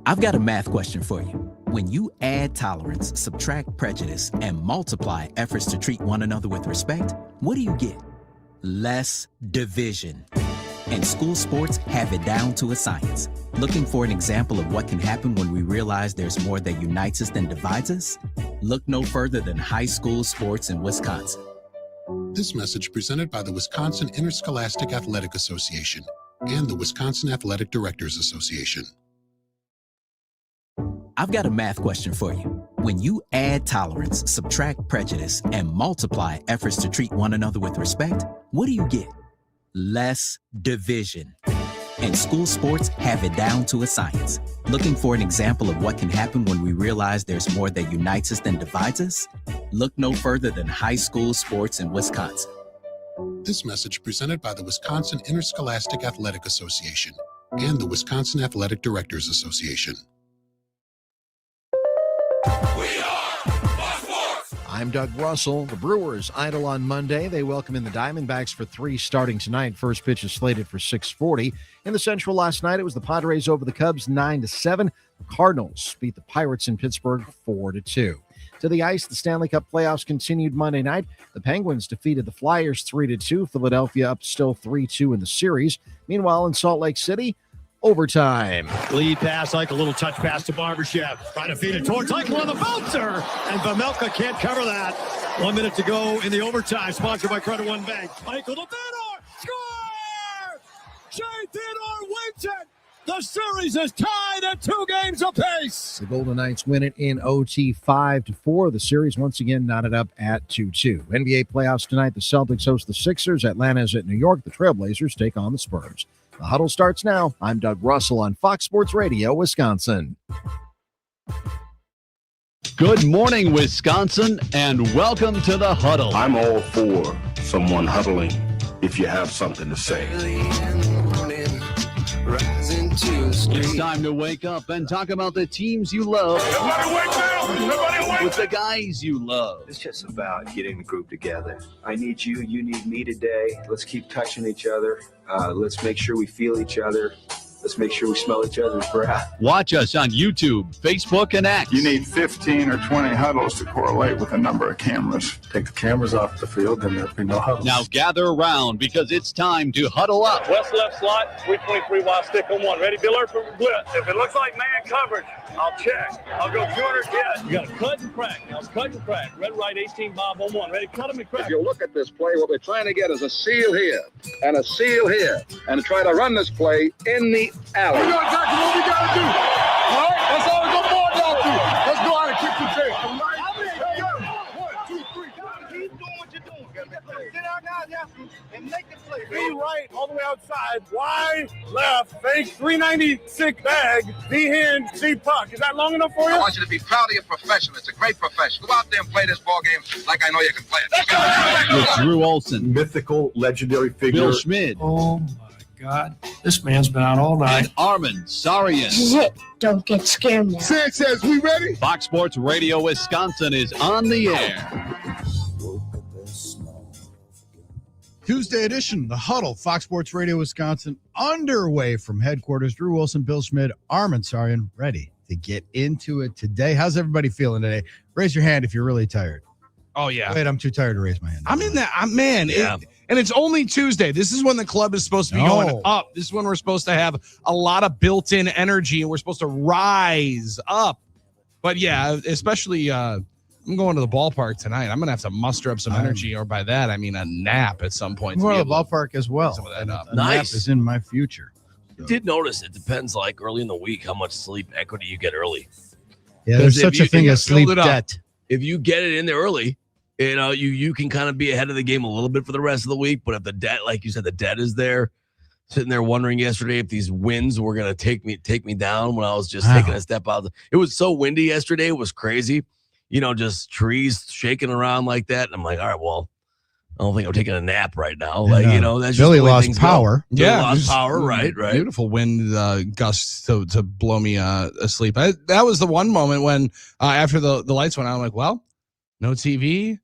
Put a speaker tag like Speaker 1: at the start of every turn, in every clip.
Speaker 1: I've got a math question for you. When you add tolerance, subtract prejudice, and multiply efforts to treat one another with respect, what do you get? Less division. And school sports have it down to a science. Looking for an example of what can happen when we realize there's more that unites us than divides us? Look no further than high school sports in Wisconsin.
Speaker 2: This message presented by the Wisconsin Interscholastic Athletic Association and the Wisconsin Athletic Directors Association.
Speaker 1: I've got a math question for you. When you add tolerance, subtract prejudice, and multiply efforts to treat one another with respect, what do you get? Less division. And school sports have it down to a science. Looking for an example of what can happen when we realize there's more that unites us than divides us? Look no further than high school sports in Wisconsin.
Speaker 2: This message presented by the Wisconsin Interscholastic Athletic Association and the Wisconsin Athletic Directors Association.
Speaker 3: I'm Doug Russell. The Brewers idle on Monday. They welcome in the Diamondbacks for 3 starting tonight. First pitch is slated for 6:40. In the Central last night, it was the Padres over the Cubs 9-7. The Cardinals beat the Pirates in Pittsburgh 4-2. To the ice, the Stanley Cup playoffs continued Monday night. The Penguins defeated the Flyers 3-2. Philadelphia up still 3-2 in the series. Meanwhile, in Salt Lake City, overtime.
Speaker 4: Lead pass, like a little touch pass to Barbashev. Trying to feed it towards Eichel on the bouncer. And Vamelka can't cover that. 1 minute to go in the overtime. Sponsored by Credit One Bank. Eichel to Theodore. Score! Jay Theodore wins it. The series is tied at 2 games apiece.
Speaker 3: The Golden Knights win it in OT 5-4. The series once again knotted up at 2-2. NBA playoffs tonight. The Celtics host the Sixers. Atlanta's at New York. The Trailblazers take on the Spurs. The Huddle starts now. I'm Doug Russell on Fox Sports Radio, Wisconsin.
Speaker 5: Good morning, Wisconsin, and welcome to the Huddle.
Speaker 6: I'm all for someone huddling if you have something to say.
Speaker 5: It's time to wake up and talk about the teams you love.
Speaker 6: Everybody wake up! Everybody wake
Speaker 5: with the guys you love.
Speaker 7: It's just about getting the group together. I need you, you need me today. Let's keep touching each other. Let's make sure we feel each other. Let's make sure we smell each other's breath.
Speaker 5: Watch us on YouTube, Facebook, and X.
Speaker 6: You need 15 or 20 huddles to correlate with a number of cameras. Take the cameras off the field, then there'll be no huddles.
Speaker 5: Now gather around because it's time to huddle up.
Speaker 8: West left slot, 323 wide stick on 1. Ready, Biller for blitz. If it looks like man coverage, I'll check. I'll go 200 yes. You got to cut and crack. Now cut and crack. Red, right, 18 Bob on 1. Ready, cut him and crack.
Speaker 9: If you look at this play, what we're trying to get is a seal here and a seal here and try to run this play in the alley.
Speaker 6: We know exactly what we got to do. All right? That's all the good boy got to do. Let's go out and kick the tape. All right? 1, 2, 3.
Speaker 10: Keep doing what you're doing. Sit our guys after and make the play.
Speaker 8: Be right, all the way outside. Wide, left, fake, 396 bag, D hand, C puck. Is that long enough for you?
Speaker 9: I want you to be proud of your profession. It's a great profession. Go out there and play this ball game like I know you can play it.
Speaker 5: With Drew Olson,
Speaker 6: Mythical, legendary figure.
Speaker 5: Bill Schmid,
Speaker 11: Oh, my God. This man's been out all night.
Speaker 5: and Armen Sarian.
Speaker 12: This is it. Don't get scared now.
Speaker 6: Sanchez, we ready?
Speaker 5: Fox Sports Radio Wisconsin is on the air.
Speaker 13: Tuesday edition, the Huddle, Fox Sports Radio Wisconsin, underway from headquarters. Drew Wilson, Bill Schmid, Armen Sarian, ready to get into it today. How's everybody feeling today? Raise your hand if you're really tired.
Speaker 11: Oh, yeah.
Speaker 13: Wait, I'm too tired to raise my hand.
Speaker 11: I'm in that. Man.
Speaker 5: Yeah.
Speaker 11: And it's only Tuesday. This is when the club is supposed to be going up. This is when we're supposed to have a lot of built-in energy, and we're supposed to rise up. But, yeah, especially I'm going to the ballpark tonight. I'm going to have to muster up some energy, or by that, I mean a nap at some point.
Speaker 13: I'm going to the ballpark as well.
Speaker 11: Some of that up.
Speaker 13: A nap is in my future.
Speaker 14: I did notice it depends, like, early in the week, how much sleep equity you get early.
Speaker 13: Yeah, there's such a thing as sleep debt.
Speaker 14: If you get it in there early, you know, you can kind of be ahead of the game a little bit for the rest of the week. But if the debt, like you said, the debt is there, sitting there wondering yesterday if these winds were going to take me down when I was just taking a step out. It was so windy yesterday. It was crazy. You know, just trees shaking around like that. And I'm like, all right, well, I don't think I'm taking a nap right now. Like, you know, that's just
Speaker 13: Billy
Speaker 14: the way
Speaker 13: lost
Speaker 14: things
Speaker 13: power.
Speaker 14: Go. Billy lost power, right.
Speaker 11: Beautiful wind gusts to blow me asleep. That was the one moment when after the lights went out, I'm like, well, no TV.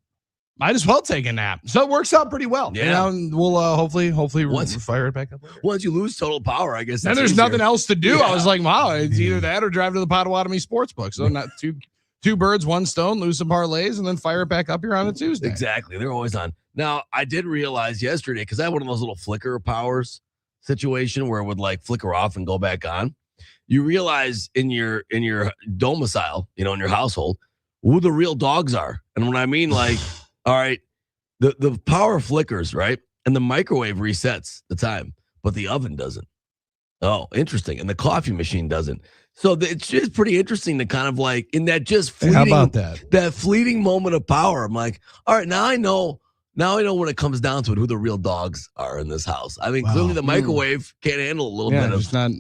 Speaker 11: Might as well take a nap. So it works out pretty well.
Speaker 14: Yeah.
Speaker 11: And we'll hopefully we'll fire it back up later.
Speaker 14: Once you lose total power, I guess.
Speaker 11: Then there's nothing else to do. I was like, wow, it's either that or drive to the Potawatomi Sportsbook. So not two birds, one stone, lose some parlays, and then fire it back up here on a Tuesday.
Speaker 14: Exactly. They're always on. Now, I did realize yesterday, because I had one of those little flicker powers situation where it would like flicker off and go back on. You realize in your domicile, in your household, who the real dogs are. And when I mean like, all right, the power flickers, right? And the microwave resets the time, but the oven doesn't. Oh, interesting. And the coffee machine doesn't. So it's just pretty interesting to kind of like in that just fleeting,
Speaker 13: how about that
Speaker 14: fleeting moment of power. I'm like, all right, now I know when it comes down to it, who the real dogs are in this house. I mean, clearly the microwave can't handle a little bit of.
Speaker 11: It's not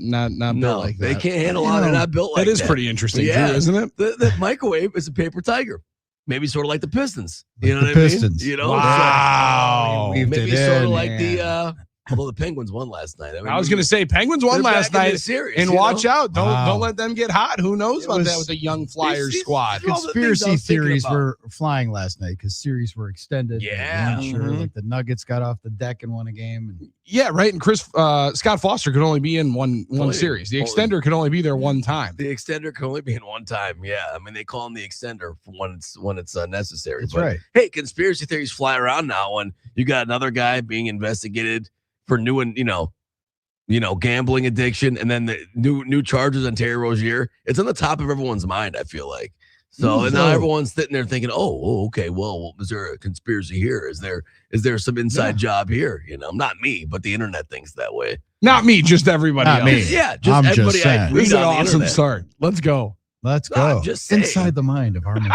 Speaker 11: built like that.
Speaker 14: They can't handle it. They're not built like that.
Speaker 11: That is pretty interesting,
Speaker 14: yeah.
Speaker 11: too, isn't it?
Speaker 14: The microwave is a paper tiger. Maybe sort of like the Pistons.
Speaker 13: Like
Speaker 14: You know
Speaker 13: the
Speaker 14: what I mean?
Speaker 13: Pistons.
Speaker 11: Wow.
Speaker 14: Maybe sort of like the although the Penguins won last night.
Speaker 11: I was going to say Penguins won last night.
Speaker 14: Series,
Speaker 11: and watch out. Don't let them get hot. Who knows about that with the young Flyers squad.
Speaker 13: Conspiracy theories were flying last night because series were extended.
Speaker 14: Yeah.
Speaker 13: Sure, like the Nuggets got off the deck and won a game.
Speaker 11: Yeah, right. And Scott Foster could only be in one series. The extender could only be there one time.
Speaker 14: The extender can only be in one time. Yeah. I mean, they call him the extender for when it's necessary.
Speaker 13: That's
Speaker 14: but,
Speaker 13: right.
Speaker 14: Hey, conspiracy theories fly around now when you got another guy being investigated for new and gambling addiction, and then the new charges on Terry Rozier. It's on the top of everyone's mind, I feel like. So and now everyone's sitting there thinking, oh, okay, well, is there a conspiracy here? Is there some inside job here? Not me, but the internet thinks that way.
Speaker 11: Not me, just everybody else.
Speaker 13: Me.
Speaker 14: Yeah, just everybody I read
Speaker 11: This is an
Speaker 14: on the
Speaker 11: awesome
Speaker 14: internet.
Speaker 11: start. Let's go.
Speaker 13: Let's go.
Speaker 14: just saying.
Speaker 13: Inside the mind of Armen.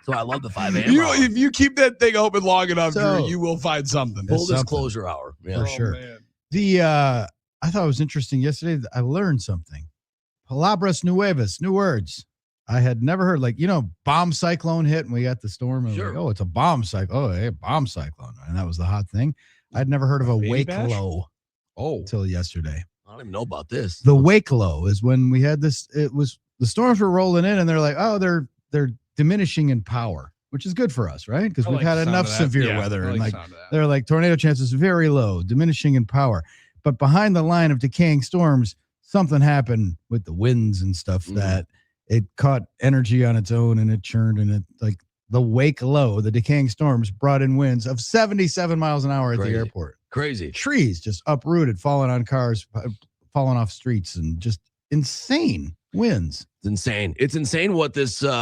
Speaker 14: So I love the 5 a.m.
Speaker 11: If you keep that thing open long enough,
Speaker 13: So-
Speaker 11: you will find something.
Speaker 14: Full disclosure hour. Yeah.
Speaker 13: For sure.
Speaker 11: Man.
Speaker 13: I thought it was interesting yesterday that I learned something. Palabras nuevas, new words. I had never heard, bomb cyclone hit and we got the storm. And
Speaker 14: Sure.
Speaker 13: like, it's a bomb cyclone. Oh, hey, bomb cyclone. And that was the hot thing. I'd never heard of a
Speaker 11: Baby
Speaker 13: wake
Speaker 11: bash?
Speaker 13: low
Speaker 11: Oh,
Speaker 13: until yesterday.
Speaker 14: I don't even know about this.
Speaker 13: The wake low is when we had this. It was the storms were rolling in and they're like, oh, they're diminishing in power, which is good for us, right? Because we've had enough severe weather and they're like tornado chances very low, diminishing in power. But behind the line of decaying storms, something happened with the winds and stuff that it caught energy on its own and it churned and it like the wake low, the decaying storms brought in winds of 77 miles an hour at the airport.
Speaker 14: Crazy.
Speaker 13: Trees just uprooted, falling on cars, falling off streets, and just insane winds.
Speaker 14: It's insane. It's insane what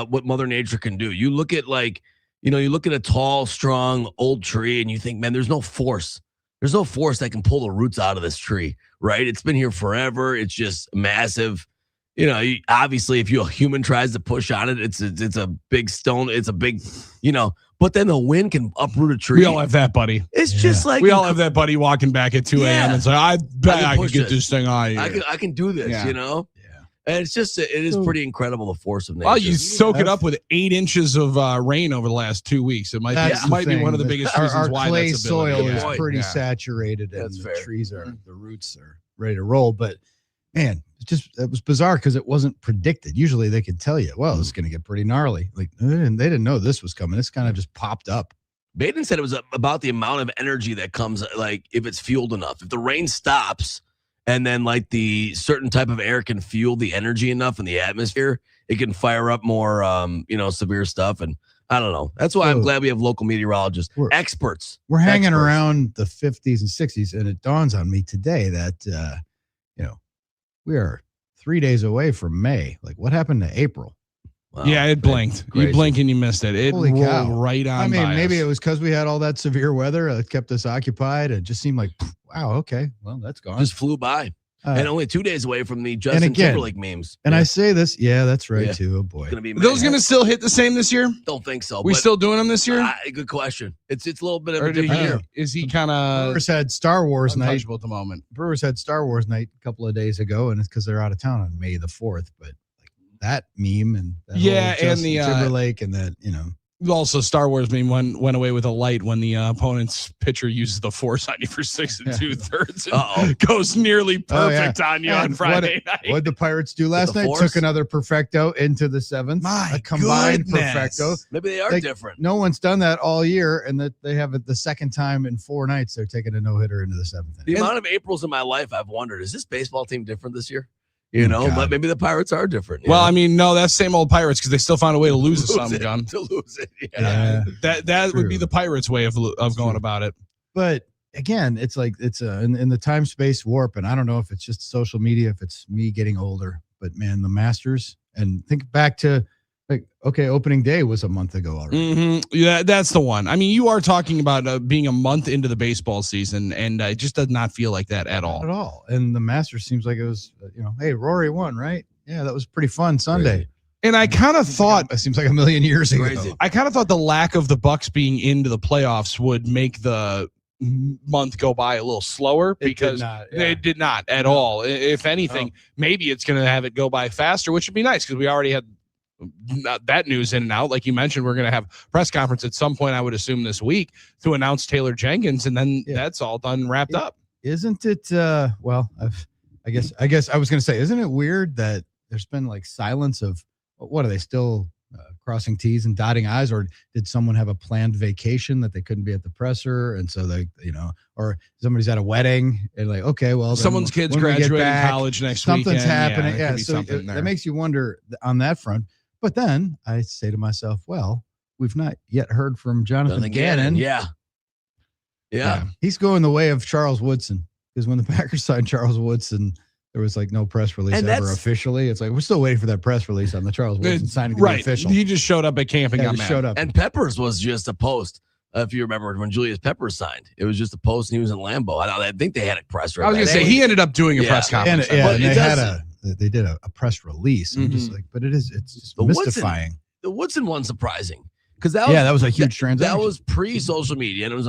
Speaker 14: what Mother Nature can do. You look at you look at a tall, strong, old tree and you think, man, there's no force. There's no force that can pull the roots out of this tree, right? It's been here forever. It's just massive. Obviously, if a human tries to push on it, it's a big stone. It's a big, but then the wind can uproot a tree.
Speaker 11: we all have that, buddy.
Speaker 14: It's just like
Speaker 11: We all have that buddy walking back at 2 a.m. and say, I bet I could get this thing out of here.
Speaker 14: I can do this,
Speaker 11: Yeah.
Speaker 14: And it's just, it is pretty incredible, the force of nature.
Speaker 11: Well, you soak it up with 8 inches of rain over the last 2 weeks. It might be one of the biggest reasons
Speaker 13: our
Speaker 11: why
Speaker 13: clay
Speaker 11: that's
Speaker 13: soil
Speaker 11: ability.
Speaker 13: is pretty saturated and
Speaker 14: That's
Speaker 13: the
Speaker 14: fair.
Speaker 13: trees the roots are ready to roll. But man, it was bizarre because it wasn't predicted. Usually they could tell you, well, it's going to get pretty gnarly. Like they didn't know this was coming. This kind of just popped up.
Speaker 14: Baden said it was about the amount of energy that comes, like if it's fueled enough. If the rain stops and then like the certain type of air can fuel the energy enough in the atmosphere, it can fire up more, severe stuff. And I don't know. That's why I'm glad we have local meteorologists, experts.
Speaker 13: We're hanging around the 50s and 60s, and it dawns on me today that, we are 3 days away from May. Like, what happened to April?
Speaker 14: Wow.
Speaker 11: Yeah, it blinked.
Speaker 13: Crazy.
Speaker 11: You blink and you missed it. It
Speaker 13: Holy
Speaker 11: rolled
Speaker 13: cow.
Speaker 11: right on.
Speaker 13: I mean,
Speaker 11: by
Speaker 13: maybe
Speaker 11: us.
Speaker 13: it was because we had all that severe weather. It kept us occupied. It just seemed like, wow, okay, well, that's gone.
Speaker 14: Just flew by. And only 2 days away from the
Speaker 13: and
Speaker 14: Justin
Speaker 13: again,
Speaker 14: Timberlake memes.
Speaker 13: And I say this, that's right
Speaker 14: Yeah.
Speaker 13: too. Oh boy,
Speaker 14: It's gonna be
Speaker 11: Are those
Speaker 14: May.
Speaker 11: going to still hit the same this year?
Speaker 14: Don't think so.
Speaker 11: We
Speaker 14: but,
Speaker 11: still doing them this year?
Speaker 14: good question. It's a little bit of
Speaker 11: Or
Speaker 14: a different year.
Speaker 11: is he kind of
Speaker 13: Brewers had Star Wars night.
Speaker 11: untouchable at the moment?
Speaker 13: Brewers had Star Wars night a couple of days ago, and it's because they're out of town on May the 4th. But like that meme and that whole
Speaker 11: and
Speaker 13: Justin
Speaker 11: the
Speaker 13: Timberlake and that
Speaker 11: Also, Star Wars meme went away with a light when the opponent's pitcher uses the force on you for 6 2/3 and goes nearly perfect on you on Friday night.
Speaker 13: What did the Pirates do last night?
Speaker 14: force?
Speaker 13: Took another perfecto into the 7th. A combined
Speaker 11: goodness.
Speaker 13: perfecto.
Speaker 14: Maybe they are different.
Speaker 13: No one's done that all year, and that they have it the second time in 4 nights. They're taking a no-hitter into the 7th.
Speaker 14: The amount of Aprils in my life, I've wondered, is this baseball team different this year? You know, but maybe the Pirates are different.
Speaker 11: Well, I mean, no, that's same old Pirates because they still found a way to lose some gun.
Speaker 14: To lose it.
Speaker 13: Yeah.
Speaker 11: That would be the Pirates' way of going about it.
Speaker 13: But again, it's like in the time-space warp, and I don't know if it's just social media, if it's me getting older, but man, the Masters, and think back to opening day was a month ago already.
Speaker 11: Mm-hmm. Yeah, that's the one. I mean, you are talking about being a month into the baseball season, and it just does not feel like that at all.
Speaker 13: Not at all. And the Masters seems like it was, hey, Rory won, right? Yeah, that was pretty fun Sunday.
Speaker 11: And I kind of thought
Speaker 13: it seems like a million years ago.
Speaker 11: I kind of thought the lack of the Bucks being into the playoffs would make the month go by a little slower because they did not at all. If anything, maybe it's going to have it go by faster, which would be nice because we already had that news in and out. Like you mentioned, we're going to have press conference at some point, I would assume this week, to announce Taylor Jenkins, and then that's all done, wrapped up.
Speaker 13: Isn't it? Well, I guess I was going to say, isn't it weird that there's been like silence of what are they still crossing T's and dotting I's, or did someone have a planned vacation that they couldn't be at the presser, and so they, or somebody's at a wedding and like, okay, well,
Speaker 11: someone's kids graduating college next weekend.
Speaker 13: Something's happening.
Speaker 11: Yeah,
Speaker 13: so that makes you wonder on that front. But then I say to myself, well, we've not yet heard from Jonathan Gannon.
Speaker 14: Yeah.
Speaker 13: He's going the way of Charles Woodson, because when the Packers signed Charles Woodson, there was like no press release ever officially. It's like, we're still waiting for that press release on the Charles Woodson signing to be official.
Speaker 11: He just showed up at camp and got mad.
Speaker 13: Showed up.
Speaker 14: And Peppers was just a post. If you remember when Julius Peppers signed, it was just a post and he was in Lambeau. I think they had a press release.
Speaker 11: I was going to say, he ended up doing a press conference.
Speaker 13: And they did a press release. I'm just like, but it's just mystifying.
Speaker 14: The Woodson one surprising because that
Speaker 13: was a huge transaction.
Speaker 14: That was pre-social media, and it was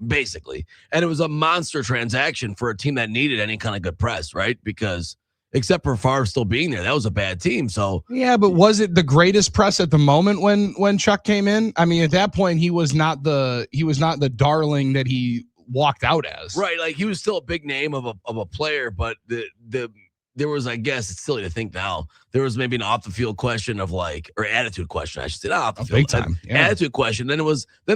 Speaker 14: basically, and it was a monster transaction for a team that needed any kind of good press, right? Because except for Favre still being there, that was a bad team. So
Speaker 11: yeah, but was it the greatest press at the moment when Chuck came in? I mean, at that point, he was not the darling that he walked out as.
Speaker 14: Right, like he was still a big name of a player, but there was, I guess it's silly to think now, there was maybe an off the field question of like, or attitude question, I should say, not off the field,
Speaker 11: big time.
Speaker 14: Attitude question. Then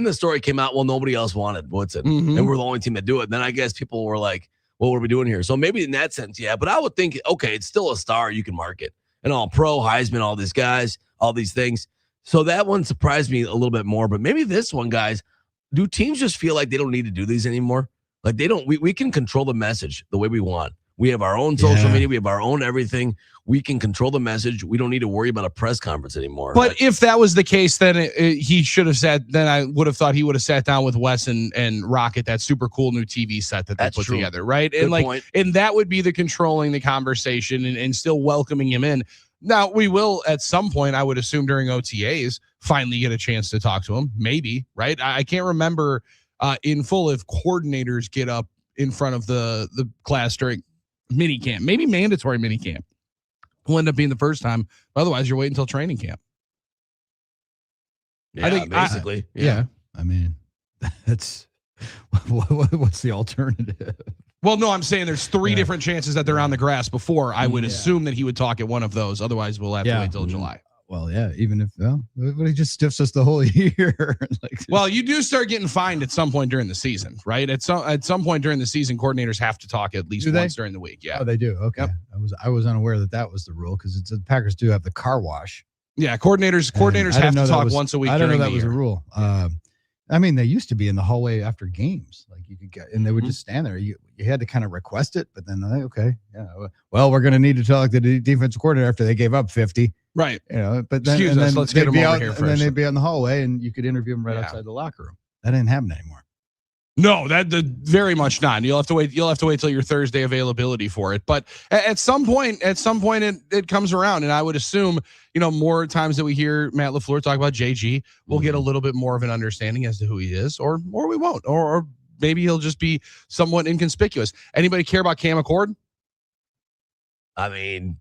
Speaker 14: the story came out, well, nobody else wanted Woodson, and we're the only team that do it. And then I guess people were like, well, what are we doing here? So maybe in that sense, yeah. But I would think, okay, it's still a star you can market, an all-pro, Heisman, all these guys, all these things. So that one surprised me a little bit more. But maybe this one, guys, do teams just feel like they don't need to do these anymore? Like they don't. We can control the message the way we want. We have our own social media. We have our own everything. We can control the message. We don't need to worry about a press conference anymore.
Speaker 11: But if that was the case, then he should have said, then I would have thought he would have sat down with Wes and Rocket, that super cool new TV set that they put together, right?
Speaker 14: Good point.
Speaker 11: And that would be the controlling the conversation and still welcoming him in. Now, we will at some point, I would assume during OTAs, finally get a chance to talk to him. Maybe, right? I can't remember in full if coordinators get up in front of the class during mini camp, maybe mandatory mini camp will end up being the first time. Otherwise, you're waiting until training camp.
Speaker 14: Yeah,
Speaker 11: I think
Speaker 14: basically.
Speaker 13: I mean, that's what's the alternative?
Speaker 11: Well, no, I'm saying there's three different chances that they're on the grass before. I would assume that he would talk at one of those. Otherwise, we'll have to wait till July.
Speaker 13: Well, yeah, even if he just stiffs us the whole year.
Speaker 11: Well, you do start getting fined at some point during the season, right? At some point during the season, coordinators have to talk at least once during the week. Yeah.
Speaker 13: Oh, they do. Okay. Yep. I was unaware that was the rule because the Packers do have the car wash.
Speaker 11: Yeah, coordinators have to talk once a week.
Speaker 13: I didn't know that was
Speaker 11: a
Speaker 13: rule. I mean, they used to be in the hallway after games, like you could get, and they would just stand there. You had to kind of request it, but then well, we're going to need to talk to the defensive coordinator after they gave up 50.
Speaker 11: Right.
Speaker 13: But then,
Speaker 11: Excuse us, let's get them over here first.
Speaker 13: And then they'd be out in the hallway, and you could interview them right outside the locker room. That didn't happen anymore.
Speaker 11: No, that very much not. You'll have to wait till your Thursday availability for it. But at some point, it comes around, and I would assume, more times that we hear Matt LaFleur talk about JG, we'll get a little bit more of an understanding as to who he is, or we won't, or maybe he'll just be somewhat inconspicuous. Anybody care about Cam Accord?
Speaker 14: I mean,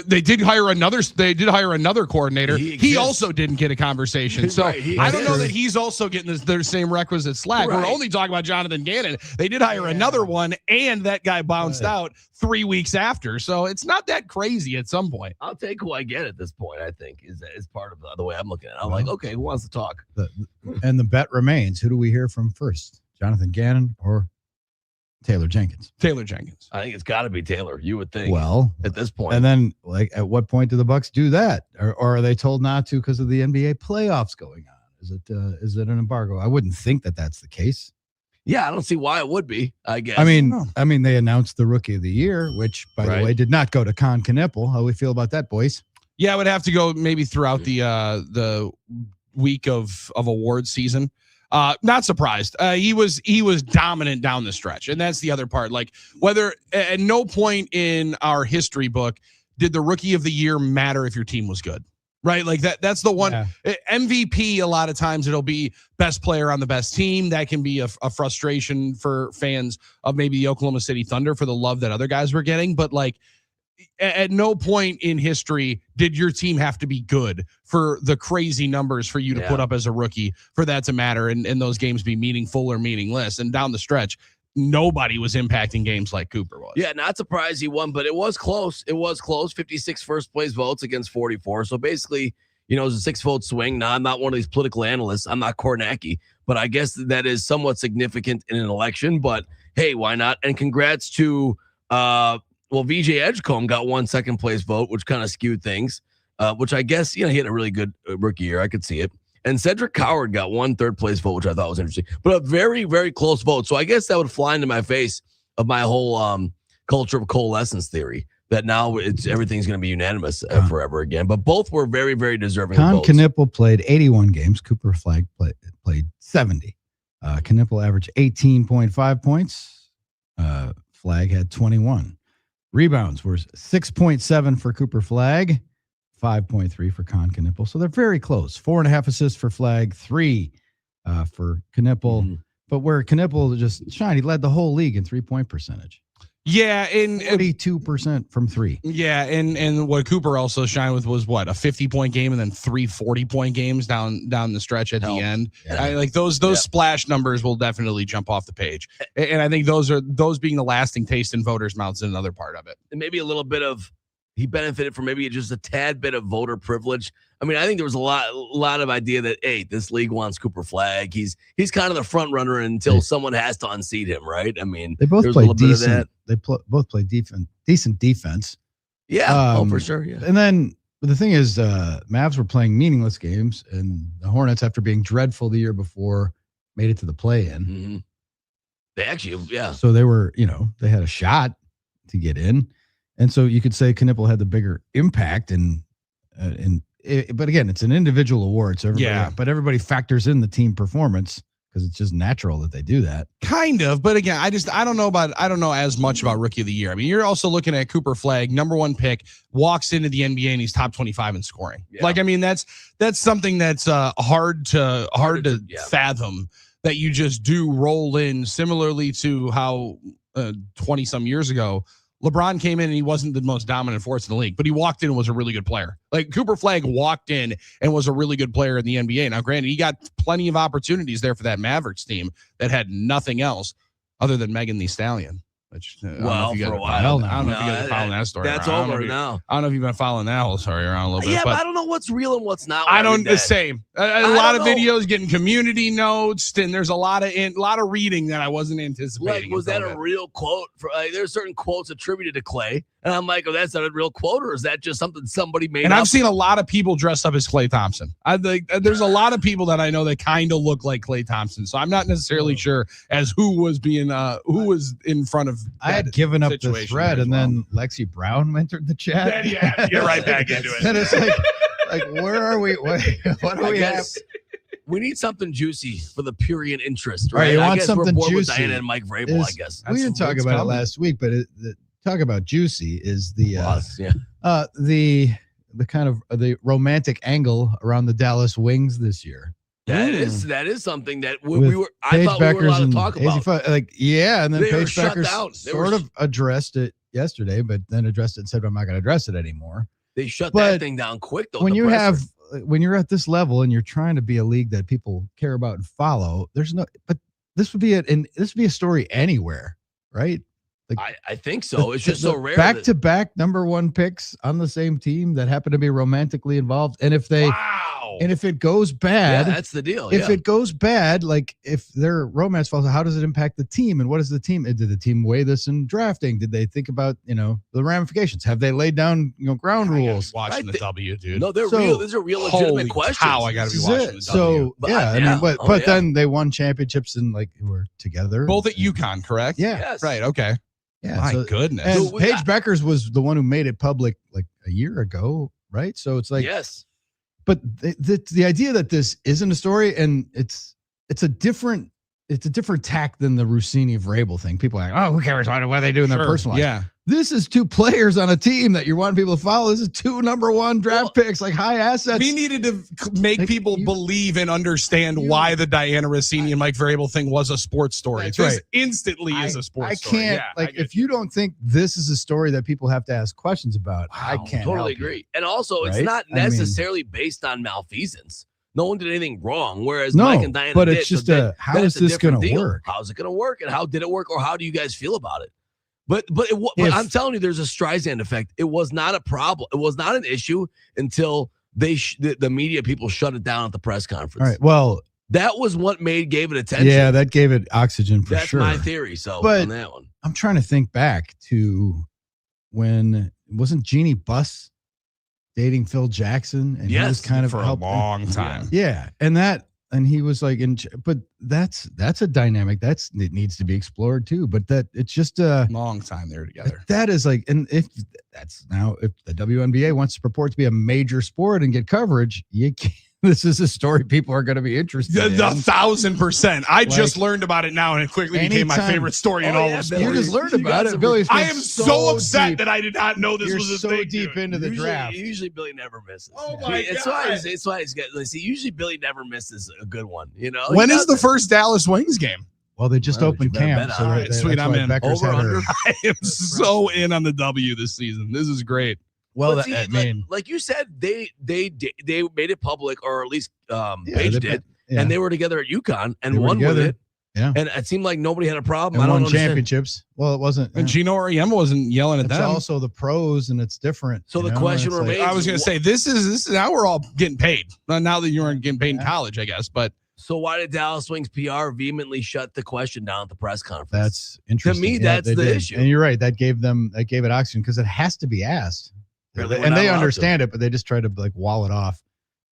Speaker 11: They did hire another coordinator. He also didn't get a conversation. So
Speaker 14: Right,
Speaker 11: I don't know that he's also getting their same requisite slack.
Speaker 14: Right.
Speaker 11: We're only talking about Jonathan Gannon. They did hire another one, and that guy bounced out 3 weeks after. So it's not that crazy at some point.
Speaker 14: I'll take who I get at this point, I think, is part of the way I'm looking at it. I'm like, okay, who wants to talk?
Speaker 13: And the bet remains. Who do we hear from first? Jonathan Gannon or Taylor Jenkins?
Speaker 11: Taylor Jenkins.
Speaker 14: I think it's got to be Taylor. You would think.
Speaker 13: Well,
Speaker 14: at this point.
Speaker 13: And then, like, at what point do the Bucks do that, or are they told not to because of the NBA playoffs going on? Is it an embargo? I wouldn't think that that's the case.
Speaker 14: Yeah, I don't see why it would be. I guess.
Speaker 13: I mean, they announced the Rookie of the Year, which, by the way, did not go to Con Knippel. How we feel about that, boys?
Speaker 11: Yeah, I would have to go maybe throughout the week of award season. Not surprised. He was dominant down the stretch, and that's the other part. Like, whether at no point in our history book did the Rookie of the Year matter if your team was good, right? Like that's the one. MVP. A lot of times it'll be best player on the best team. That can be a frustration for fans of maybe the Oklahoma City Thunder for the love that other guys were getting, but like, at no point in history did your team have to be good for the crazy numbers for you to put up as a rookie for that to matter and those games be meaningful or meaningless. And down the stretch, nobody was impacting games like Cooper was.
Speaker 14: Yeah, not surprised he won, but it was close. 56 first place votes against 44. So basically, it was a 6-vote swing. Now, I'm not one of these political analysts. I'm not Kornacki, but I guess that is somewhat significant in an election. But hey, why not? And congrats to VJ Edgecombe got 1 second place vote, which kind of skewed things, which I guess, he had a really good rookie year. I could see it. And Cedric Coward got 1 third place vote, which I thought was interesting, but a very, very close vote. So I guess that would fly into my face of my whole culture of coalescence theory that now everything's going to be unanimous forever again. But both were very, very deserving of votes.
Speaker 13: Knippel played 81 games. Cooper Flag played 70. Knippel averaged 18.5 points. Flag had 21. Rebounds were 6.7 for Cooper Flag, 5.3 for Con Knippel. So they're very close. 4.5 assists for Flag, 3 for Knippel. Mm-hmm. But where Knippel just shined, he led the whole league in 3-point percentage.
Speaker 11: Yeah, and
Speaker 13: 42% from 3.
Speaker 11: Yeah, and what Cooper also shined with was what, a 50-point game and then 3 40-point games down the stretch at the end. Yeah. Those splash numbers will definitely jump off the page, and I think those being the lasting taste in voters' mouths is another part of it.
Speaker 14: And maybe a little bit of he benefited from maybe just a tad bit of voter privilege. I mean, I think there was a lot of idea that, hey, this league wants Cooper Flag. He's kind of the front runner until someone has to unseat him, right? I mean,
Speaker 13: they both played decent. They both played decent defense.
Speaker 14: Yeah, for sure. Yeah.
Speaker 13: And then the thing is, Mavs were playing meaningless games, and the Hornets, after being dreadful the year before, made it to the play-in.
Speaker 14: Mm-hmm. They actually, yeah.
Speaker 13: So they were, they had a shot to get in. And so you could say Knippel had the bigger impact, but again, it's an individual award. So but everybody factors in the team performance because it's just natural that they do that.
Speaker 11: Kind of, but again, I don't know as much about Rookie of the Year. I mean, you're also looking at Cooper Flag, #1 pick, walks into the NBA and he's top 25 in scoring. Yeah. Like, I mean, that's something that's hard to fathom that you just do roll in, similarly to how 20 some years ago LeBron came in and he wasn't the most dominant force in the league, but he walked in and was a really good player. Like, Cooper Flag walked in and was a really good player in the NBA. Now, granted, he got plenty of opportunities there for that Mavericks team that had nothing else other than Megan Thee Stallion. Which,
Speaker 14: for a while. I don't
Speaker 11: know if you guys are following that story.
Speaker 14: That's over now.
Speaker 11: I don't know if you've been following that whole story around a little bit.
Speaker 14: Yeah, but I don't know what's real and what's not.
Speaker 11: I don't. The same. A lot of videos getting community notes, and there's a lot of reading that I wasn't anticipating.
Speaker 14: Like, was that a real quote? There's certain quotes attributed to Clay, and I'm like, oh, that's not a real quote, or is that just something somebody made?
Speaker 11: And I've seen a lot of people dressed up as Klay Thompson. There's a lot of people that I know that kind of look like Klay Thompson, so I'm not necessarily sure as who was in front of.
Speaker 13: I had given up the thread, and then Lexi Brown entered the chat.
Speaker 11: Yeah, get right back into it.
Speaker 13: And it's like, where are we? What do we have?
Speaker 14: We need something juicy for the purian interest, right?
Speaker 13: Right, you want
Speaker 14: I guess
Speaker 13: something
Speaker 14: we're bored
Speaker 13: juicy.
Speaker 14: with Diana and Mike Vrabel, I guess.
Speaker 13: We didn't talk about it last week, but talk about juicy is the kind of the romantic angle around the Dallas Wings this year.
Speaker 14: That is something that I thought we were allowed to talk about.
Speaker 13: And then
Speaker 14: they
Speaker 13: Paige Beckers sort of addressed it yesterday, but then addressed it and said, I'm not going to address it anymore.
Speaker 14: They shut that thing down quick, though.
Speaker 13: When you're at this level and you're trying to be a league that people care about and follow, but this would be a story anywhere, right? Like,
Speaker 14: I think so. It's just so rare.
Speaker 13: Back-to-back number one picks on the same team that happen to be romantically involved. And if it goes bad,
Speaker 14: that's the deal.
Speaker 13: If it goes bad, like if their romance falls, how does it impact the team? And what is the team? Did the team weigh this in drafting? Did they think about, the ramifications? Have they laid down, ground rules?
Speaker 11: Watching the W, dude.
Speaker 14: No, they're real. These are real legitimate questions.
Speaker 11: How I got to be watching the W.
Speaker 13: So, but then they won championships and were together.
Speaker 11: Both at UConn, correct?
Speaker 13: Yeah.
Speaker 14: Yes.
Speaker 11: Right. Okay.
Speaker 13: Yeah.
Speaker 11: My goodness.
Speaker 13: And Paige Beckers was the one who made it public like a year ago, right? So it's like,
Speaker 14: yes.
Speaker 13: But the idea that this isn't a story and it's a different tack than the Rossini Vrabel thing. People are like, oh, who cares what they do in their personal life?
Speaker 11: Yeah.
Speaker 13: This is two players on a team that you're wanting people to follow. This is two number one draft picks, like high assets.
Speaker 11: We needed to make people believe and understand why the Diana Rossini and Mike Vrabel thing was a sports story.
Speaker 13: That's
Speaker 11: This
Speaker 13: right.
Speaker 11: instantly is a sports story.
Speaker 13: I can't, if you don't think this is a story that people have to ask questions about, I can't
Speaker 14: Totally
Speaker 13: help you.
Speaker 14: agree. And also, it's
Speaker 13: Right?
Speaker 14: not
Speaker 13: I mean-
Speaker 14: necessarily based on malfeasance. No one did anything wrong, whereas
Speaker 13: No,
Speaker 14: Mike and Diana
Speaker 13: but
Speaker 14: did.
Speaker 13: it's just
Speaker 14: so
Speaker 13: how
Speaker 14: that's
Speaker 13: is this
Speaker 14: different
Speaker 13: gonna
Speaker 14: deal.
Speaker 13: work?
Speaker 14: How's it going to work, and how did it work, or how do you guys feel about it? But I'm telling you, there's a Streisand effect. It was not a problem. It was not an issue until the media people shut it down at the press conference.
Speaker 13: All right. Well,
Speaker 14: that was what gave it attention.
Speaker 13: yeah, that gave it oxygen for
Speaker 14: That's
Speaker 13: sure.
Speaker 14: my theory. So
Speaker 13: But
Speaker 14: on that one,
Speaker 13: I'm trying to think back to when wasn't Jeannie Buss dating Phil Jackson, and he was kind of
Speaker 11: for a
Speaker 13: helping-
Speaker 11: long time.
Speaker 13: Yeah, and he was like, but that's a dynamic it needs to be explored too. But that it's just a
Speaker 11: long time they were together.
Speaker 13: That is like, and if the WNBA wants to purport to be a major sport and get coverage, you can't. This is a story people are going to be interested in.
Speaker 11: 1,000%. I just learned about it now, and it quickly became my favorite story in all of sports.
Speaker 13: You just learned about it, Billy.
Speaker 11: I am so upset that I did not know this
Speaker 13: You're
Speaker 11: was a
Speaker 13: so
Speaker 11: thing.
Speaker 13: deep into the draft.
Speaker 14: Usually Billy never misses.
Speaker 11: Oh my
Speaker 14: It's
Speaker 11: God.
Speaker 14: why he's got. See, usually Billy never misses a good one.
Speaker 11: When is the first Dallas Wings game?
Speaker 13: Well, they just opened camp. So
Speaker 11: All right, sweet. I'm in.
Speaker 13: Becker's had her-
Speaker 11: I am so in on the W this season. This is great.
Speaker 13: Well,
Speaker 14: But see, like you said, they made it public, or at least Paige did, and they were together at UConn and
Speaker 13: They were
Speaker 14: won with
Speaker 13: together.
Speaker 14: it.
Speaker 13: Yeah,
Speaker 14: and it seemed like nobody had a problem.
Speaker 13: and
Speaker 14: I don't
Speaker 13: won
Speaker 14: understand.
Speaker 13: championships. Well, it wasn't.
Speaker 11: And Gino Auriemma wasn't yelling at
Speaker 13: It's
Speaker 11: them.
Speaker 13: also the pros, and it's different.
Speaker 14: So
Speaker 13: you
Speaker 14: the
Speaker 13: know?
Speaker 14: question
Speaker 13: It's like-
Speaker 14: remains-
Speaker 11: I was going to say this is now we're all getting paid. Now that you weren't getting paid in college, I guess. But
Speaker 14: So why did Dallas Wings PR vehemently shut the question down at the press conference?
Speaker 13: That's interesting.
Speaker 14: To me,
Speaker 13: Yeah,
Speaker 14: that's
Speaker 13: they
Speaker 14: the
Speaker 13: did.
Speaker 14: issue.
Speaker 13: And you're right. That gave it oxygen because it has to be asked.
Speaker 14: Apparently we're
Speaker 13: And
Speaker 14: not
Speaker 13: they
Speaker 14: allowed
Speaker 13: understand it, but they just try to wall it off.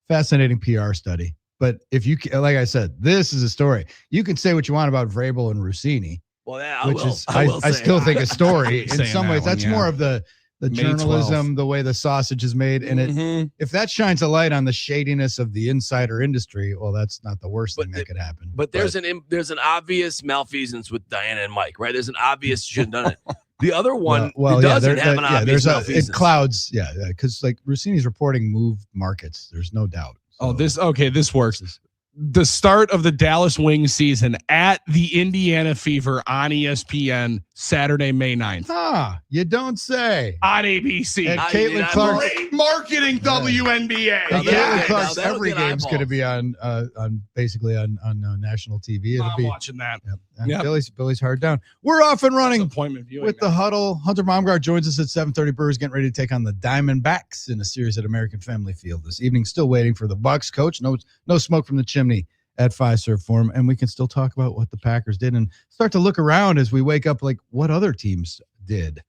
Speaker 13: Fascinating PR study. But if you, like I said, this is a story. You can say what you want about Vrabel and Rossini,
Speaker 14: Well, yeah,
Speaker 13: which is I still think a story in
Speaker 11: saying
Speaker 13: some
Speaker 11: that
Speaker 13: ways.
Speaker 11: one,
Speaker 13: That's
Speaker 11: yeah.
Speaker 13: more of the
Speaker 11: May
Speaker 13: journalism, the way the sausage is made, and it. If that shines a light on the shadiness of the insider industry, well, that's not the worst thing that could happen.
Speaker 14: But there's an obvious malfeasance with Diana and Mike, right? There's an obvious shouldn't have done it. The other one doesn't have an obvious
Speaker 13: it
Speaker 14: malfeasance.
Speaker 13: clouds, because like Rossini's reporting moved markets. There's no doubt.
Speaker 11: Oh, this works. The start of the Dallas Wings season at the Indiana Fever on ESPN Saturday, May 9th.
Speaker 13: You don't say.
Speaker 11: On ABC.
Speaker 13: And Caitlin Clark.
Speaker 11: Great marketing, WNBA.
Speaker 13: And
Speaker 11: Yeah.
Speaker 13: Caitlin Clark's
Speaker 14: that'll
Speaker 13: every
Speaker 14: get
Speaker 13: game's going to
Speaker 14: eyeballs.
Speaker 13: be on basically on national TV. It'll
Speaker 11: I'm
Speaker 13: be
Speaker 11: watching that.
Speaker 13: and
Speaker 11: Yep.
Speaker 13: Billy's hard down. We're off and running
Speaker 11: Appointment viewing
Speaker 13: with the Huddle. Hunter Baumgardt joins us at 7:30. Brewers getting ready to take on the Diamondbacks in a series at American Family Field this evening. Still waiting for the Bucks coach. No smoke from the chimney at Fiserv Forum, and we can still talk about what the Packers did and start to look around as we wake up, like what other teams did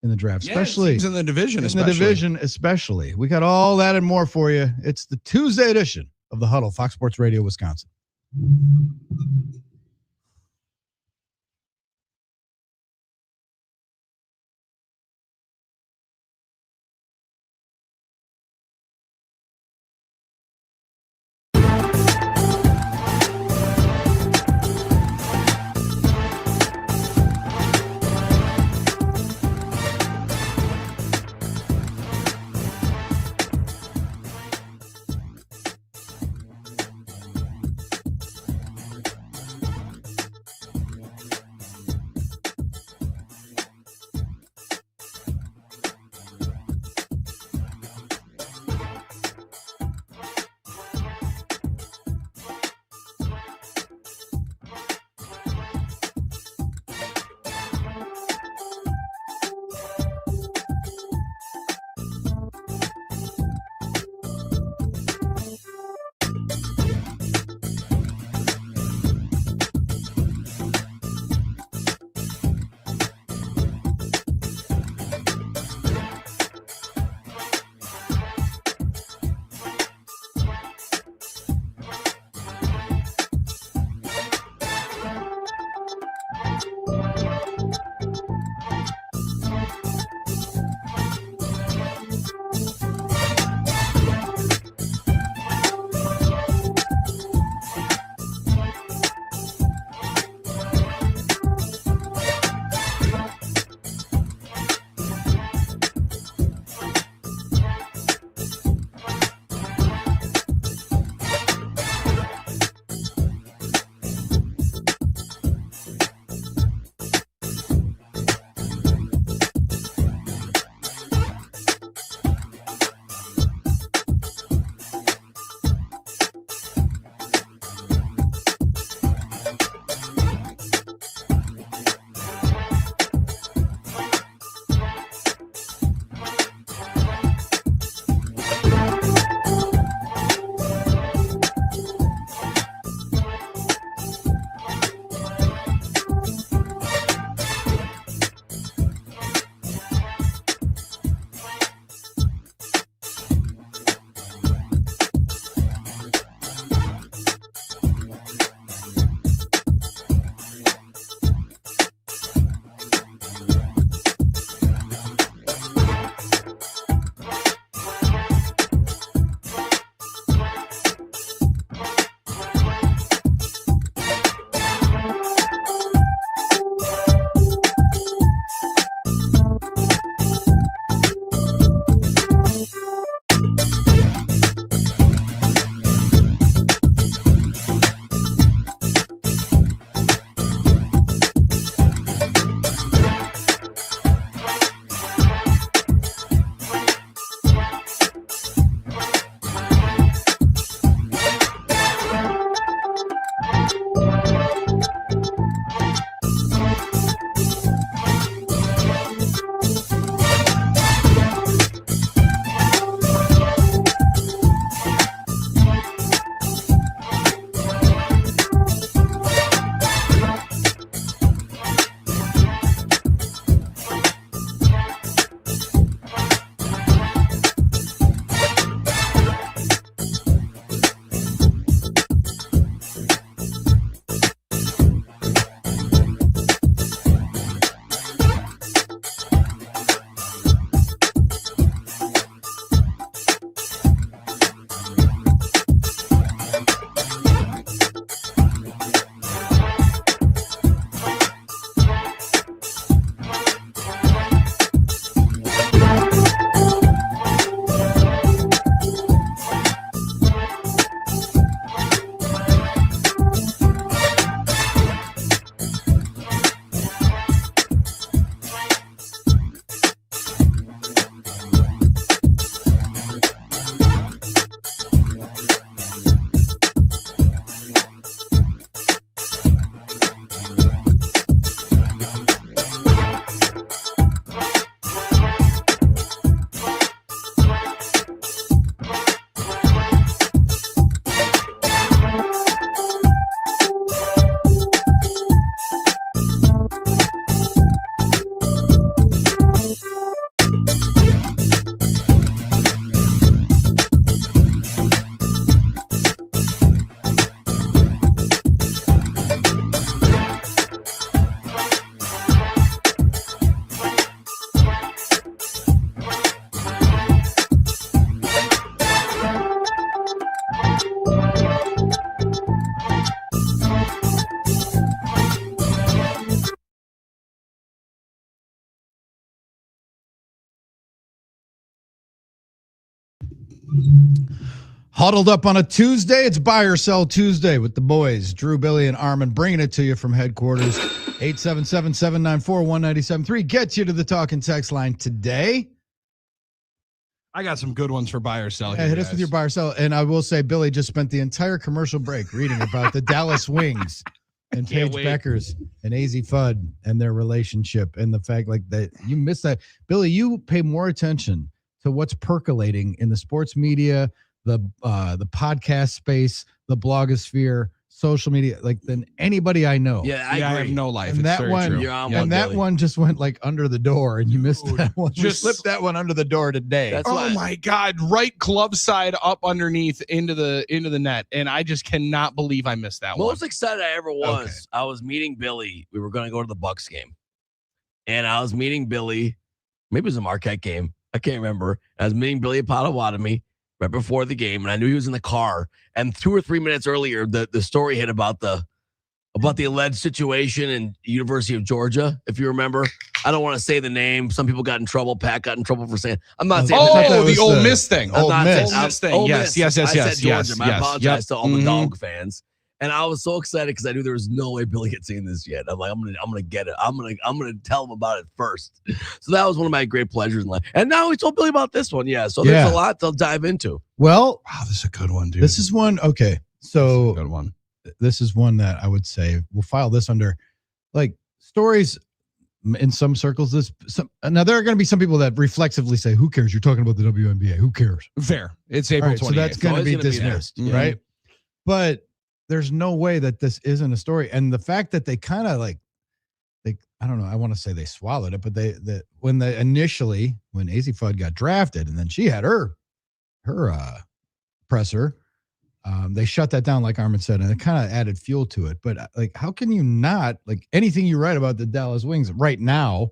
Speaker 13: in the draft, especially
Speaker 11: teams in the division.
Speaker 13: especially. We got all that and more for you. It's the Tuesday edition of the Huddle, Fox Sports Radio, Wisconsin. Huddled up on a Tuesday. It's Buy or Sell Tuesday with the boys, Drew, Billy, and Armen, bringing it to you from headquarters. 877-794-1973 gets you to the talk and text line today.
Speaker 11: I got some good ones for buy or sell.
Speaker 13: Yeah, hit us with your buy or sell. And I will say, Billy just spent the entire commercial break reading about the Dallas Wings and Paige Beckers and AZ Fudd and their relationship, and the fact like that you missed that. Billy, you pay more attention to what's percolating in the sports media, the podcast space, the blogosphere, social media than anybody I know.
Speaker 14: Yeah, I
Speaker 11: have no life.
Speaker 13: And
Speaker 11: it's
Speaker 13: that
Speaker 11: very
Speaker 13: one,
Speaker 11: true.
Speaker 14: You're on
Speaker 13: and that
Speaker 14: Billy.
Speaker 13: one just went under the door, and you missed that one.
Speaker 11: Just
Speaker 13: slipped that one under the door today.
Speaker 14: That's
Speaker 11: Oh
Speaker 14: why-
Speaker 11: my God! Right club side up underneath into the net, and I just cannot believe I missed that one.
Speaker 14: Most excited I ever was. I was meeting Billy. We were going to go to the Bucks game, and I was meeting Billy. Maybe it was a Marquette game. I can't remember. I was meeting Billy at Potawatomi right before the game, and I knew he was in the car. And 2 or 3 minutes earlier, the story hit about the alleged situation in University of Georgia. If you remember, I don't want to say the name. Some people got in trouble. Pat got in trouble for saying. I'm not saying.
Speaker 11: The Ole Miss thing.
Speaker 14: I'm not saying-
Speaker 11: Ole Miss thing.
Speaker 14: Ole
Speaker 11: Yes.
Speaker 14: Miss. I said Georgia.
Speaker 11: Yes.
Speaker 14: I apologize to all the
Speaker 11: Mhm.
Speaker 14: dog fans. And I was so excited because I knew there was no way Billy had seen this yet. I'm like, I'm gonna get it. I'm gonna tell him about it first. So that was one of my great pleasures in life. And now we told Billy about this one. Yeah. So there's a lot to dive into.
Speaker 13: Well,
Speaker 11: Wow, this is a good one, dude.
Speaker 13: this is one. Okay, so
Speaker 11: good one.
Speaker 13: this is one that I would say we'll file this under stories in some circles. Now there are going to be some people that reflexively say, "Who cares? You're talking about the WNBA. Who cares?"
Speaker 11: Fair. It's
Speaker 13: All
Speaker 11: April
Speaker 13: right,
Speaker 11: 28th.
Speaker 13: so that's going to
Speaker 14: always
Speaker 13: be
Speaker 14: gonna be there.
Speaker 13: dismissed,
Speaker 11: Mhm.
Speaker 13: right? But there's no way that this isn't a story, and the fact that they kind of I don't know. I want to say they swallowed it, but when AZ Fudd got drafted, and then she had her presser. They shut that down, like Armen said, and it kind of added fuel to it. But how can you not anything you write about the Dallas Wings right now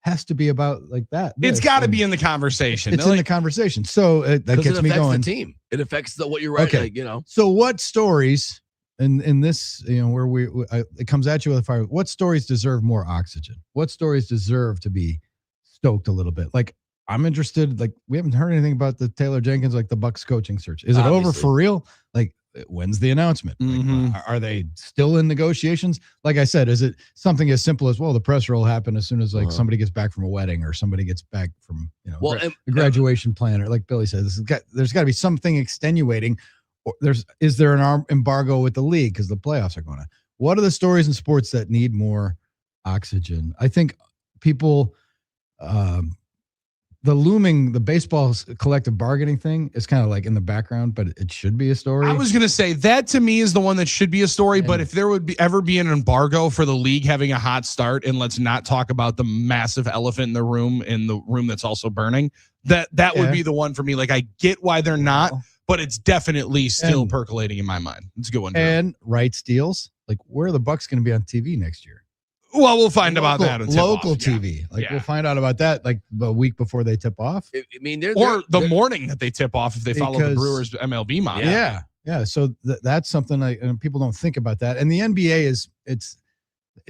Speaker 13: has to be about that?
Speaker 11: It's got to be in the conversation.
Speaker 13: It's in the conversation. So that gets
Speaker 14: it
Speaker 13: me
Speaker 14: affects
Speaker 13: going.
Speaker 14: the team. It affects what you're writing.
Speaker 13: Okay. So what stories in this, where it comes at you with a fire? What stories deserve more oxygen? What stories deserve to be stoked a little bit? I'm interested. We haven't heard anything about the Taylor Jenkins, the Bucks coaching search. Is it over for real? When's the announcement? Are they still in negotiations? Like I said, is it something as simple as, well, the press will happen as soon as somebody gets back from a wedding or somebody gets back from a graduation plan, or like Billy says, there's got to be something extenuating. Or is there an embargo with the league because the playoffs are going on? What are the stories in sports that need more oxygen? I think people. The baseball collective bargaining thing is kind of in the background, but it should be a story.
Speaker 11: I was going to say that to me is the one that should be a story. But if there would ever be an embargo for the league having a hot start, and let's not talk about the massive elephant in the room that's also burning, that would be the one for me. I get why they're not, but it's definitely still percolating in my mind. It's a good one.
Speaker 13: And rights deals, where are the Bucks going to be on TV next year?
Speaker 11: Well, we'll find about that on
Speaker 13: local
Speaker 11: tip-off.
Speaker 13: TV. We'll find out about that the week before they tip off.
Speaker 11: Or the morning that they tip off if they follow the Brewers MLB model.
Speaker 13: Yeah. So that's something and people don't think about that. And the NBA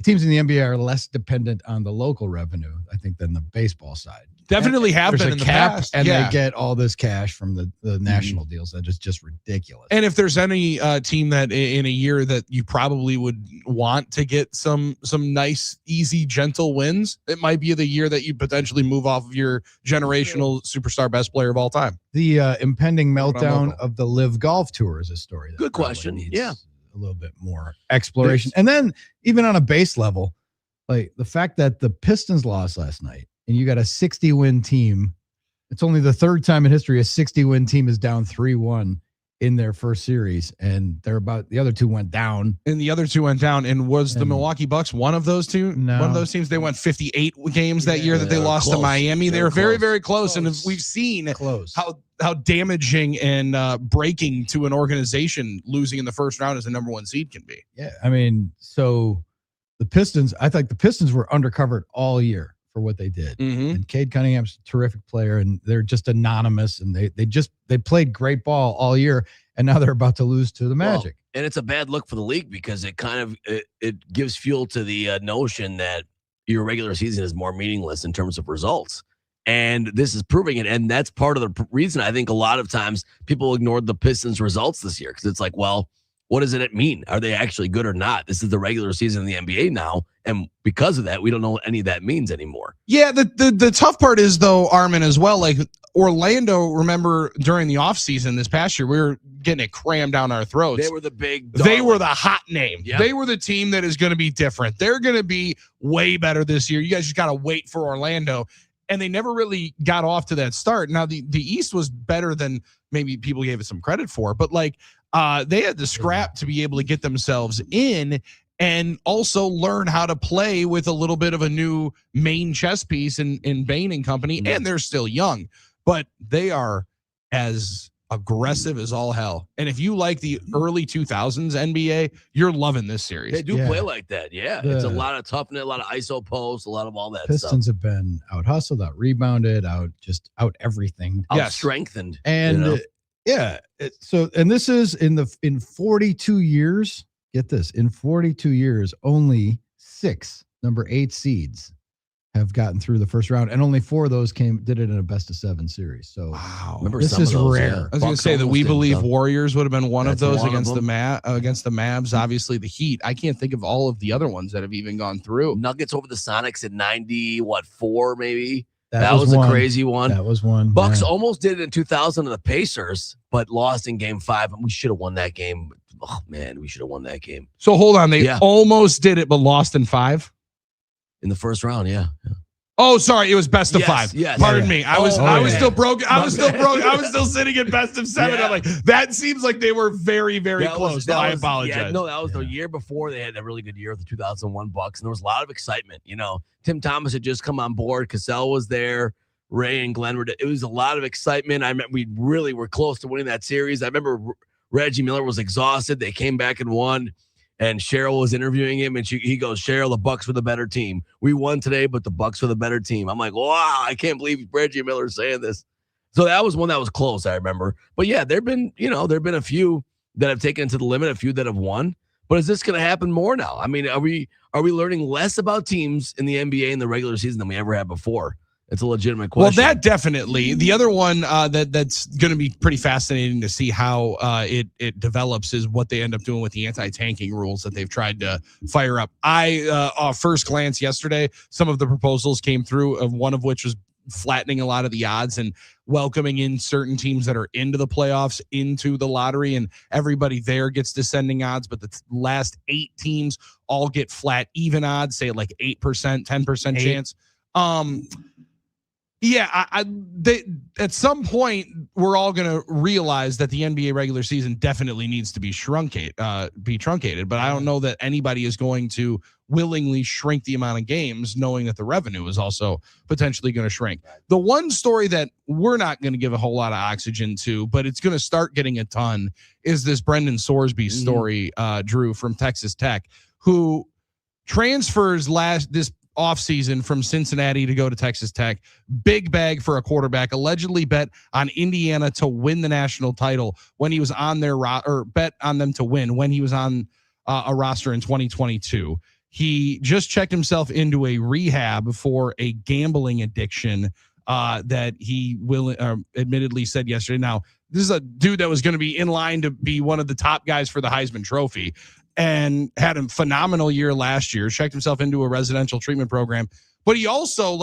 Speaker 13: teams in the NBA are less dependent on the local revenue, I think, than the baseball side.
Speaker 11: Definitely have been in the past.
Speaker 13: And they get all this cash from the national deals. That is just ridiculous.
Speaker 11: And if there's any team that in a year that you probably would want to get some nice, easy, gentle wins, it might be the year that you potentially move off of your generational superstar best player of all time.
Speaker 13: The impending meltdown of the Live Golf Tour is a story. That
Speaker 14: Good question. Yeah.
Speaker 13: A little bit more exploration. And then even on a base level, the fact that the Pistons lost last night, and you got a 60-win team. It's only the third time in history a 60-win team is down 3-1 in their first series, and the other two went down.
Speaker 11: And the other two went down. And was the Milwaukee Bucks one of those two?
Speaker 13: No.
Speaker 11: One of those teams? They went 58 games that year that they lost to Miami. They were very, very close. And we've seen how damaging and breaking to an organization losing in the first round as the number one seed can be.
Speaker 13: Yeah, I mean, so the Pistons, I think the Pistons were undercovered all year for what they did. And Cade Cunningham's a terrific player, and they're just anonymous, and they played great ball all year, and now they're about to lose to the Magic.
Speaker 14: And it's a bad look for the league because it it gives fuel to the notion that your regular season is more meaningless in terms of results. And this is proving it. And that's part of the reason I think a lot of times people ignored the Pistons results this year, because it's well, what does it mean? Are they actually good or not? This is the regular season in the NBA now. And because of that, we don't know what any of that means anymore.
Speaker 11: Yeah, the tough part is, though, Armen, as well, Orlando, remember during the offseason this past year, we were getting it crammed down our throats.
Speaker 14: They were the big
Speaker 11: They were the hot name.
Speaker 14: Yep.
Speaker 11: They were the team that is going to be different. They're going to be way better this year. You guys just got to wait for Orlando. and they never really got off to that start. Now the East was better than maybe people gave it some credit for, but like they had to scrap to be able to get themselves in and also learn how to play with a little bit of a new main chess piece in Bain and company. And they're still young, but they are as aggressive as all hell. And if you like the early 2000s NBA, you're loving this series.
Speaker 14: They do play like that. Yeah. It's a lot of toughness, a lot of ISO posts, a lot of all that
Speaker 13: Pistons
Speaker 14: stuff.
Speaker 13: have been out hustled, out rebounded, out everything.
Speaker 14: Out strengthened.
Speaker 13: And and this is in 42 years. Get this, in 42 years, only 6 number 8 seeds have gotten through the first round, and only 4 of those did it in a best-of-7 series. So
Speaker 11: wow,
Speaker 13: this is rare.
Speaker 11: Yeah. I was going to say that We Believe Warriors would have been one of those against the Mavs. Obviously, the Heat. I can't think of all of the other ones that have even gone through.
Speaker 14: Nuggets over the Sonics at 4 maybe. That was a crazy one.
Speaker 13: That was one.
Speaker 14: Bucks almost did it in 2000 to the Pacers, but lost in Game 5, and we should have won that game. Oh man, we should have won that game.
Speaker 11: So hold on, they almost did it, but lost in 5
Speaker 14: in the first round. Yeah.
Speaker 11: Oh, sorry, it was best of 5.
Speaker 14: Yes.
Speaker 11: Pardon me. I was still broke. I was still sitting at best of 7.
Speaker 14: Yeah.
Speaker 11: I'm like, that seems like they were very, very close. I apologize.
Speaker 14: Yeah, no, that was the year before they had a really good year with the 2001 Bucks, and there was a lot of excitement. You know, Tim Thomas had just come on board. Cassell was there. Ray and Glenn were. It was a lot of excitement. I remember we really were close to winning that series. I remember Reggie Miller was exhausted. They came back and won, and Cheryl was interviewing him, and he goes, "Cheryl, the Bucks were the better team. We won today, but the Bucks were the better team." I'm like, wow, I can't believe Reggie Miller's saying this. So that was one that was close, I remember. But yeah, there've been a few that have taken it to the limit, a few that have won. But is this going to happen more now? I mean, are we learning less about teams in the NBA in the regular season than we ever had before? It's a legitimate question.
Speaker 11: Well, that definitely. The other one that's going to be pretty fascinating to see how it develops is what they end up doing with the anti-tanking rules that they've tried to fire up. First glance yesterday, some of the proposals came through, one of which was flattening a lot of the odds and welcoming in certain teams that are into the playoffs into the lottery, and everybody there gets descending odds, but the last 8 teams all get flat even odds, say like 8%, 10% chance. At some point, we're all going to realize that the NBA regular season definitely needs to be truncated. But I don't know that anybody is going to willingly shrink the amount of games, knowing that the revenue is also potentially going to shrink. The one story that we're not going to give a whole lot of oxygen to, but it's going to start getting a ton, is this Brendan Sorsby story, Drew, from Texas Tech, who transfers this offseason from Cincinnati to go to Texas Tech. Big bag for a quarterback, allegedly bet on Indiana to win the national title when he was on their or bet on them to win when he was on a roster in 2022. He just checked himself into a rehab for a gambling addiction that he admittedly said yesterday. Now, this is a dude that was going to be in line to be one of the top guys for the Heisman Trophy, and had a phenomenal year last year, checked himself into a residential treatment program. But he also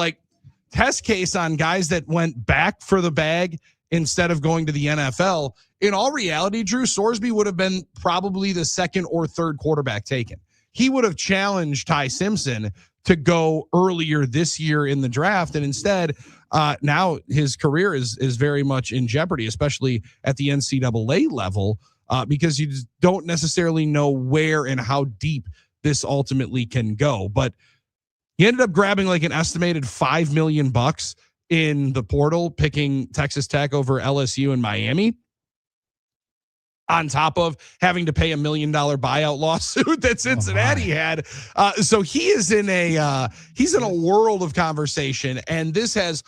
Speaker 11: test case on guys that went back for the bag instead of going to the NFL. In all reality, Drew, Sorsby would have been probably the 2nd or 3rd quarterback taken. He would have challenged Ty Simpson to go earlier this year in the draft. And instead, now his career is very much in jeopardy, especially at the NCAA level. Because you just don't necessarily know where and how deep this ultimately can go. But he ended up grabbing an estimated $5 million in the portal, picking Texas Tech over LSU and Miami, on top of having to pay $1 million buyout lawsuit that Cincinnati had. So he is he's in a world of conversation, and this has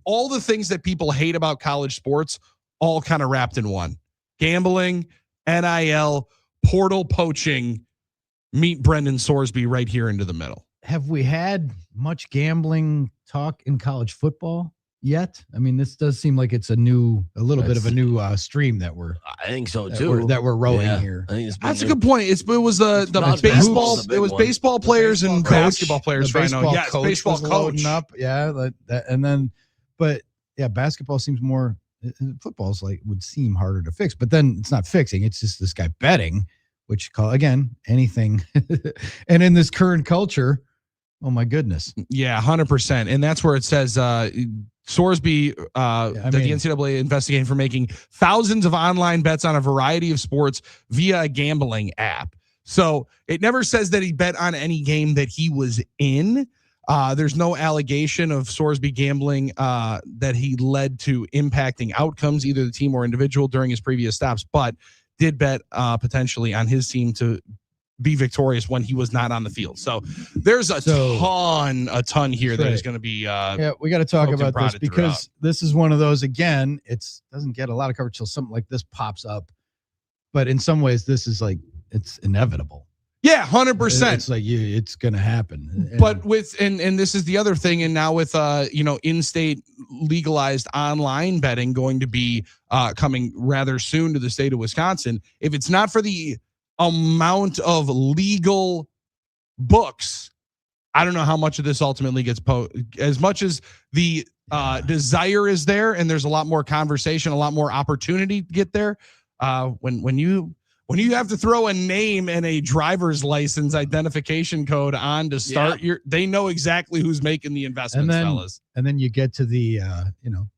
Speaker 11: all the things that people hate about college sports all kind of wrapped in one. Gambling, NIL, portal poaching, meet Brendan Sorsby right here into the middle.
Speaker 13: Have we had much gambling talk in college football yet? I mean, this does seem like it's a little bit of a new stream that
Speaker 14: I think so too.
Speaker 13: That we're rowing here.
Speaker 14: I think
Speaker 11: that's a good point. It was the baseball. It was baseball players and basketball players.
Speaker 13: Baseball coach up. Yeah, and then, but yeah, basketball seems more. Football's would seem harder to fix, but then it's not fixing. It's just this guy betting, which again, anything. And in this current culture, Oh my goodness.
Speaker 11: Yeah, 100%. And that's where it says Sorsby, the NCAA investigating for making thousands of online bets on a variety of sports via a gambling app. So it never says that he bet on any game that he was in. There's no allegation of Sorsby gambling that he led to impacting outcomes, either the team or individual, during his previous stops, but did bet potentially on his team to be victorious when he was not on the field. So there's a ton here that is going to be
Speaker 13: we got to talk about this because this is one of those, again, it doesn't get a lot of coverage till something like this pops up, but in some ways this is like, it's inevitable.
Speaker 11: Yeah, 100%.
Speaker 13: It's like it's going to happen.
Speaker 11: But with and this is the other thing, and now with in-state legalized online betting going to be coming rather soon to the state of Wisconsin, if it's not for the amount of legal books, I don't know how much of this ultimately gets as much as the desire is there, and there's a lot more conversation, a lot more opportunity to get there. When you have to throw a name and a driver's license identification code on to start they know exactly who's making the investments, fellas.
Speaker 13: And then you get to the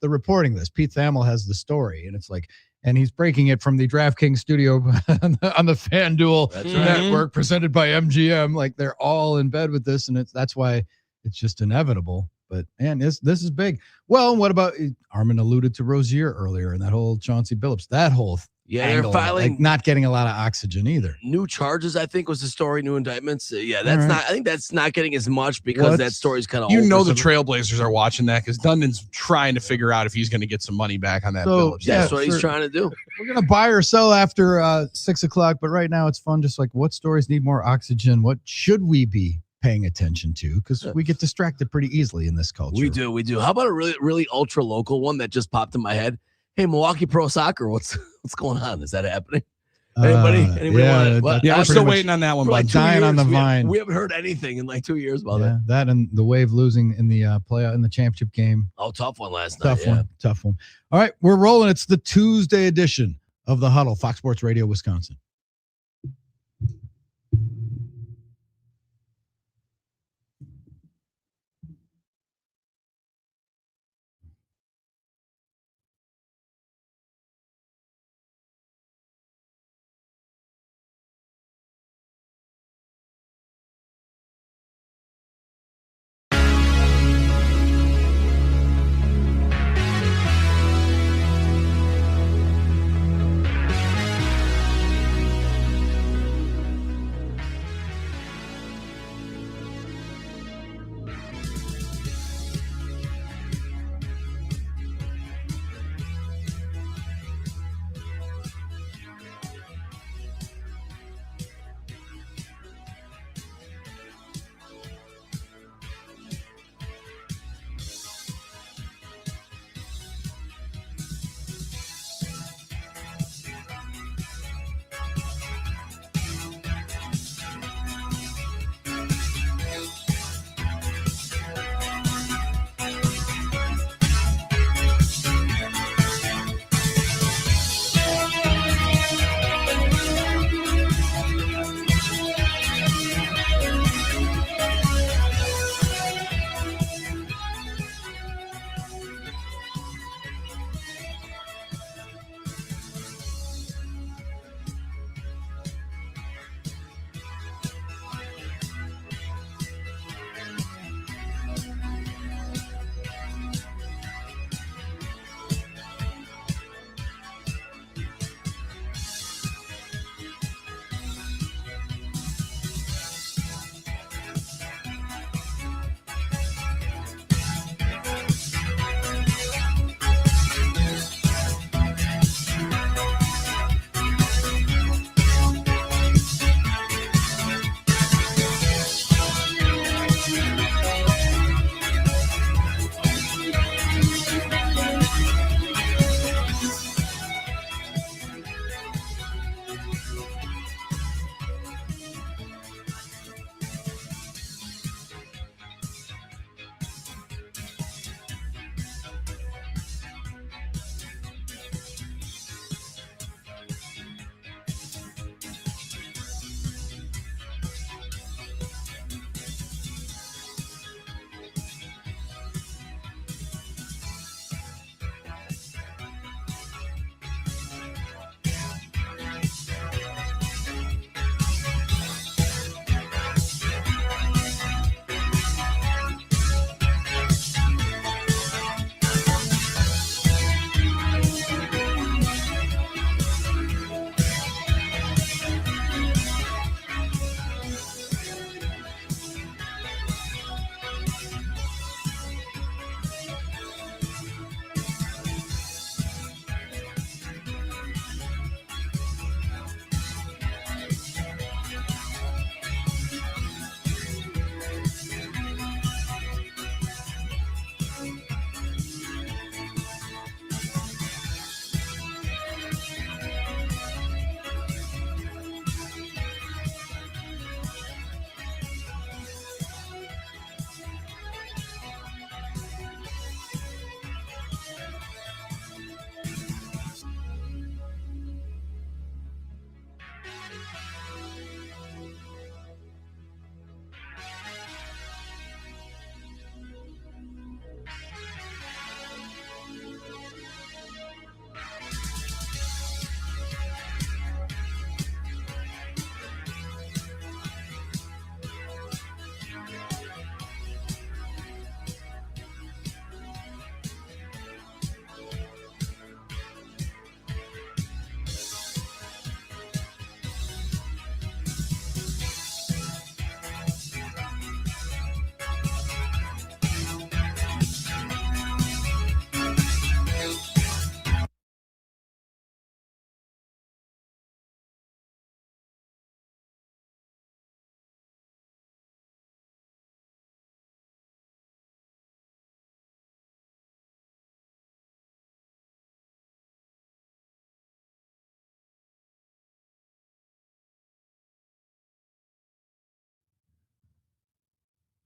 Speaker 13: the reporting list. Pete Thamel has the story, and it's like, and he's breaking it from the DraftKings studio on the FanDuel network presented by MGM. Like, they're all in bed with this, and that's why it's just inevitable. But man, this is big. Well, what about Armen alluded to Rozier earlier and that whole Chauncey Billups, that whole
Speaker 14: they're filing,
Speaker 13: like, not getting a lot of oxygen either.
Speaker 14: New charges, I think, was the story. New indictments. That's not. I think that's not getting as much because that story's kind of.
Speaker 11: The Trailblazers are watching that because Dundon's trying to figure out if he's going to get some money back on that. Billups.
Speaker 14: That's what he's trying to do.
Speaker 13: We're gonna buy or sell after 6:00, but right now it's fun. Just like, what stories need more oxygen? What should we be paying attention to? Because we get distracted pretty easily in this culture.
Speaker 14: We do. How about a really, really ultra local one that just popped in my head? Hey, Milwaukee Pro Soccer, what's going on? Is that happening? Anybody want to?
Speaker 11: Yeah, we're still waiting on that one.
Speaker 13: Like dying on the vine.
Speaker 14: We haven't heard anything in like 2 years about that.
Speaker 13: That and the Wave losing in the playoff in the championship game.
Speaker 14: Oh, tough one last night.
Speaker 13: Tough one. All right, we're rolling. It's the Tuesday edition of the Huddle, Fox Sports Radio, Wisconsin.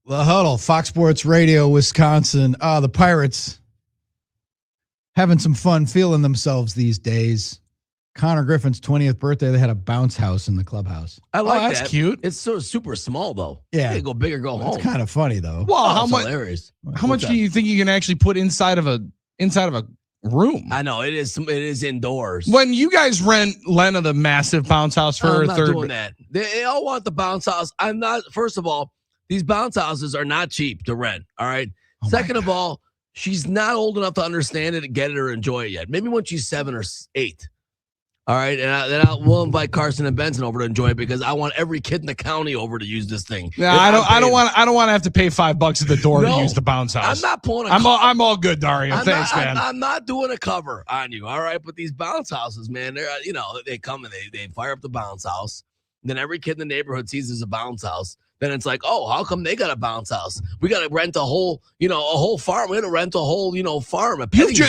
Speaker 13: The Huddle, Fox Sports Radio, Wisconsin. The Pirates having some fun, feeling themselves these days. Connor Griffin's 20th birthday, they had a bounce house in the clubhouse.
Speaker 14: I like that.
Speaker 11: That's cute.
Speaker 14: It's so super small, though.
Speaker 13: Yeah.
Speaker 14: You go big or go home.
Speaker 13: It's kind of funny, though.
Speaker 11: Well, how much?
Speaker 14: Hilarious.
Speaker 11: How much do you think you can actually put inside of a room?
Speaker 14: I know it is indoors.
Speaker 11: When you guys rent Lena the massive bounce house for
Speaker 14: I'm
Speaker 11: her
Speaker 14: not
Speaker 11: third,
Speaker 14: doing that. They all want the bounce house. I'm not. First of all, these bounce houses are not cheap to rent. All right. Second of all, she's not old enough to understand it, get it, or enjoy it yet. Maybe when she's 7 or 8. All right, and we'll invite Carson and Benson over to enjoy it because I want every kid in the county over to use this thing.
Speaker 11: Yeah, I don't want to have to pay $5 at the door to use the bounce house.
Speaker 14: I'm not pulling.
Speaker 11: I'm all good, Dario. Thanks, man.
Speaker 14: I'm not doing a cover on you. All right, but these bounce houses, man, they're they come and they fire up the bounce house. Then every kid in the neighborhood sees there's a bounce house. Then it's like, oh, how come they got a bounce house? We got to rent a whole farm. We're going to rent a whole, farm.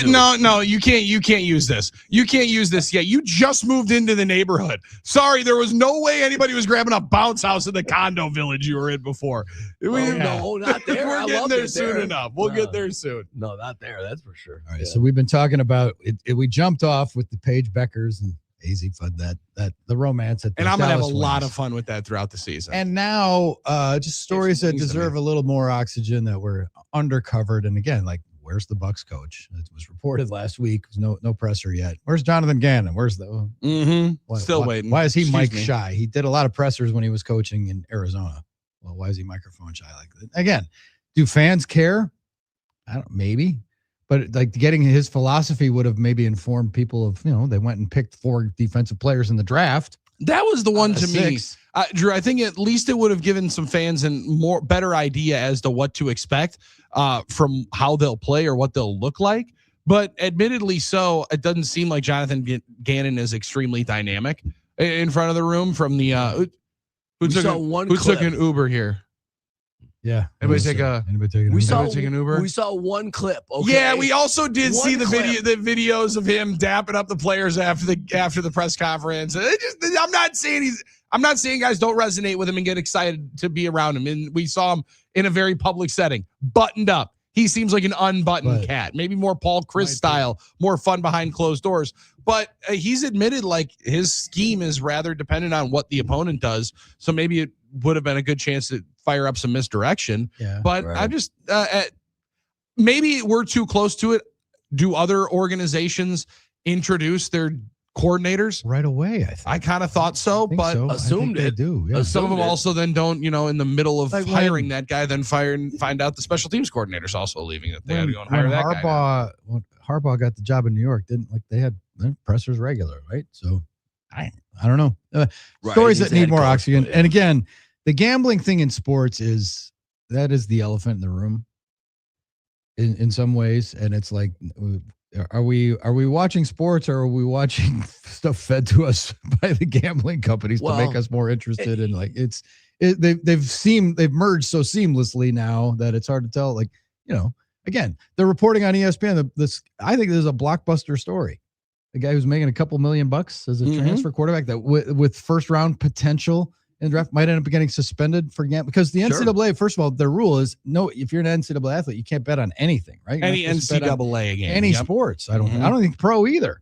Speaker 11: No, you can't use this. You can't use this yet. You just moved into the neighborhood. Sorry, there was no way anybody was grabbing a bounce house in the condo village you were in before.
Speaker 14: No, not there.
Speaker 11: We're getting there soon enough. We'll get there soon.
Speaker 14: No, not there. That's for sure.
Speaker 13: All right, so we've been talking about it. We jumped off with the Paige Beckers and AZ Fudd, that the romance at the
Speaker 11: and I'm gonna have a
Speaker 13: Dallas
Speaker 11: lot
Speaker 13: Wings.
Speaker 11: of fun with that throughout the season.
Speaker 13: And now just stories that deserve a little more oxygen that were undercovered. And again, like, where's the Bucks coach? It was reported last week. No presser yet. Where's Jonathan Gannon? Where's the
Speaker 11: still waiting?
Speaker 13: Why is he
Speaker 11: Excuse
Speaker 13: mic
Speaker 11: me.
Speaker 13: shy? He did a lot of pressers when he was coaching in Arizona. Well, why is he microphone shy like that? Again, do fans care? I don't. Maybe. But like getting his philosophy would have maybe informed people of, they went and picked 4 defensive players in the draft.
Speaker 11: That was the one to me,
Speaker 13: 6.
Speaker 11: Drew. I think at least it would have given some fans a better idea as to what to expect from how they'll play or what they'll look like. But admittedly, so it doesn't seem like Jonathan Gannon is extremely dynamic in front of the room. From the who took an Uber here?
Speaker 13: Yeah.
Speaker 11: Anybody take an Uber?
Speaker 14: We saw one clip. Okay.
Speaker 11: Yeah, we also did see the
Speaker 14: clip.
Speaker 11: videos of him dapping up the players after the press conference. I'm not saying guys don't resonate with him and get excited to be around him. And we saw him in a very public setting, buttoned up. He seems like an unbuttoned cat, maybe more Paul Chris style, more fun behind closed doors. But he's admitted like his scheme is rather dependent on what the opponent does. So maybe it would have been a good chance to fire up some misdirection.
Speaker 13: Yeah,
Speaker 11: but
Speaker 14: right.
Speaker 11: I'm just maybe we're too close to it. Do other organizations introduce their coordinators
Speaker 13: right away?
Speaker 11: I kind of thought so, but
Speaker 14: assumed
Speaker 13: they
Speaker 14: it.
Speaker 13: do. Yeah.
Speaker 11: some of them also then don't, in the middle of
Speaker 13: Like
Speaker 11: hiring that guy, then find out the special teams coordinator's also leaving it. They had to go and hire
Speaker 13: when
Speaker 11: that guy.
Speaker 13: When Harbaugh got the job in New York, they had pressers regular, right? So I don't know. Stories that need more oxygen. And again, the gambling thing in sports that is the elephant in the room in some ways. And it's like, are we watching sports, or are we watching stuff fed to us by the gambling companies to make us more interested in, like, they've merged so seamlessly now that it's hard to tell. Like, again, they're reporting on ESPN. I think this is a blockbuster story. The guy who's making a couple $1 million as a transfer quarterback that with first round potential in the draft might end up getting suspended for gambling, because the NCAA, first of all, their rule is if you're an NCAA athlete, you can't bet on anything, right?
Speaker 11: Any NCAA game,
Speaker 13: any sports. I don't think pro either.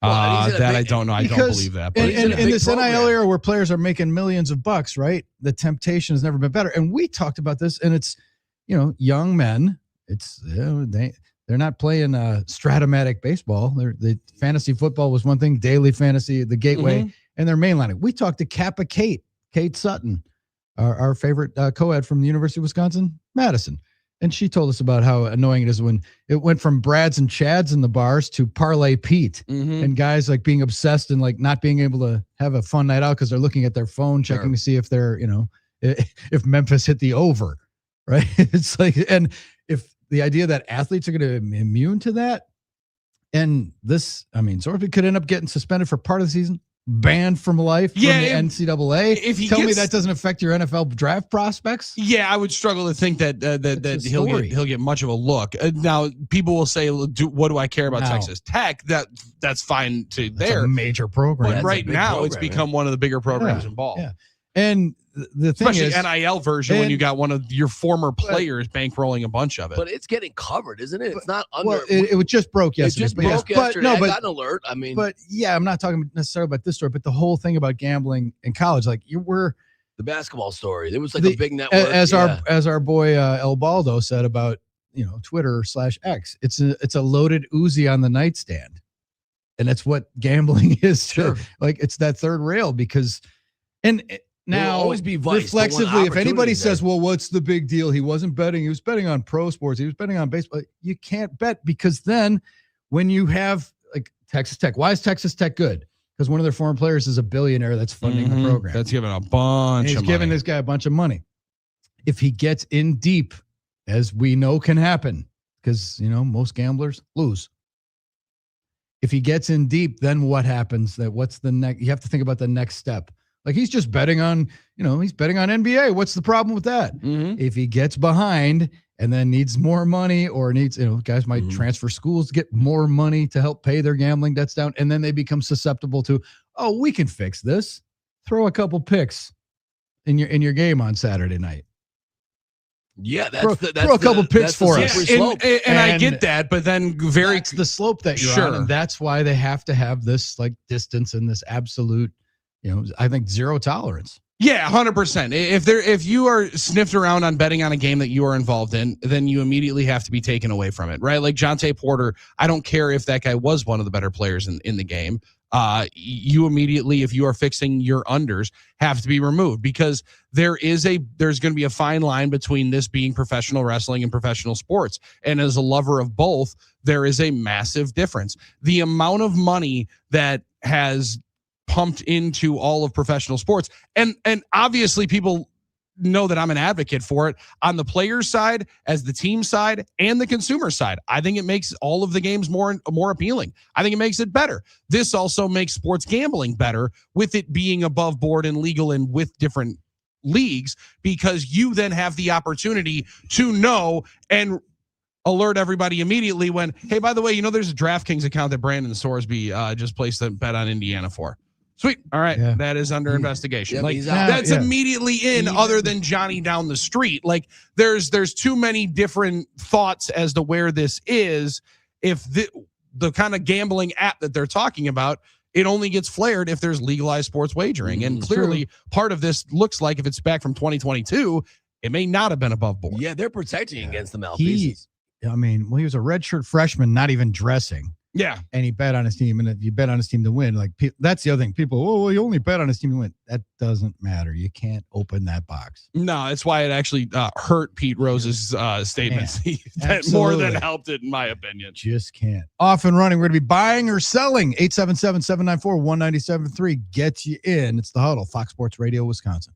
Speaker 11: I don't know. I don't believe that. But
Speaker 13: in this NIL era where players are making millions of bucks, right? The temptation has never been better. And we talked about this, and it's, young men. It's they're not playing Stratomatic baseball. The fantasy football was one thing, daily fantasy, the gateway, and they're mainlining. We talked to Kappa Kate Sutton, our favorite co-ed from the University of Wisconsin, Madison. And she told us about how annoying it is when it went from Brads and Chads in the bars to Parlay Pete, and guys like being obsessed and like not being able to have a fun night out because they're looking at their phone, checking to see if they're, if Memphis hit the over, right? It's like, and if the idea that athletes are going to be immune to that, and this, Zorby could end up getting suspended for part of the season, banned from life from the NCAA.
Speaker 11: If he
Speaker 13: tell me that doesn't affect your NFL draft prospects.
Speaker 11: Yeah, I would struggle to think that he'll get much of a look. Now, people will say, "What do I care about Texas Tech?" That's fine
Speaker 13: That's a major program.
Speaker 11: But right now, it's become one of the bigger programs in ball.
Speaker 13: Yeah, and the thing
Speaker 11: especially
Speaker 13: is,
Speaker 11: NIL version when you got one of your former players bankrolling a bunch of it.
Speaker 14: But it's getting covered, isn't it? It's not under.
Speaker 13: Well, it just broke yesterday.
Speaker 14: It just broke yesterday.
Speaker 13: But,
Speaker 14: I got an alert. I mean,
Speaker 13: but yeah, I'm not talking necessarily about this story, but the whole thing about gambling in college, like the
Speaker 14: basketball story. It was like a big network.
Speaker 13: As our boy El Baldo said about Twitter/X. It's a loaded Uzi on the nightstand, and that's what gambling is.
Speaker 14: Sure.
Speaker 13: Like it's that third rail because now
Speaker 14: always be vice,
Speaker 13: reflexively, if anybody says, well, what's the big deal? He wasn't betting. He was betting on pro sports. He was betting on baseball. You can't bet because then when you have like Texas Tech, why is Texas Tech good? Because one of their former players is a billionaire that's funding the program.
Speaker 11: That's giving a bunch
Speaker 13: He's
Speaker 11: of
Speaker 13: giving
Speaker 11: money.
Speaker 13: this guy a bunch of money. If he gets in deep, as we know can happen, because, most gamblers lose. If he gets in deep, then what happens? What's the next? You have to think about the next step. Like he's just betting on, he's betting on NBA. What's the problem with that?
Speaker 11: Mm-hmm.
Speaker 13: If he gets behind and then needs more money or needs, guys might transfer schools to get more money to help pay their gambling debts down. And then they become susceptible to, oh, we can fix this. Throw a couple picks in your game on Saturday night.
Speaker 14: Yeah,
Speaker 13: throw a couple picks for us.
Speaker 11: And I get that, but then
Speaker 13: that's the slope that you're on. And that's why they have to have this like distance and this absolute, I think zero tolerance.
Speaker 11: Yeah, 100%. If you are sniffed around on betting on a game that you are involved in, then you immediately have to be taken away from it, right? Like Jonte Porter, I don't care if that guy was one of the better players in the game. You immediately, if you are fixing your unders, have to be removed because there's going to be a fine line between this being professional wrestling and professional sports. And as a lover of both, there is a massive difference. The amount of money that has pumped into all of professional sports. And obviously people know that I'm an advocate for it on the players side, as the team side, and the consumer side. I think it makes all of the games more appealing. I think it makes it better. This also makes sports gambling better with it being above board and legal and with different leagues, because you then have the opportunity to know and alert everybody immediately when, hey, by the way, there's a DraftKings account that Brandon Sorsby just placed a bet on Indiana for. Sweet. All right. Yeah. That is under investigation.
Speaker 14: Yeah,
Speaker 11: that's immediately in, other than Johnny down the street. Like there's too many different thoughts as to where this is. If the kind of gambling app that they're talking about, it only gets flared if there's legalized sports wagering. And clearly part of this looks like if it's back from 2022, it may not have been above board.
Speaker 14: Yeah. They're protecting against the malfeasance.
Speaker 13: He was a redshirt freshman, not even dressing.
Speaker 11: Yeah.
Speaker 13: And he bet on his team. And if you bet on his team to win, that's the other thing. People, you only bet on his team to win. That doesn't matter. You can't open that box.
Speaker 11: No, that's why it actually hurt Pete Rose's statements. That more than helped it, in my opinion.
Speaker 13: Just can't. Off and running. We're going to be buying or selling. 877-794-1973 gets you in. It's the Huddle, Fox Sports Radio, Wisconsin.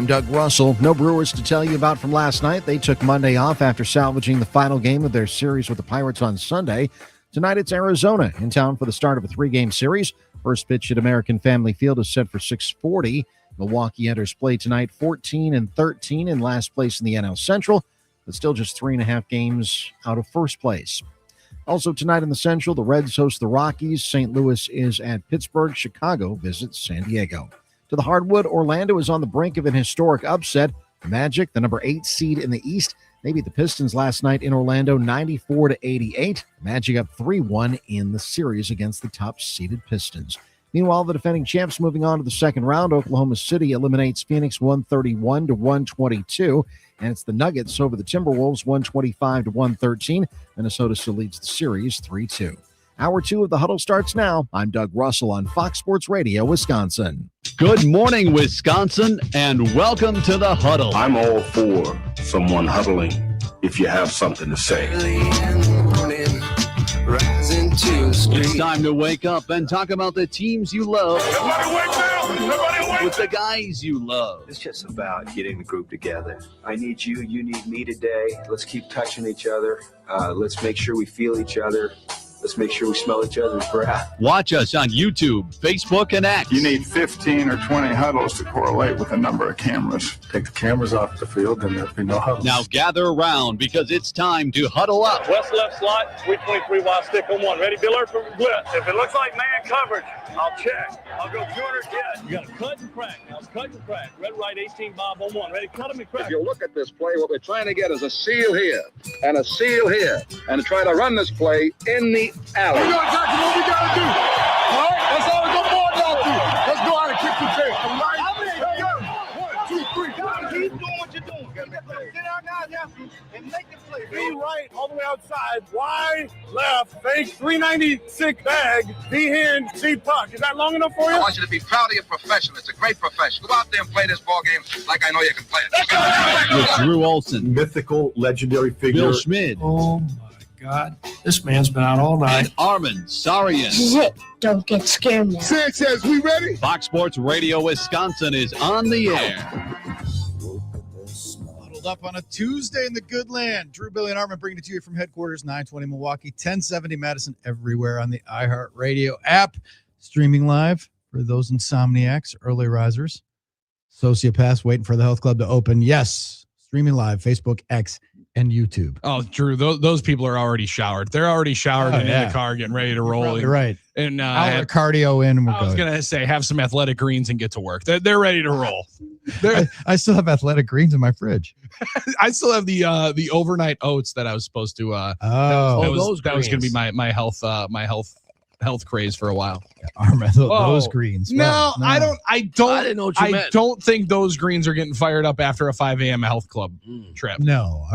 Speaker 3: Doug Russell. No Brewers to tell you about from last night. They took Monday off after salvaging the final game of their series with the Pirates on Sunday. Tonight it's Arizona in town for the start of a 3-game series. First pitch at American Family Field is set for 6:40. Milwaukee enters play tonight 14-13 in last place in the NL Central, but still just 3.5 games out of first place. Also tonight in the Central, the Reds host the Rockies. St. Louis is at Pittsburgh. Chicago visits San Diego. To the hardwood, Orlando is on the brink of an historic upset. The Magic, the number 8 seed in the East, they beat the Pistons last night in Orlando 94-88. Magic up 3-1 in the series against the top-seeded Pistons. Meanwhile, the defending champs moving on to the second round. Oklahoma City eliminates Phoenix 131-122. And it's the Nuggets over the Timberwolves 125-113. Minnesota still leads the series 3-2. Hour 2 of the Huddle starts now. I'm Doug Russell on Fox Sports Radio, Wisconsin.
Speaker 5: Good morning, Wisconsin, and welcome to the Huddle.
Speaker 15: I'm all for someone huddling if you have something to say.
Speaker 5: It's time to wake up and talk about the teams you love.
Speaker 6: Everybody wake up! Everybody wake
Speaker 5: with the guys you love.
Speaker 7: It's just about getting the group together. I need you. You need me today. Let's keep touching each other. Let's make sure we feel each other. Let's make sure we smell each other's breath.
Speaker 5: Watch us on YouTube, Facebook, and X.
Speaker 6: You need 15 or 20 huddles to correlate with the number of cameras. Take the cameras off the field, and there'll be no huddles.
Speaker 5: Now gather around because it's time to huddle up.
Speaker 8: West left slot, 323 wide stick on one. Ready, Bill for blitz. If it looks like man coverage, I'll check. I'll go 200 get. You got to cut and crack. Now cut and crack. Red right 18 Bob on one. Ready, cut him and crack.
Speaker 9: If you look at this play, what we're trying to get is a seal here and a seal here, and try to run this play in the alley.
Speaker 6: We know exactly what we got to do. All right? That's all the ball down to. Let's go out and kick the tape. All right? Hey, yo. 1, 2, 3.
Speaker 10: Keep doing what you're doing. Get our guys after you and make the play.
Speaker 6: Be right, all the way outside. Wide, left, fake, 396 bag. Be hand, see puck. Is that long enough for you?
Speaker 9: I want you to be proud of your profession. It's a great profession. Go out there and play this ball game like I know you can play it.
Speaker 5: With Drew Olson,
Speaker 15: Mythical, legendary figure.
Speaker 5: Bill Schmid,
Speaker 16: Oh, my God. This man's been out all night.
Speaker 5: and Armen Sarian.
Speaker 12: This is it. Don't get scared now.
Speaker 6: Sanchez, we ready?
Speaker 5: Fox Sports Radio Wisconsin is on the air.
Speaker 13: Huddled up on a Tuesday in the good land. Drew, Billy, and Armen bringing it to you from headquarters, 920 Milwaukee, 1070 Madison, everywhere on the iHeartRadio app. Streaming live for those insomniacs, early risers, sociopaths waiting for the health club to open. Yes, streaming live, Facebook, X, and YouTube.
Speaker 11: Oh, Drew, those people are already showered. They're already showered and in the car getting ready to roll.
Speaker 13: You're right.
Speaker 11: And
Speaker 13: Hour of cardio in, and we're
Speaker 11: I was
Speaker 13: going.
Speaker 11: going to say, have some athletic greens and get to work. They're ready to roll.
Speaker 13: I still have athletic greens in my fridge.
Speaker 11: I still have the overnight oats that I was supposed to. That was going to be my health craze for a while.
Speaker 13: Armen, those greens.
Speaker 11: No,
Speaker 13: No.
Speaker 11: I don't.
Speaker 14: I didn't know what you meant.
Speaker 11: Don't think those greens are getting fired up after a 5 a.m. health club trip.
Speaker 13: No,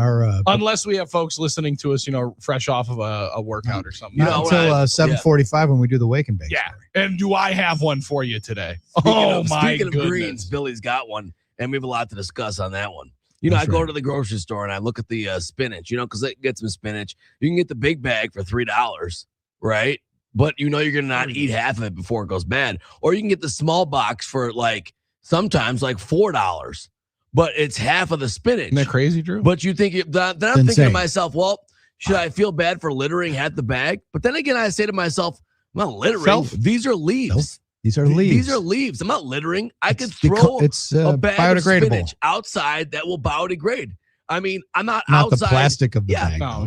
Speaker 11: Unless we have folks listening to us, fresh off of a workout or something.
Speaker 13: not until 7:45 when we do the wake and bake.
Speaker 11: Yeah. And do I have one for you today?
Speaker 14: Speaking of greens, Billy's got one, and we have a lot to discuss on that one. I go to the grocery store and I look at the spinach, because they get some spinach. You can get the big bag for $3, right? But you're going to not eat half of it before it goes bad. Or you can get the small box for sometimes $4, but it's half of the spinach.
Speaker 11: Isn't that crazy, Drew?
Speaker 14: But you think then I'm thinking to myself, well, should I feel bad for littering half the bag? But then again, I say to myself, I'm not littering. These are leaves.
Speaker 13: Nope. These are leaves.
Speaker 14: These are leaves. I'm not littering. I could throw a bag of spinach outside that will biodegrade. I mean, I'm not outside.
Speaker 13: The plastic of the bag.
Speaker 11: No,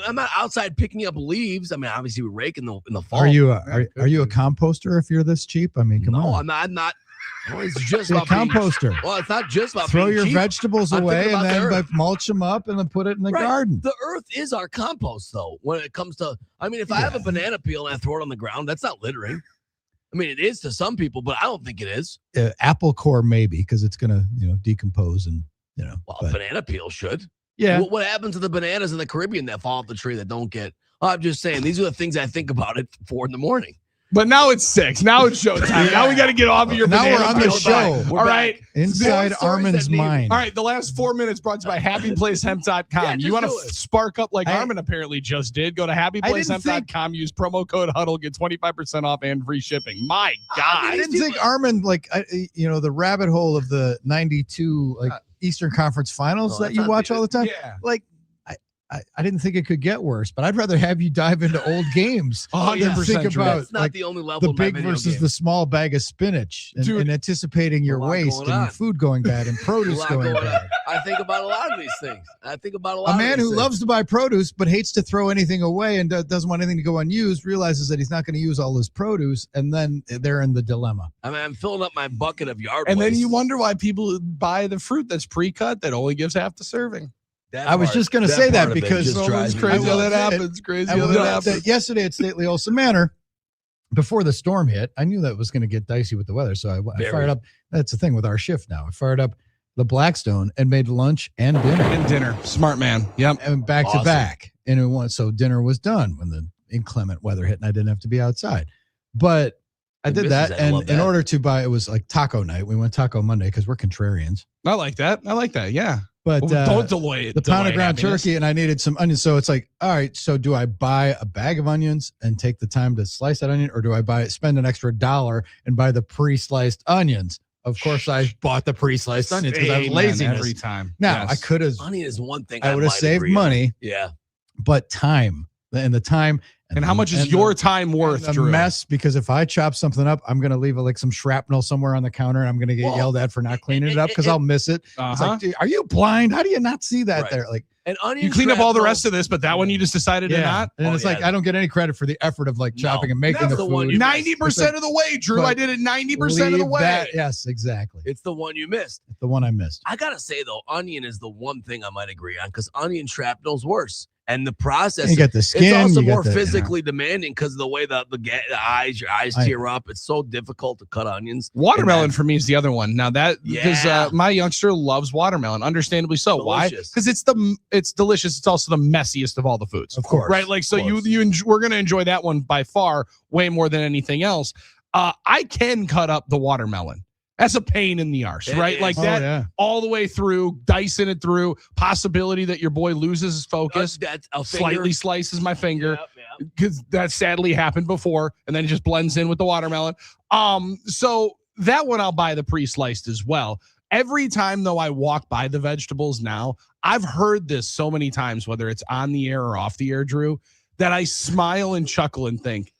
Speaker 14: I'm not outside picking up leaves. I mean, obviously we rake in the fall.
Speaker 13: Are you a composter if you're this cheap? I mean, come on.
Speaker 14: No, I'm not. Well, it's just
Speaker 13: about
Speaker 14: composter.
Speaker 13: Being,
Speaker 14: well, it's not just about
Speaker 13: throw
Speaker 14: being
Speaker 13: your
Speaker 14: cheap.
Speaker 13: vegetables away and then mulch them up and then put it in the garden.
Speaker 14: The earth is our compost, though. When it comes to, I mean, if I have a banana peel and I throw it on the ground, that's not littering. I mean, it is to some people, but I don't think it is.
Speaker 13: Apple core maybe because it's gonna decompose and
Speaker 14: banana peel should.
Speaker 13: Yeah.
Speaker 14: What happens to the bananas in the Caribbean that fall off the tree that don't get? I'm just saying these are the things I think about at 4 a.m.
Speaker 11: But now it's 6. Now it's showtime. Now we got to get off of your
Speaker 13: Now
Speaker 11: banana
Speaker 13: we're on the
Speaker 11: peel.
Speaker 13: show.
Speaker 11: All right.
Speaker 13: Inside Armen's mind.
Speaker 11: All right. The last 4 minutes brought to you by HappyPlaceHemp.com. You want to spark up like Armen apparently just did? Go to HappyPlaceHemp.com. Use promo code Huddle. Get 25% off and free shipping. My God.
Speaker 13: I didn't think Armen, the rabbit hole of the 92 Eastern Conference Finals that you watch all the time.
Speaker 11: Yeah.
Speaker 13: I didn't think it could get worse, but I'd rather have you dive into old games.
Speaker 11: 100%
Speaker 13: Think about
Speaker 14: That's not the only level
Speaker 13: the big versus the small bag of spinach and anticipating your waste and food going bad and produce going bad.
Speaker 14: I think about a lot of these things.
Speaker 13: A man who loves to buy produce but hates to throw anything away and doesn't want anything to go unused realizes that he's not going to use all his produce, and then they're in the dilemma.
Speaker 14: I mean, I'm filling up my bucket of yard
Speaker 11: And
Speaker 14: waste.
Speaker 11: then you wonder why people buy the fruit that's pre-cut that only gives half the serving.
Speaker 13: I was just going to say that because
Speaker 11: it's crazy how that happens.
Speaker 13: Yesterday at Stately Olson Manor, before the storm hit, I knew that was going to get dicey with the weather. So I fired up. That's the thing with our shift now. I fired up the Blackstone and made lunch and dinner.
Speaker 11: Smart man. Yep.
Speaker 13: And back to back. And so dinner was done when the inclement weather hit and I didn't have to be outside. But I did that. And in order to buy, it was like taco night. We went Taco Monday because we're contrarians.
Speaker 11: I like that. Yeah.
Speaker 13: But
Speaker 11: don't delay it.
Speaker 13: The pound of ground turkey, and I needed some onions. So it's like, all right, so do I buy a bag of onions and take the time to slice that onion, or do I spend an extra $1 and buy the pre-sliced onions? Of course, I bought the pre-sliced onions because I was lazy
Speaker 11: every time.
Speaker 13: Now, I could have.
Speaker 14: Onion is one thing
Speaker 13: I would have saved money.
Speaker 14: Yeah.
Speaker 13: But time. And the time.
Speaker 11: And how much is your time worth,
Speaker 13: a
Speaker 11: Drew?
Speaker 13: Mess, because if I chop something up, I'm going to leave some shrapnel somewhere on the counter, and I'm going to get yelled at for not cleaning it up because I'll miss it. It's like, dude, are you blind? How do you not see that there? Like,
Speaker 14: and onion
Speaker 11: you clean up all the rest of this, but that one you just decided to not.
Speaker 13: And it's like I don't get any credit for the effort of chopping and making the food.
Speaker 11: 90% of the way, Drew. I did it 90% of the way.
Speaker 13: Yes, exactly.
Speaker 14: It's the one you missed.
Speaker 13: The one I missed.
Speaker 14: I gotta say though, onion is the one thing I might agree on because onion shrapnel's worse. And the process,
Speaker 13: you get the skin,
Speaker 14: it's also more physically demanding because of the way your eyes tear up. It's so difficult to cut onions.
Speaker 11: Watermelon for me is the other one. Now because my youngster loves watermelon, understandably so.
Speaker 14: Delicious.
Speaker 11: Why? Because it's delicious. It's also the messiest of all the foods,
Speaker 13: of course.
Speaker 11: Right? Like so, we're gonna enjoy that one by far, way more than anything else. I can cut up the watermelon. That's a pain in the arse, right? Like that all the way through, dicing it through, possibility that your boy loses his focus, slightly slices my finger, because that sadly happened before, and then it just blends in with the watermelon. So that one I'll buy the pre-sliced as well. Every time, though, I walk by the vegetables now, I've heard this so many times, whether it's on the air or off the air, Drew, that I smile and chuckle and think,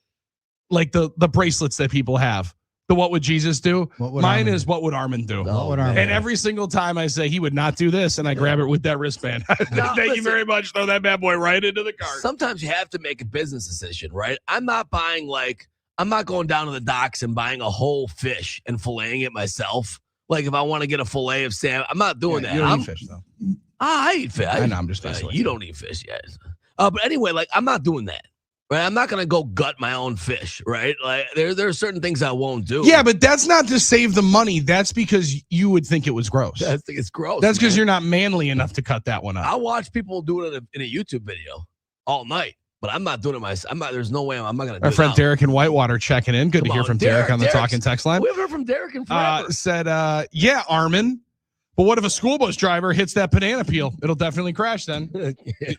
Speaker 11: like the bracelets that people have. The what would Jesus do? Mine is what would Armen do? And every single time I say he would not do this, and I grab it with that wristband. Thank you very much. Throw that bad boy right into the cart.
Speaker 14: Sometimes you have to make a business decision, right? I'm not going down to the docks and buying a whole fish and filleting it myself. Like if I want to get a fillet of salmon, I'm not doing that.
Speaker 11: You don't eat fish though.
Speaker 14: I eat fish.
Speaker 11: I know. I'm just
Speaker 14: you don't eat fish yet. But anyway, I'm not doing that. Right, I'm not gonna go gut my own fish, right? Like there are certain things I won't do.
Speaker 11: Yeah, but that's not to save the money. That's because you would think it was gross.
Speaker 14: I think it's gross.
Speaker 11: That's because you're not manly enough to cut that one up.
Speaker 14: I'll watch people do it in a YouTube video all night, but I'm not doing it myself. There's no way I'm not gonna do it.
Speaker 11: Our friend Derek in Whitewater checking in. Good to hear from Derek on the Talking Text line.
Speaker 14: We haven't heard from Derek in forever.
Speaker 11: Said, yeah, Armen. But what if a school bus driver hits that banana peel? It'll definitely crash then.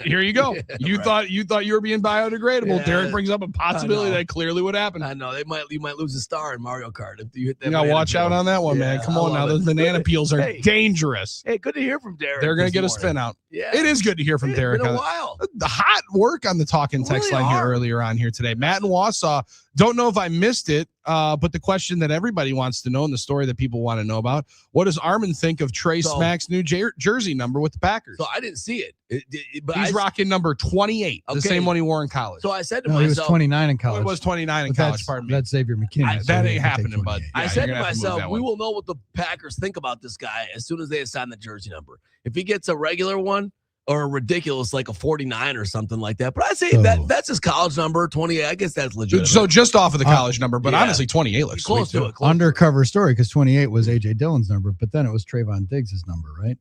Speaker 11: Here you go. You thought you were being biodegradable.
Speaker 14: Yeah.
Speaker 11: Derek brings up a possibility that clearly would happen.
Speaker 14: I know. You might lose a star in Mario Kart if you hit that.
Speaker 11: You gotta watch out on that one, man. Come on now. Those banana peels are dangerous.
Speaker 14: Hey, good to hear from Derek.
Speaker 11: They're gonna get a spin out.
Speaker 14: Yeah.
Speaker 11: It is good to hear from Derek.
Speaker 14: It's been a while.
Speaker 11: The hot work on the Talking Text line here earlier on here today. Matt in Wausau. Don't know if I missed it, but the question that everybody wants to know and the story that people want to know about, what does Armen think of Trey Smack's new jersey number with the Packers?
Speaker 14: So I didn't see it. But
Speaker 11: he's rocking number 28, the same one he wore in college.
Speaker 14: So I said to myself,
Speaker 13: he was 29 in college.
Speaker 11: It was 29 in college, pardon me.
Speaker 13: That's Xavier McKinney.
Speaker 11: That ain't happening, bud.
Speaker 14: I said to myself, we will know what the Packers think about this guy as soon as they assign the jersey number. If he gets a regular one, or a ridiculous like a 49 or something like that. But I'd say that's his college number, 28. I guess that's legit.
Speaker 11: So just off of the college number, but honestly, 28 looks
Speaker 14: close
Speaker 11: sweet
Speaker 14: to it.
Speaker 13: Undercover story, because 28 was A.J. Dillon's number, but then it was Trayvon Diggs' number, right?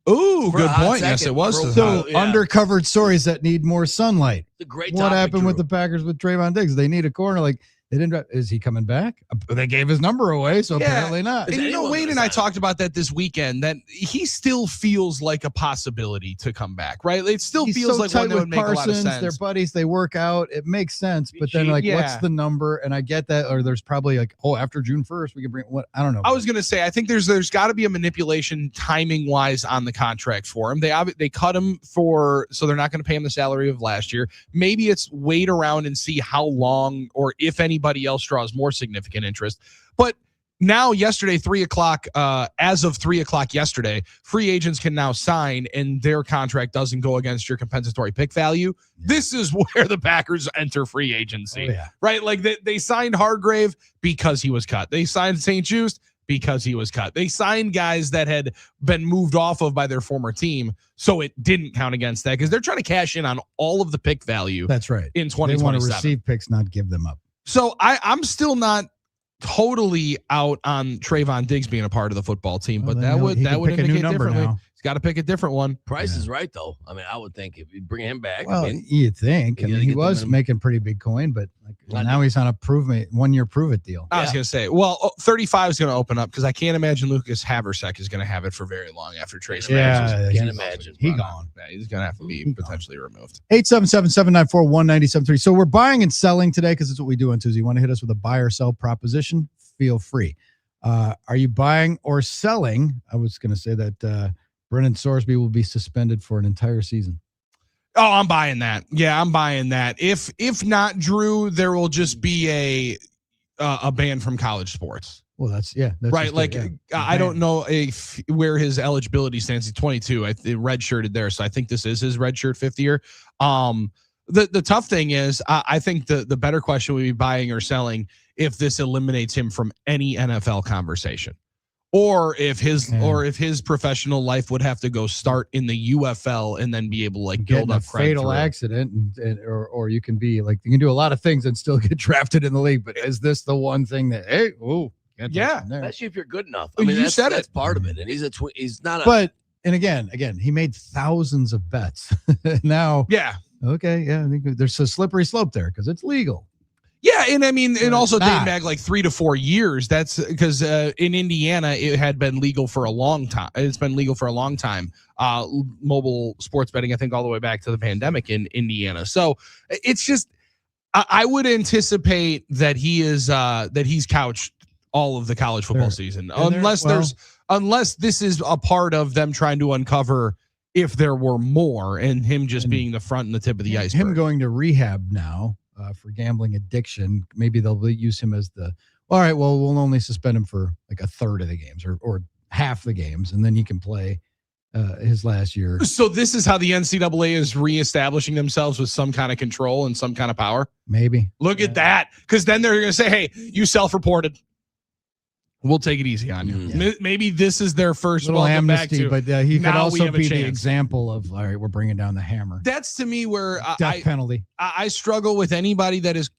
Speaker 11: Ooh, good point. Yes, it was.
Speaker 13: So undercovered stories that need more sunlight.
Speaker 14: It's a great
Speaker 13: What
Speaker 14: topic,
Speaker 13: happened
Speaker 14: Drew.
Speaker 13: with the Packers with Trayvon Diggs? They need a corner. Like They didn't. Is he coming back? They gave his number away, so apparently not.
Speaker 11: And Wayne and I talked about that this weekend, that he still feels like a possibility to come back, right? It still feels like one that would make a lot of sense.
Speaker 13: They're buddies. They work out. It makes sense. But then, what's the number? And I get that. Or there's probably after June 1st, we can bring what? I don't know.
Speaker 11: I was going to say, I think there's got to be a manipulation timing wise on the contract for him. They cut him so they're not going to pay him the salary of last year. Maybe it's wait around and see how long, or if anybody else draws more significant interest. But now, yesterday, 3:00, as of 3:00 yesterday, free agents can now sign, and their contract doesn't go against your compensatory pick value. Yeah. This is where the Packers enter free agency, right? Like they signed Hargrave because he was cut. They signed St. Juste because he was cut. They signed guys that had been moved off of by their former team, so it didn't count against that, because they're trying to cash in on all of the pick value.
Speaker 13: That's right.
Speaker 11: In 2027.
Speaker 13: They want to receive picks, not give them up.
Speaker 11: So I'm still not totally out on Trayvon Diggs being a part of the football team, but that would indicate differently.
Speaker 13: Now.
Speaker 11: He's got to pick a different one.
Speaker 14: Price is right, though. I mean, I would think if you bring him back.
Speaker 13: Well, you'd think. I mean, he was making pretty big coin, but now he's on a 1-year prove-it deal.
Speaker 11: I was going to say, 35 is going to open up, because I can't imagine Lucas Haversack is going to have it for very long after Trace.
Speaker 13: Yeah,
Speaker 14: can't imagine.
Speaker 13: He's gone.
Speaker 11: Yeah, he's going to have to be potentially removed.
Speaker 13: 877-794-1973. So we're buying and selling today, because it's what we do on Tuesday. You want to hit us with a buy or sell proposition? Feel free. Are you buying or selling? I was going to say that Brennan Sorsby will be suspended for an entire season.
Speaker 11: Oh, I'm buying that. Yeah, I'm buying that. If not, Drew, there will just be a ban from college sports.
Speaker 13: Well, that's
Speaker 11: right. I don't know where his eligibility stands. He's 22. Redshirted there, so I think this is his redshirt 5th year. The tough thing is, I think the better question would be buying or selling if this eliminates him from any NFL conversation, or if his professional life would have to go start in the UFL and then be able to build up
Speaker 13: fatal accident, or you can be you can do a lot of things and still get drafted in the league. But is this the one thing that
Speaker 14: especially if you're good enough? I mean, that's part of it. And he's not.
Speaker 13: But again, he made thousands of bets. Now, okay, I think there's a slippery slope there because it's legal.
Speaker 11: Yeah, and I mean, and also dating back 3 to 4 years. That's because in Indiana, it had been legal for a long time. It's been legal for a long time. Mobile sports betting, I think, all the way back to the pandemic in Indiana. So it's just, I would anticipate that he's couched all of the college football season, unless this is a part of them trying to uncover if there were more, and him just being the front and the tip of the iceberg.
Speaker 13: Him going to rehab now. For gambling addiction, maybe they'll use him as all right, well, we'll only suspend him for a third of the games or half the games, and then he can play his last year.
Speaker 11: So this is how the NCAA is reestablishing themselves with some kind of control and some kind of power?
Speaker 13: Maybe.
Speaker 11: Look at that, because then they're going to say, hey, you self-reported. We'll take it easy on you. Yeah. Maybe this is their first
Speaker 13: little amnesty,
Speaker 11: back to,
Speaker 13: but he could also be the example of, all right, we're bringing down the hammer.
Speaker 11: That's to me where
Speaker 13: death penalty.
Speaker 11: I struggle with anybody that is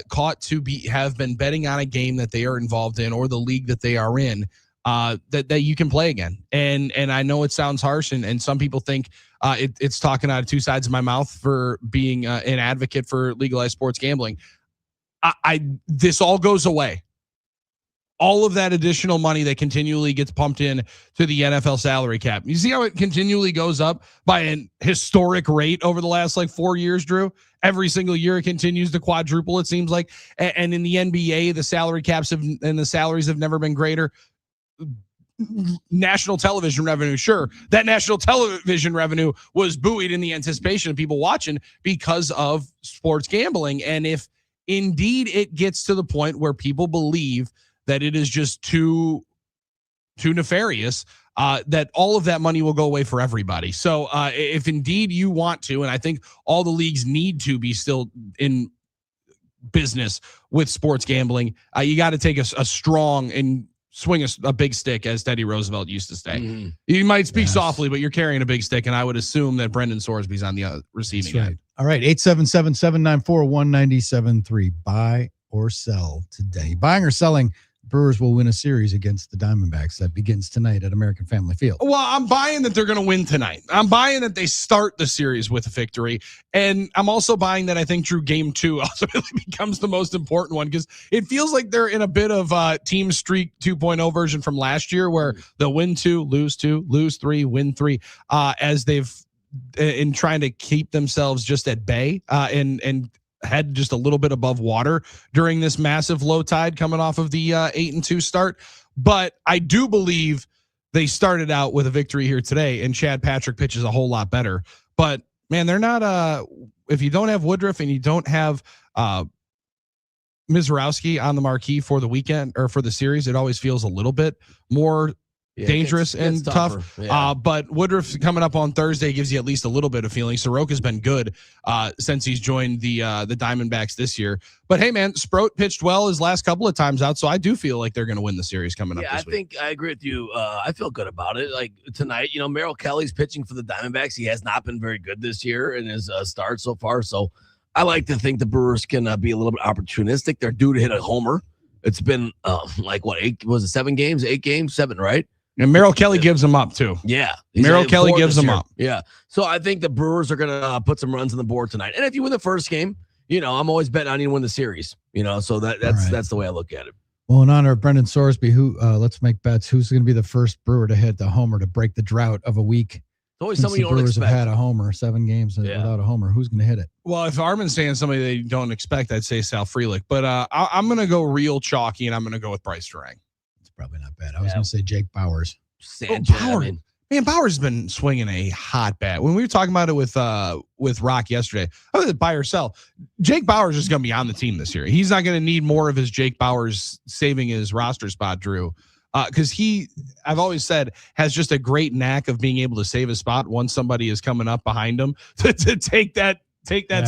Speaker 11: caught to have been betting on a game that they are involved in, or the league that they are in, that you can play again. And I know it sounds harsh, and some people think it's talking out of two sides of my mouth for being an advocate for legalized sports gambling. This all goes away. All of that additional money that continually gets pumped in to the NFL salary cap. You see how it continually goes up by an historic rate over the last 4 years, Drew? Every single year it continues to quadruple, it seems like. And in the NBA, the salary caps and the salaries have never been greater. National television revenue, sure. That national television revenue was buoyed in the anticipation of people watching because of sports gambling. And if indeed it gets to the point where people believe that it is just too nefarious, that all of that money will go away for everybody. So if indeed you want to, and I think all the leagues need to be still in business with sports gambling, you got to take a strong and swing a big stick, as Teddy Roosevelt used to say. Mm-hmm. You might speak softly, but you're carrying a big stick, and I would assume that Brendan Sorsby's on the receiving end.
Speaker 13: All right, 877-794-1973. Buy or sell today. Buying or selling Brewers will win a series against the Diamondbacks that begins tonight at American Family Field.
Speaker 11: Well, I'm buying that they're going to win tonight. I'm buying that they start the series with a victory. And I'm also buying that I think Drew game 2 ultimately becomes the most important one because it feels like they're in a bit of team streak 2.0 version from last year where they'll win 2, lose 3, win 3 as they've in trying to keep themselves just at bay and head just a little bit above water during this massive low tide coming off of the 8-2 start. But I do believe they started out with a victory here today, and Chad Patrick pitches a whole lot better. But man, they're not if you don't have Woodruff and you don't have Mizorowski on the marquee for the weekend or for the series, it always feels a little bit more dangerous and tough.
Speaker 14: Yeah.
Speaker 11: But Woodruff coming up on Thursday gives you at least a little bit of feeling. Soroka's been good since he's joined the Diamondbacks this year. But hey, man, Sproat pitched well his last couple of times out, so I do feel like they're going to win the series coming up this week.
Speaker 14: I think I agree with you. I feel good about it. Like tonight, Merrill Kelly's pitching for the Diamondbacks. He has not been very good this year in his start so far. So I like to think the Brewers can be a little bit opportunistic. They're due to hit a homer. It's been 7 games, 8 games, 7, right?
Speaker 11: And Merrill Kelly gives them up too.
Speaker 14: Yeah.
Speaker 11: Merrill Kelly gives them up.
Speaker 14: Yeah. So I think the Brewers are going to put some runs on the board tonight. And if you win the first game, I'm always betting on you to win the series, so that's the way I look at it.
Speaker 13: Well, in honor of Brendan Sorsby, who let's make bets. Who's going to be the first Brewer to hit the homer to break the drought of a week?
Speaker 14: It's always somebody you don't
Speaker 13: Brewers
Speaker 14: expect.
Speaker 13: have had a homer, 7 games without a homer. Who's going to hit it?
Speaker 11: Well, if Armen's saying somebody they don't expect, I'd say Sal Frelick. But I'm going to go real chalky, and I'm going to go with Bryce Turang.
Speaker 13: It's probably not bad. I was going to say Jake Bowers.
Speaker 11: Bauer. Man, Bauer's been swinging a hot bat. When we were talking about it with Rock yesterday, other than buy or sell, Jake Bauer's just going to be on the team this year. He's not going to need more of his Jake Bauer's saving his roster spot, Drew, because I've always said, has just a great knack of being able to save his spot once somebody is coming up behind him to take that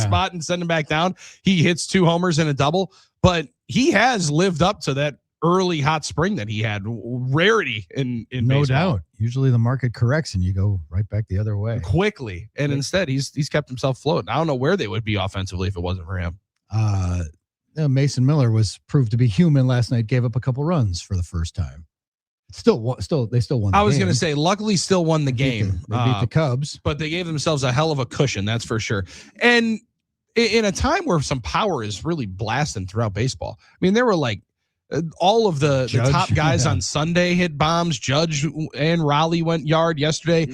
Speaker 11: spot and send him back down. He hits 2 homers and a double, but he has lived up to that early hot spring that he had. Rarity in
Speaker 13: no
Speaker 11: baseball.
Speaker 13: doubt. Usually the market corrects and you go right back the other way
Speaker 11: quickly, and instead he's kept himself floating. I don't know where they would be offensively if it wasn't for him.
Speaker 13: Mason Miller was proved to be human last night. Gave up a couple runs for the first time. They still won.
Speaker 11: I was going to say, luckily, still won the game.
Speaker 13: They beat the Cubs,
Speaker 11: but they gave themselves a hell of a cushion. That's for sure. And in a time where some power is really blasting throughout baseball, I mean, there were like all of the top guys on Sunday hit bombs. Judge and Raleigh went yard yesterday.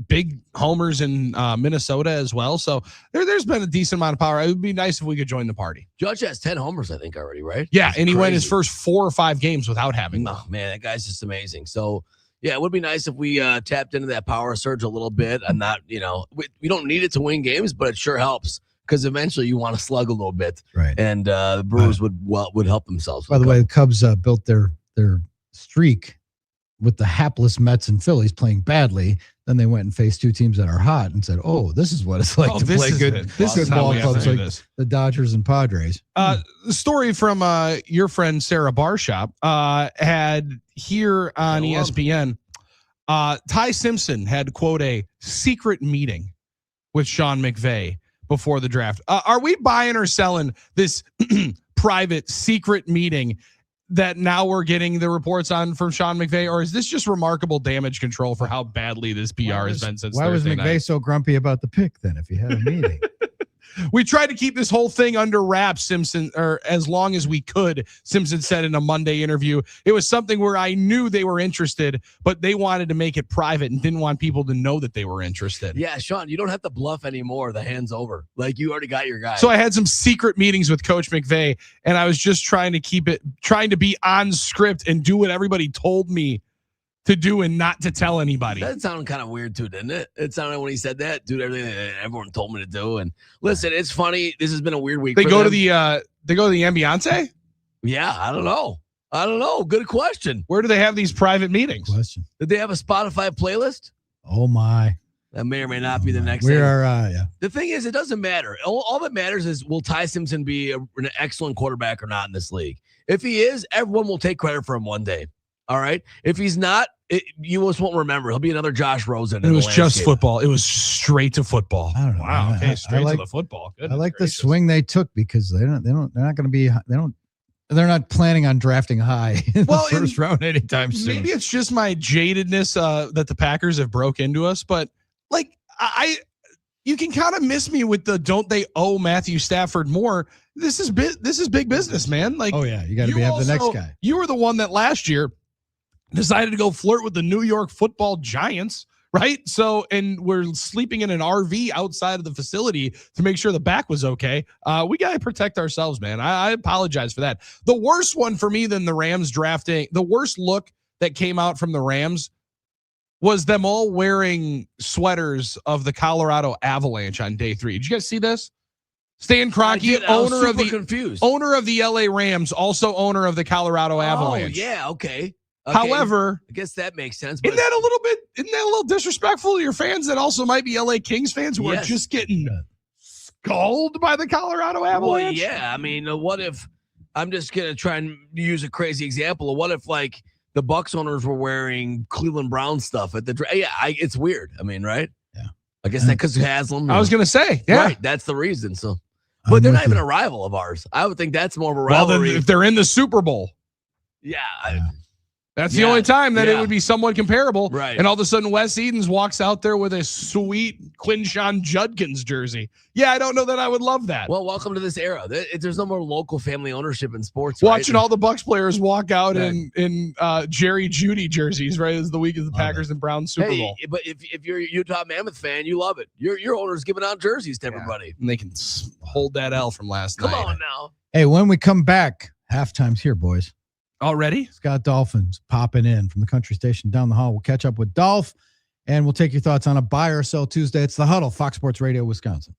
Speaker 11: Big homers in Minnesota as well. So there's been a decent amount of power. It would be nice if we could join the party.
Speaker 14: Judge has 10 homers, I think, already, right?
Speaker 11: Yeah,
Speaker 14: That's
Speaker 11: and he
Speaker 14: crazy.
Speaker 11: went his first 4 or 5 games without having them.
Speaker 14: Oh, man, that guy's just amazing. So, yeah, it would be nice if we tapped into that power surge a little bit. And not, we don't need it to win games, but it sure helps. Because eventually you want to slug a little bit,
Speaker 13: right?
Speaker 14: And the Brewers would help themselves.
Speaker 13: By the way, the Cubs built their streak with the hapless Mets and Phillies playing badly. Then they went and faced 2 teams that are hot and said, "Oh, this is what it's like to play good ball clubs like the Dodgers and Padres."
Speaker 11: The story from your friend Sarah Barshop had here on ESPN. Ty Simpson had, quote, a secret meeting with Sean McVay before the draft. Are we buying or selling this private secret meeting that now we're getting the reports on from Sean McVay, or is this just remarkable damage control for how badly this PR has been since Thursday night?
Speaker 13: Why was McVay so grumpy about the pick then if he had a meeting?
Speaker 11: We tried to keep this whole thing under wraps, Simpson, or as long as we could, Simpson said in a Monday interview. It was something where I knew they were interested, but they wanted to make it private and didn't want people to know that they were interested.
Speaker 14: Yeah, Sean, you don't have to bluff anymore. The hand's over. Like, you already got your guy.
Speaker 11: So I had some secret meetings with Coach McVay, and I was just trying to be on script and do what everybody told me to do and not to tell anybody.
Speaker 14: That sounded kind of weird too, didn't it? It sounded when he said that, dude, everything that everyone told me to do. And listen, it's funny. This has been a weird week.
Speaker 11: They go to the Ambiance?
Speaker 14: Yeah, I don't know. Good question.
Speaker 11: Where do they have these private meetings?
Speaker 13: Question.
Speaker 14: Did they have a Spotify playlist?
Speaker 13: Oh my.
Speaker 14: That may or may not be the next
Speaker 13: we
Speaker 14: thing.
Speaker 13: Yeah.
Speaker 14: The thing is, it doesn't matter. All that matters is, will Ty Simpson be an excellent quarterback or not in this league? If he is, everyone will take credit for him one day. All right. If he's not, you just won't remember. He'll be another Josh Rosen.
Speaker 11: It was just football. It was straight to football.
Speaker 13: I don't know.
Speaker 11: Wow. Okay, straight
Speaker 13: to
Speaker 11: the football.
Speaker 13: I like the swing they took because they're not going to be. They don't They're not planning on drafting high in the first round anytime soon.
Speaker 11: Maybe it's just my jadedness that the Packers have broke into us, but like you can kind of miss me with the don't they owe Matthew Stafford more? This is big business, man. Like,
Speaker 13: oh yeah, you got to have the next guy.
Speaker 11: You were the one that last year decided to go flirt with the New York Football Giants, right? So, and we're sleeping in an RV outside of the facility to make sure the back was okay. We got to protect ourselves, man. I apologize for that. The worst one for me than the Rams drafting, the worst look that came out from the Rams was them all wearing sweaters of the Colorado Avalanche on day 3. Did you guys see this? Stan Kroenke, owner of the LA Rams, also owner of the Colorado Avalanche.
Speaker 14: Oh, yeah, okay.
Speaker 11: However,
Speaker 14: I guess that makes sense.
Speaker 11: Isn't that a little disrespectful to your fans that also might be LA Kings fans who are just getting sculled by the Colorado Avalanche?
Speaker 14: Well, yeah. I mean, what if I'm just going to try and use a crazy example? What if like the Bucks owners were wearing Cleveland Brown stuff at the draft? Yeah, it's weird. I mean, right?
Speaker 13: Yeah.
Speaker 14: I guess that because Haslam.
Speaker 11: I was going to say, yeah.
Speaker 14: Right, that's the reason. So, but they're not even a rival of ours. I would think that's more of a rivalry.
Speaker 11: Well, then if they're in the Super Bowl.
Speaker 14: Yeah.
Speaker 11: That's the only time that it would be somewhat comparable.
Speaker 14: Right.
Speaker 11: And all of a sudden, Wes Edens walks out there with a sweet Quinshon Judkins jersey. Yeah, I don't know that I would love that.
Speaker 14: Well, welcome to this era. There's no more local family ownership in sports.
Speaker 11: Watching all the Bucks players walk out in Jerry Jeudy jerseys, right, as the week of the Packers and Browns Super Bowl.
Speaker 14: But if you're a Utah Mammoth fan, you love it. Your owner's giving out jerseys to everybody.
Speaker 11: And they can hold that L from last night.
Speaker 14: Come on now.
Speaker 13: Hey, when we come back, halftime's here, boys.
Speaker 11: Already?
Speaker 13: Scott Dolphin's popping in from the country station down the hall. We'll catch up with Dolph, and we'll take your thoughts on a buy or sell Tuesday. It's the Huddle, Fox Sports Radio, Wisconsin.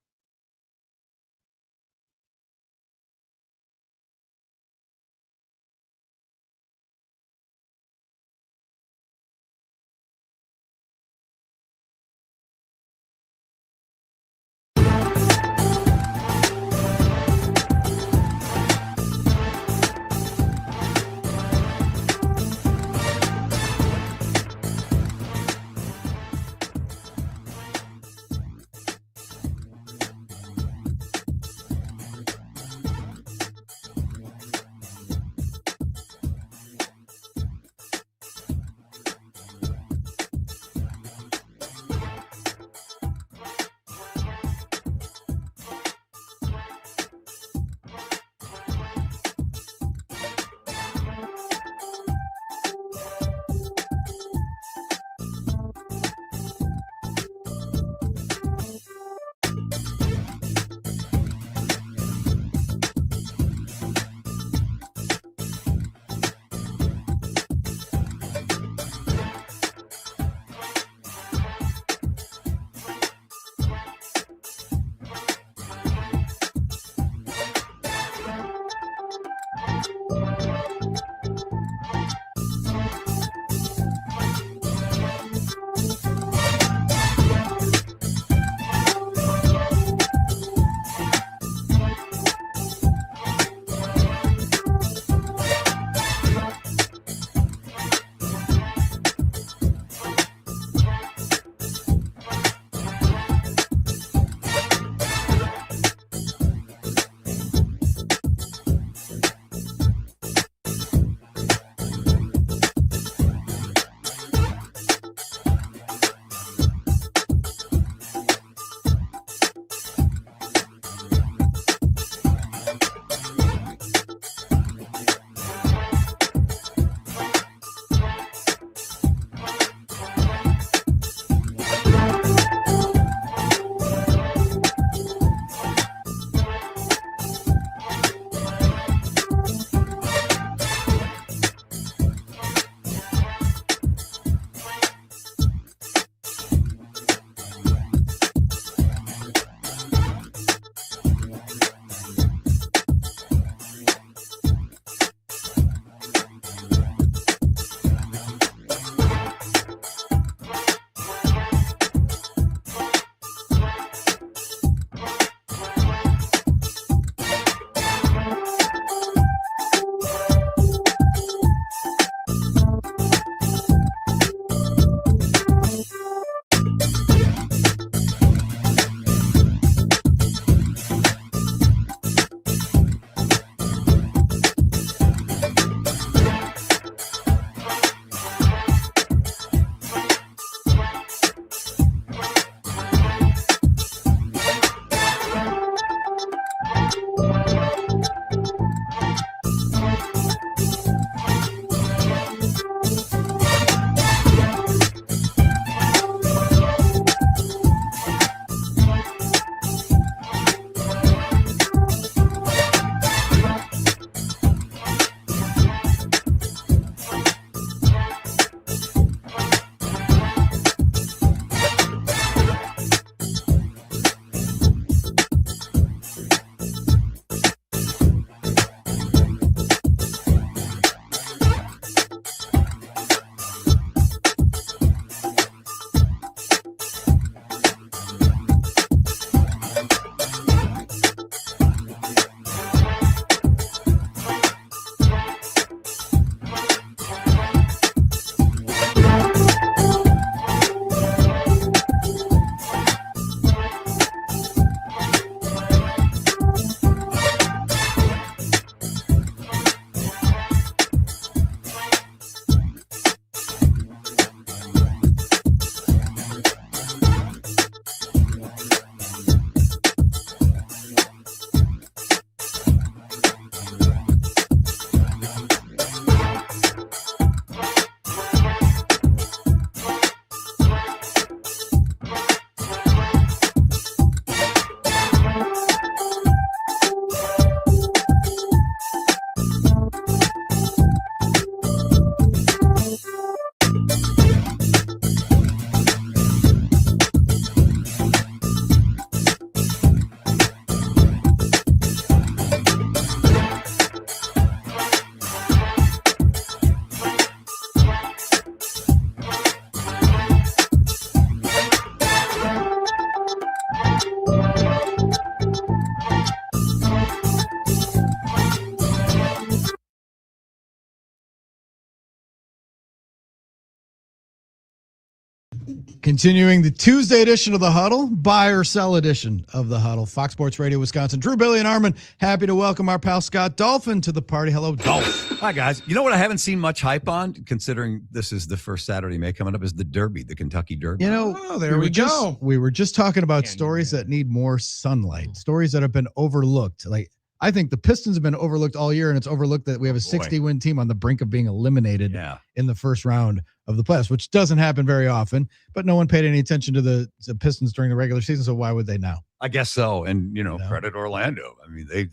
Speaker 13: Continuing the Tuesday edition of the Huddle, buy or sell edition of the Huddle, Fox Sports Radio Wisconsin. Drew, Billy, and Armen, happy to welcome our pal Scott Dolphin to the party. Hello, Dolph.
Speaker 17: Hi, guys. You know what I haven't seen much hype on, considering this is the first Saturday May coming up, is the Derby, the Kentucky Derby.
Speaker 13: You know,
Speaker 11: there we go.
Speaker 13: We were just talking about stories that need more sunlight, stories that have been overlooked. Like, I think the Pistons have been overlooked all year, and it's overlooked that we have a 60-win team on the brink of being eliminated in the first round of the playoffs, which doesn't happen very often, but no one paid any attention to the Pistons during the regular season, so why would they now?
Speaker 17: I guess so. And, credit Orlando. I mean, they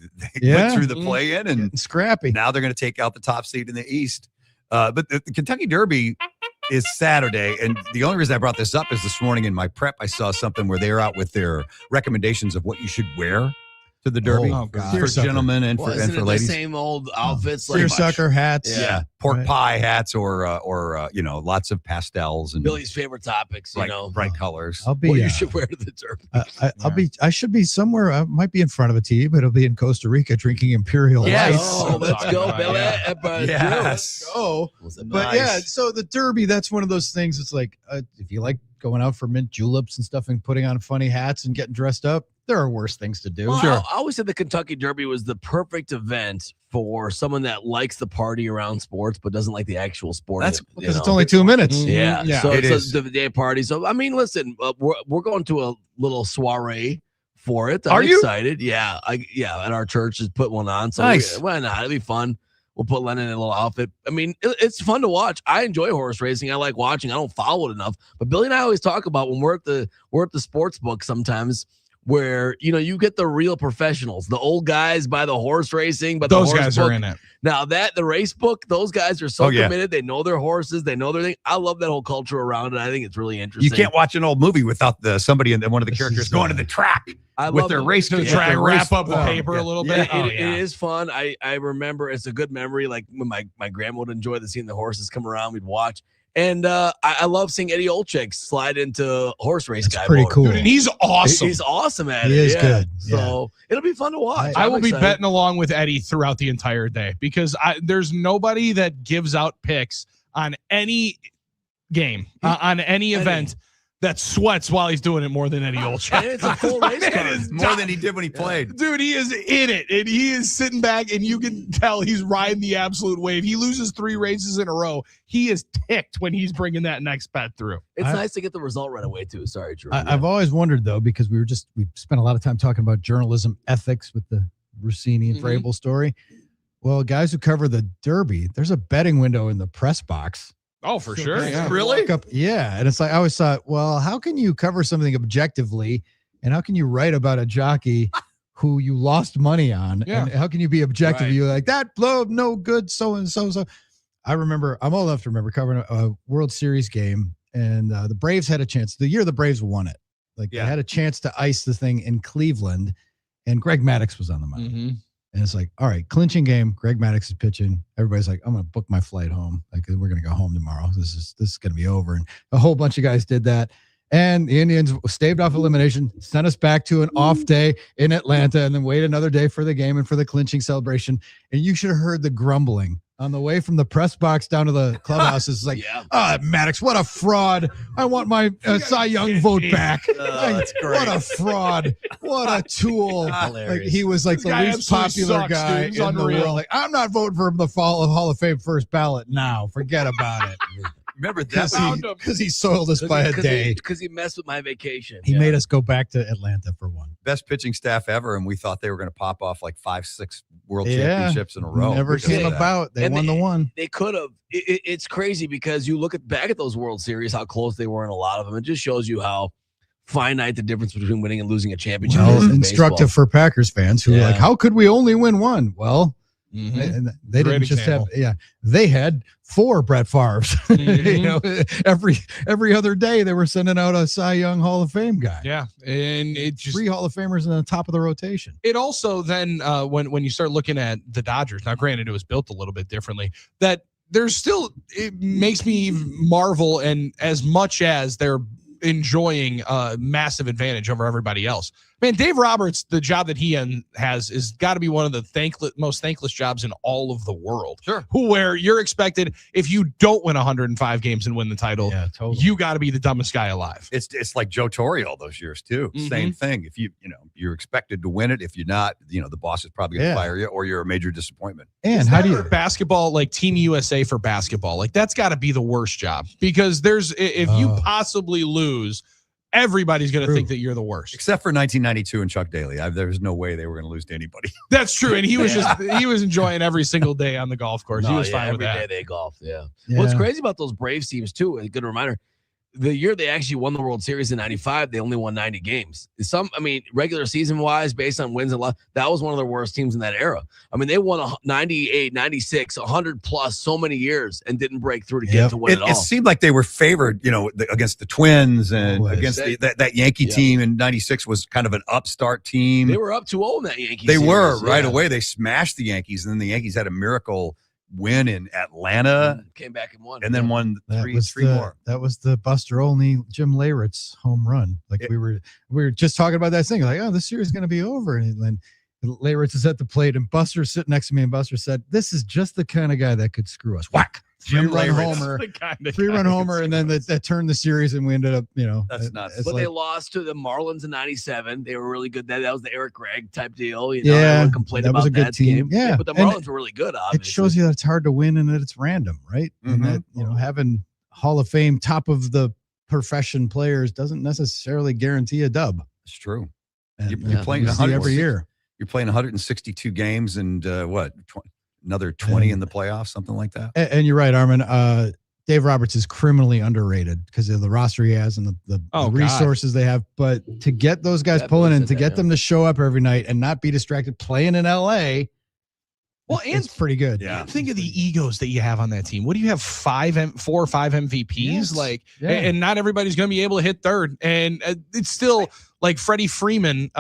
Speaker 17: went through the play-in and
Speaker 13: getting scrappy.
Speaker 17: Now they're going to take out the top seed in the East. But the Kentucky Derby is Saturday, and the only reason I brought this up is this morning in my prep, I saw something where they were out with their recommendations of what you should wear to the Derby for gentlemen and for ladies.
Speaker 14: The same old outfits,
Speaker 13: seersucker hats,
Speaker 17: pork pie hats, or lots of pastels and
Speaker 14: Billy's favorite topics.
Speaker 17: Bright colors.
Speaker 13: I'll be.
Speaker 14: What you should wear to the Derby.
Speaker 13: I should be somewhere. I might be in front of a TV, but it'll be in Costa Rica drinking Imperial Ice.
Speaker 14: Oh, let's go, Billy.
Speaker 17: Yes.
Speaker 13: Oh, but yeah. So the Derby, that's one of those things. It's like if you like going out for mint juleps and stuff and putting on funny hats and getting dressed up, there are worse things to do.
Speaker 14: Well, I always said the Kentucky Derby was the perfect event for someone that likes the party around sports but doesn't like the actual sport.
Speaker 13: That's because it's only 2 minutes.
Speaker 14: Yeah. So
Speaker 17: it
Speaker 14: it's the day party. So, I mean, listen, we're going to a little soiree for it. I'm excited. Yeah. And our church has put one on. So
Speaker 17: nice.
Speaker 14: Why not? It'll be fun. We'll put Lennon in a little outfit. I mean, it's fun to watch. I enjoy horse racing. I like watching. I don't follow it enough. But Billy and I always talk about when we're at the sports book sometimes, where you get the real professionals, the old guys by the horse racing, but
Speaker 11: those
Speaker 14: the horse
Speaker 11: guys
Speaker 14: book,
Speaker 11: are in it.
Speaker 14: Now the race book, those guys are so committed. They know their horses, they know their thing. I love that whole culture around it. I think it's really interesting.
Speaker 17: You can't watch an old movie without somebody and one of the characters going to the track with their race
Speaker 11: to try and wrap up the paper a little bit.
Speaker 14: It is fun. I remember it's a good memory. Like when my grandma would enjoy seeing the horses come around, we'd watch. And I love seeing Eddie Olczyk slide into horse race guy.
Speaker 13: Pretty cool.
Speaker 11: Dude, and he's awesome.
Speaker 14: He's awesome at it.
Speaker 13: He is good.
Speaker 14: So it'll be fun to watch.
Speaker 11: I will be betting along with Eddie throughout the entire day because there's nobody that gives out picks on any game, on any event that sweats while he's doing it more than Eddie Olczyk.
Speaker 14: And it's a full race car.
Speaker 17: More than he did when he played.
Speaker 11: Dude, he is in it, and he is sitting back, and you can tell he's riding the absolute wave. He loses 3 races in a row. He is ticked when he's bringing that next bet through.
Speaker 14: It's nice to get the result right away, too. Sorry, Drew.
Speaker 13: I've always wondered, though, because we spent a lot of time talking about journalism ethics with the Rossini and Vrabel story. Well, guys who cover the Derby, there's a betting window in the press box.
Speaker 11: Oh, for sure. Yeah.
Speaker 17: Really?
Speaker 13: Yeah. And it's like, I always thought, well, how can you cover something objectively? And how can you write about a jockey who you lost money on?
Speaker 11: Yeah.
Speaker 13: And how can you be objective?
Speaker 14: Right.
Speaker 13: You're like, that blow, no good, so-and-so. I remember, I'm old enough to remember covering a World Series game, and the Braves had a chance. The year the Braves won it. They had a chance to ice the thing in Cleveland, and Greg Maddux was on the mound.
Speaker 11: Mm-hmm.
Speaker 13: And it's like, all right, clinching game. Greg Maddux is pitching. Everybody's like, I'm going to book my flight home. Like, we're going to go home tomorrow. This is going to be over. And a whole bunch of guys did that. And the Indians staved off elimination, sent us back to an off day in Atlanta, and then wait another day for the game and for the clinching celebration. And you should have heard the grumbling on the way from the press box down to the clubhouse. It's like, Maddux, what a fraud. I want my Cy Young vote back.
Speaker 17: That's great.
Speaker 13: What a fraud. What a tool. Like, he was like the least popular guy in the world. Like, I'm not voting for him the Hall of Fame first ballot now. Forget about it.
Speaker 17: Remember that?
Speaker 13: Because he soiled us by a day.
Speaker 14: Because he messed with my vacation.
Speaker 13: He made us go back to Atlanta for one.
Speaker 17: Best pitching staff ever, and we thought they were going to pop off like 5-6 world championships in a row.
Speaker 13: Never came about. They won the one.
Speaker 14: They could have. It's crazy because you look back at those World Series, how close they were in a lot of them. It just shows you how finite the difference between winning and losing a championship is.
Speaker 13: Instructive for Packers fans who are like, how could we only win one? Well, they didn't just have they had 4 Brett Favres. Every other day they were sending out a Cy Young Hall of Fame guy.
Speaker 11: Yeah, and it just
Speaker 13: 3 Hall of Famers in the top of the rotation.
Speaker 11: It also then when you start looking at the Dodgers, now granted it was built a little bit differently, that there's still, it makes me marvel, and as much as they're enjoying a massive advantage over everybody else, Man, Dave Roberts, the job that he has is got to be one of the most thankless jobs in all of the world.
Speaker 17: Sure.
Speaker 11: Where you're expected, if you don't win 105 games and win the title, you got to be the dumbest guy alive.
Speaker 17: It's like Joe Torre all those years too. Same thing. If you're expected to win it. If you're not, the boss is probably going to fire you, or you're a major disappointment.
Speaker 3: And how do you
Speaker 11: basketball, like Team USA for basketball, like that's got to be the worst job, because if you possibly lose, everybody's going to think that you're the worst.
Speaker 17: Except for 1992 and Chuck Daly. There's no way they were going to lose to anybody.
Speaker 11: That's true. And he was he was enjoying every single day on the golf course. He was fine with that.
Speaker 14: Every day they golfed, What's crazy about those Braves teams, too, a good reminder, the year they actually won the World Series in 95, they only won 90 games. Regular season-wise, based on wins and losses, that was one of their worst teams in that era. They won 98, 96, 100-plus so many years and didn't break through to get to win it all.
Speaker 17: It seemed like they were favored, against the Twins and against that Yankee team in 96 was kind of an upstart team.
Speaker 14: They were up 2-0 in that Yankees
Speaker 17: They
Speaker 14: series,
Speaker 17: were right away. They smashed the Yankees, and then the Yankees had a miracle win in Atlanta,
Speaker 14: came back and won,
Speaker 17: and then won three more.
Speaker 13: That was the Buster Olney, Jim Leyritz home run. We were just talking about that thing, like, oh, this series is going to be over, and then Leyritz is at the plate, and Buster's sitting next to me, and Buster said, "This is just the kind of guy that could screw us." Whack. Three-run homer, and then that turned the series, and we ended up,
Speaker 17: that's nuts.
Speaker 14: But they lost to the Marlins in '97. They were really good. That was the Eric Gregg type deal. Everyone complained about
Speaker 13: was a good
Speaker 14: that
Speaker 13: team.
Speaker 14: game.
Speaker 13: Yeah,
Speaker 14: but the Marlins were really good. Obviously,
Speaker 13: it shows you that it's hard to win and that it's random, right? And that having Hall of Fame, top of the profession players doesn't necessarily guarantee a dub.
Speaker 17: It's true.
Speaker 13: And
Speaker 17: you're playing
Speaker 13: every year.
Speaker 17: You're playing 162 games and another 20 in the playoffs, something like that.
Speaker 13: And you're right, Armen. Dave Roberts is criminally underrated because of the roster he has and the resources they have. But to get those guys pulling and to get them to show up every night and not be distracted playing in LA, it's pretty good.
Speaker 11: Yeah. Think of the egos that you have on that team. What do you have? 4 or 5 MVPs?
Speaker 13: Yes.
Speaker 11: And not everybody's going to be able to hit third. And it's still like Freddie Freeman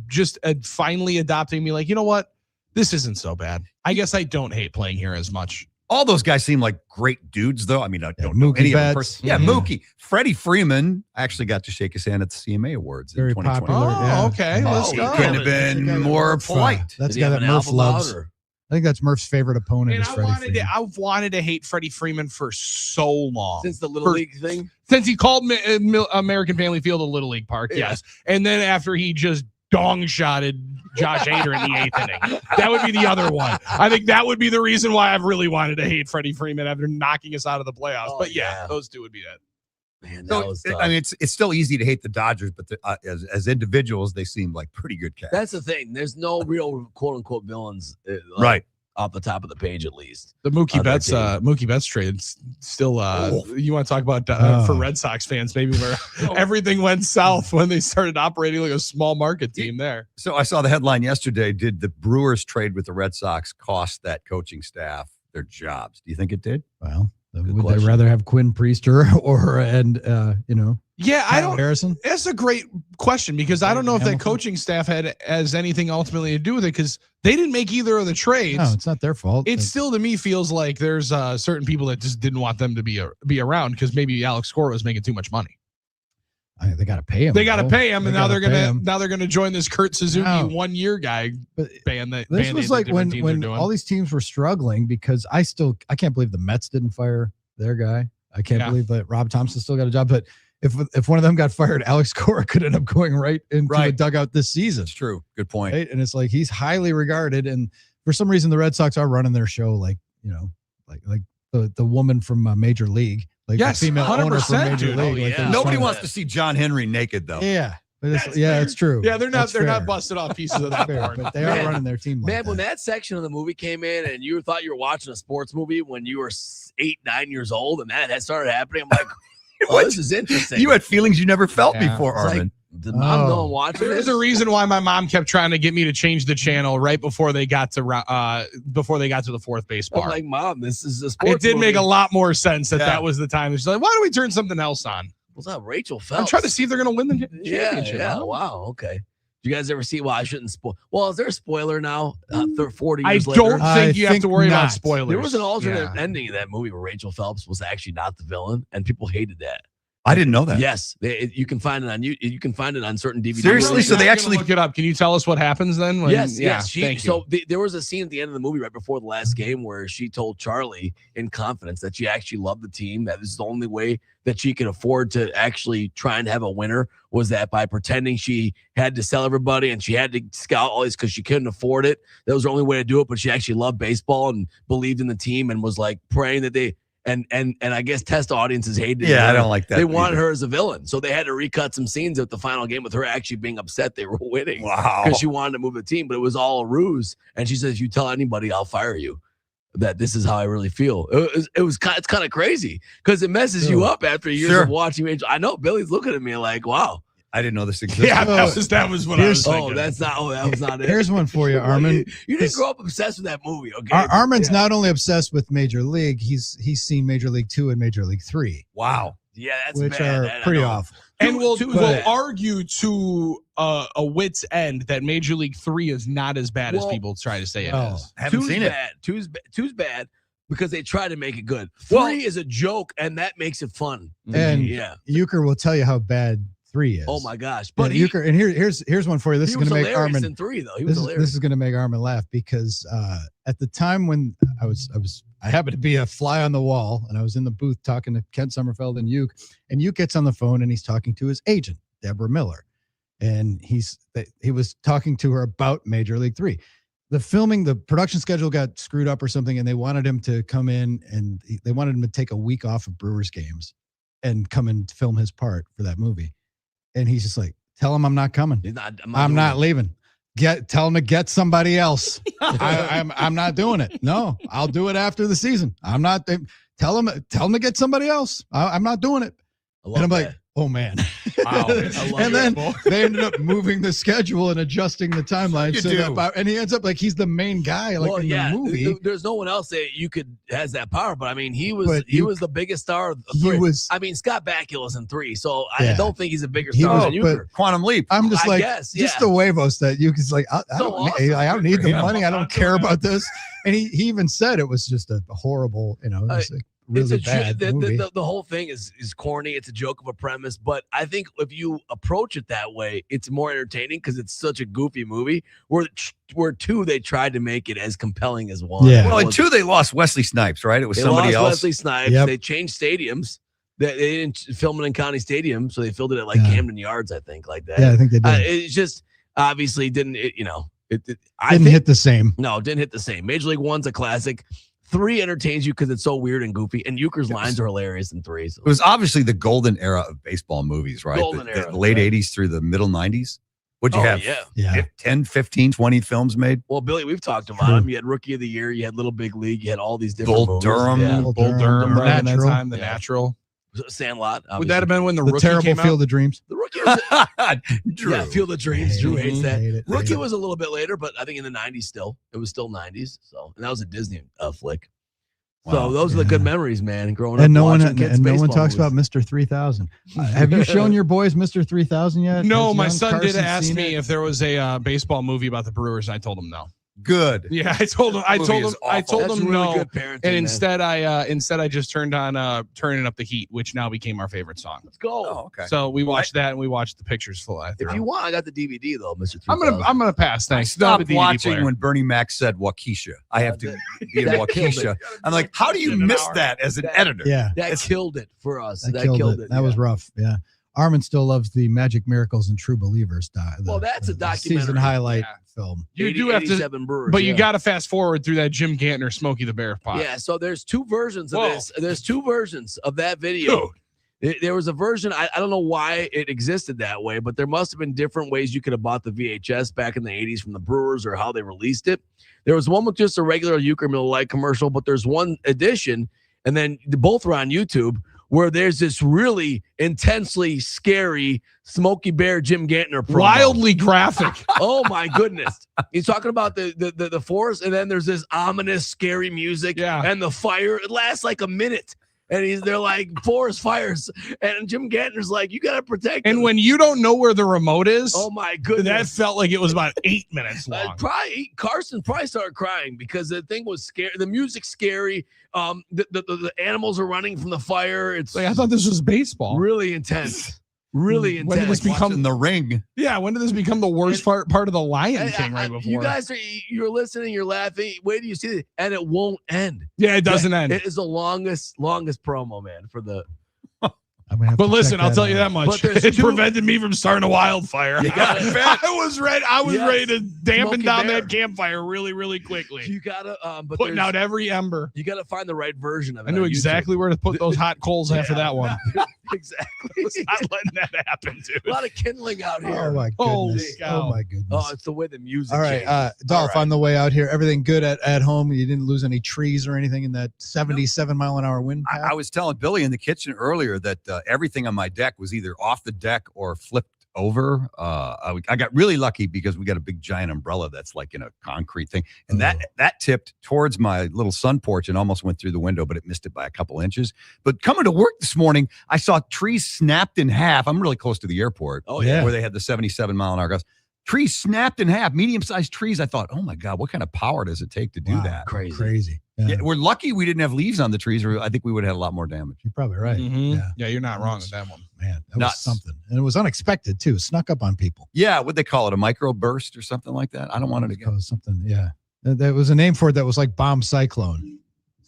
Speaker 11: just finally adopting me. Like, you know what? This isn't so bad. I guess I don't hate playing here as much.
Speaker 17: All those guys seem like great dudes, though. I don't know
Speaker 13: Mookie
Speaker 17: any
Speaker 13: Betts.
Speaker 17: of them personally. Yeah, Mookie. Freddie Freeman, I actually got to shake his hand at the CMA Awards in 2020.
Speaker 11: Oh, okay. Let's
Speaker 17: He
Speaker 11: go.
Speaker 17: couldn't have been more polite.
Speaker 13: That's the guy that Murph loves. I think that's Murph's favorite opponent.
Speaker 11: And I've wanted to hate Freddie Freeman for so long.
Speaker 14: Since the Little League thing?
Speaker 11: Since he called American Family Field a Little League park, yes. And then after he just dong-shotted Josh Hader in the 8th inning. That would be the other one. I think that would be the reason why I've really wanted to hate Freddie Freeman after knocking us out of the playoffs. But those two would be it.
Speaker 14: Man, that was tough.
Speaker 17: It's still easy to hate the Dodgers, but as individuals, they seem like pretty good cats.
Speaker 14: That's the thing. There's no real quote-unquote villains.
Speaker 17: Right.
Speaker 14: Off the top of the page, at least.
Speaker 11: The Mookie Betts trade still you want to talk about for Red Sox fans, maybe where everything went south when they started operating like a small market team there.
Speaker 17: So I saw the headline yesterday. Did the Brewers trade with the Red Sox cost that coaching staff their jobs? Do you think it did?
Speaker 13: Well, would they rather have Quinn Priester
Speaker 11: Yeah, I don't.
Speaker 13: Harrison?
Speaker 11: That's a great question because I don't know if that coaching staff has anything ultimately to do with it because they didn't make either of the trades.
Speaker 13: No, it's not their fault.
Speaker 11: It still, to me, feels like there's certain people that just didn't want them to be around because maybe Alex Cora was making too much money.
Speaker 13: They got to pay him.
Speaker 11: They got to pay him, and now they're gonna join this Kurt Suzuki 1 year guy band.
Speaker 13: This was like when all these teams were struggling because I can't believe the Mets didn't fire their guy. I can't believe that Rob Thompson still got a job, but. If one of them got fired, Alex Cora could end up going right into the dugout this season.
Speaker 17: It's true. Good point.
Speaker 13: Right? And it's like he's highly regarded, and for some reason the Red Sox are running their show like the woman from Major League, like the female owner from Major League.
Speaker 17: Nobody wants to see John Henry naked, though.
Speaker 13: Yeah. It's true.
Speaker 11: Yeah, they're not busted off pieces of that board.
Speaker 13: But they are running their team.
Speaker 14: When that section of the movie came in and you thought you were watching a sports movie when you were 8, 9 years old, and that had started happening, I'm like. This is interesting.
Speaker 17: You had feelings you never felt before, Armen.
Speaker 14: Did mom go and watch it?
Speaker 11: There's a reason why my mom kept trying to get me to change the channel right before they got to the fourth base bar.
Speaker 14: I'm like, Mom, this is a sports
Speaker 11: It did
Speaker 14: movie.
Speaker 11: make a lot more sense that was the time. She's like, why don't we turn something else on?
Speaker 14: What's that, Rachel Phelps?
Speaker 11: I'm trying to see if they're going to win the championship.
Speaker 14: Yeah. Wow. Okay. Do you guys ever see? Well, I shouldn't spoil. Well, is there a spoiler now? 40 years later?
Speaker 11: I don't think you have to worry about spoilers.
Speaker 14: There was an alternate ending of that movie where Rachel Phelps was actually not the villain, and people hated that.
Speaker 17: I didn't know that.
Speaker 14: Yes, you can find it on you can find it on certain DVDs.
Speaker 17: Seriously? So they actually
Speaker 11: look it up. Can you tell us what happens then?
Speaker 14: Yes.
Speaker 11: Thank you.
Speaker 14: There was a scene at the end of the movie right before the last game where she told Charlie in confidence that she actually loved the team. That this is the only way that she could afford to actually try and have a winner, was that by pretending she had to sell everybody and she had to scout all these because she couldn't afford it. That was the only way to do it. But she actually loved baseball and believed in the team and was like praying that they. And I guess test audiences hated her.
Speaker 17: Yeah, I don't like that.
Speaker 14: They wanted her as a villain. So they had to recut some scenes at the final game with her actually being upset they were winning.
Speaker 17: Wow.
Speaker 14: Because she wanted to move the team, but it was all a ruse. And she says, if you tell anybody, I'll fire you. That this is how I really feel. It's kind of crazy because it messes you up after years of watching Angel. I know Billy's looking at me like, wow.
Speaker 17: I didn't know this existed.
Speaker 11: Yeah, that was what I was thinking.
Speaker 14: That was not it.
Speaker 13: Here's one for you, Armen.
Speaker 14: You didn't grow up obsessed with that movie, okay?
Speaker 13: Armen's not only obsessed with Major League, he's seen Major League 2 and Major League 3.
Speaker 17: Wow.
Speaker 14: Yeah, that's
Speaker 13: which
Speaker 14: bad.
Speaker 13: are pretty awful.
Speaker 11: And we'll argue to a wit's end that Major League 3 is not as bad as people try to say it is.
Speaker 17: Haven't seen it.
Speaker 14: Two's bad because they try to make it good. 3 is a joke, and that makes it fun.
Speaker 13: And Euchre will tell you how bad 3 is.
Speaker 14: Oh my gosh! But
Speaker 13: Euchre, and here's one for you. This is going to make Armen.
Speaker 14: In 3 though, he was hilarious.
Speaker 13: This is going to make Armen laugh because at the time when I happened to be a fly on the wall, and I was in the booth talking to Kent Sommerfeld and Euchre gets on the phone and he's talking to his agent, Deborah Miller, and he was talking to her about Major League 3. The production schedule got screwed up or something, and they wanted him to come in and they wanted him to take a week off of Brewers games and come and film his part for that movie. And he's just like, tell him I'm not coming. I'm not leaving. Tell him to get somebody else. I'm not doing it. No, I'll do it after the season. I'm not. Tell him to get somebody else. I'm not doing it. And I'm like, oh man.
Speaker 11: Wow.
Speaker 13: And then they ended up moving the schedule and adjusting the timeline. And he ends up like he's the main guy in the movie.
Speaker 14: There's no one else that has that power, but I mean, he was the biggest star of 3. I mean, Scott Bakula's in 3, so I don't think he's a bigger star than Euchre.
Speaker 17: Quantum Leap.
Speaker 13: I'm just just the huevos that Euchre's like, I don't need the money. I don't care about this. And he even said it was just a horrible, really bad movie.
Speaker 14: The whole thing is corny. It's a joke of a premise, but I think if you approach it that way, it's more entertaining because it's such a goofy movie. Where 2, they tried to make it as compelling as 1.
Speaker 17: Yeah. Well, in 2, they lost Wesley Snipes, right? It was somebody else.
Speaker 14: Wesley Snipes.
Speaker 13: Yep.
Speaker 14: They changed stadiums. They didn't film it in County Stadium, so they filmed it at Camden Yards, I think, like that.
Speaker 13: Yeah, I think they did.
Speaker 14: It just obviously didn't. It
Speaker 13: didn't hit the same.
Speaker 14: No, it didn't hit the same. Major League 1's a classic. 3 entertains you because it's so weird and goofy, and Euchre's lines are hilarious in 3. So.
Speaker 17: It was obviously the golden era of baseball movies, right? The late 80s through the middle 90s. What'd you have?
Speaker 14: Yeah.
Speaker 17: 10, 15, 20 films made?
Speaker 14: Well, Billy, we've talked about them. You had Rookie of the Year, you had Little Big League, you had all these different
Speaker 17: Bull Durham.
Speaker 14: Yeah.
Speaker 11: Bull Durham, right at that time, The Natural.
Speaker 14: Sandlot. Obviously.
Speaker 11: Would that have been when the Rookie
Speaker 13: terrible
Speaker 11: came
Speaker 13: Field
Speaker 11: out?
Speaker 13: of Dreams?
Speaker 14: The Rookie was
Speaker 17: Drew.
Speaker 14: Yeah, Field of Dreams. Drew hates that. Rookie
Speaker 13: hate it.
Speaker 14: was a little bit later, but I think in the 90s still. It was still 90s. So, and that was a Disney flick. So those are the good memories, man. Growing up,
Speaker 13: and no one
Speaker 14: movies.
Speaker 13: talks about Mr. 3000. Have you shown your boys Mr. 3000 yet?
Speaker 11: No, my son did ask me if there was a baseball movie about the Brewers, and I told him no.
Speaker 17: Good.
Speaker 11: Yeah, I told him
Speaker 14: That's
Speaker 11: him
Speaker 14: really
Speaker 11: no.
Speaker 14: good parenting,
Speaker 11: And
Speaker 14: man.
Speaker 11: instead I just turned on Turning Up the Heat, which now became our favorite song.
Speaker 14: Let's go.
Speaker 17: Oh, okay.
Speaker 11: So we watched that and we watched the pictures full.
Speaker 14: If you want, I got the DVD though, Mr. 3000.
Speaker 11: I'm gonna pass. Thanks.
Speaker 17: Stop watching when Bernie Mac said Waukesha. I have to be in Waukesha. I'm like, how do you miss that as an editor?
Speaker 13: Yeah.
Speaker 14: That killed it for us.
Speaker 13: That killed it. That was rough. Yeah. Armen still loves the Magic Miracles and True Believers.
Speaker 14: That's a documentary.
Speaker 13: Season highlight film.
Speaker 11: You do have to,
Speaker 14: Brewers,
Speaker 11: but you got to fast forward through that Jim Gantner, Smokey the Bear pot.
Speaker 14: Yeah, so there's 2 versions of this. There's 2 versions of that video. There was a version, I don't know why it existed that way, but there must have been different ways you could have bought the VHS back in the 80s from the Brewers or how they released it. There was one with just a regular Euchre Miller Lite commercial, but there's one edition, and then both are on YouTube, where there's this really intensely scary Smokey Bear Jim Gantner promo.
Speaker 11: Wildly graphic.
Speaker 14: Oh my goodness. He's talking about the forest, and then there's this ominous, scary music and the fire. It lasts like a minute. and they're like forest fires, and Jim Gantner's like, you got to protect
Speaker 11: And
Speaker 14: him.
Speaker 11: when you don't know where the remote is,
Speaker 14: Oh my goodness,
Speaker 11: that felt like it was about 8 minutes long.
Speaker 14: Carson probably started crying because the thing was scary. The music's scary. The animals are running from the fire. It's
Speaker 11: Like, I thought this was baseball.
Speaker 14: really intense. Really
Speaker 11: When did
Speaker 14: intense.
Speaker 11: this become
Speaker 17: The Ring?
Speaker 11: Yeah, when did this become the worst part of the Lion King right before?
Speaker 14: You guys you're listening, you're laughing. Wait till you see it, and it won't end.
Speaker 11: Yeah, it doesn't end.
Speaker 14: It is the longest promo, man, for the.
Speaker 11: But listen, I'll tell you that much.
Speaker 14: But there's
Speaker 11: It
Speaker 14: two-
Speaker 11: prevented me from starting a wildfire.
Speaker 14: Yeah,
Speaker 11: I was ready. I was
Speaker 14: Yes.
Speaker 11: ready to dampen
Speaker 14: Smoky
Speaker 11: down
Speaker 14: Bear.
Speaker 11: that campfire really, really quickly.
Speaker 14: You gotta but
Speaker 11: Putting
Speaker 14: there's-
Speaker 11: out every ember.
Speaker 14: You gotta find the right version of it.
Speaker 11: I knew
Speaker 14: on
Speaker 11: exactly where to put those hot coals after that one.
Speaker 14: YouTube. Exactly.
Speaker 11: Not letting that happen, dude.
Speaker 14: A lot of kindling out here.
Speaker 13: Oh my
Speaker 11: Holy
Speaker 13: goodness!
Speaker 11: cow.
Speaker 13: Oh my goodness!
Speaker 14: Oh, it's the way the music.
Speaker 13: All right,
Speaker 14: changes.
Speaker 13: Dolph,
Speaker 14: All right.
Speaker 13: on the way out here, everything good at home? You didn't lose any trees or anything in that 77-mile-an-hour wind path?
Speaker 17: I was telling Billy in the kitchen earlier that everything on my deck was either off the deck or flipped over. I got really lucky because we got a big giant umbrella that's like in a concrete thing, and that tipped towards my little sun porch and almost went through the window, but it missed it by a couple inches. But coming to work this morning, I saw trees snapped in half. I'm really close to the airport.
Speaker 14: Oh, yeah.
Speaker 17: Where they had the 77-mile-an-hour gusts. Trees snapped in half, medium-sized trees. I thought, oh my God, what kind of power does it take to do that?
Speaker 14: Crazy.
Speaker 17: Yeah, we're lucky we didn't have leaves on the trees, or I think we would have had a lot more damage.
Speaker 13: You're probably right.
Speaker 11: Mhm.
Speaker 13: Yeah.
Speaker 11: Yeah, you're not wrong with that one.
Speaker 13: Man, that
Speaker 17: Nuts.
Speaker 13: was something. And it was unexpected, too. It snuck up on people.
Speaker 17: Yeah, what'd they call it? A microburst or something like that? I don't want it to get.
Speaker 13: Something, yeah. There was a name for it that was like bomb cyclone.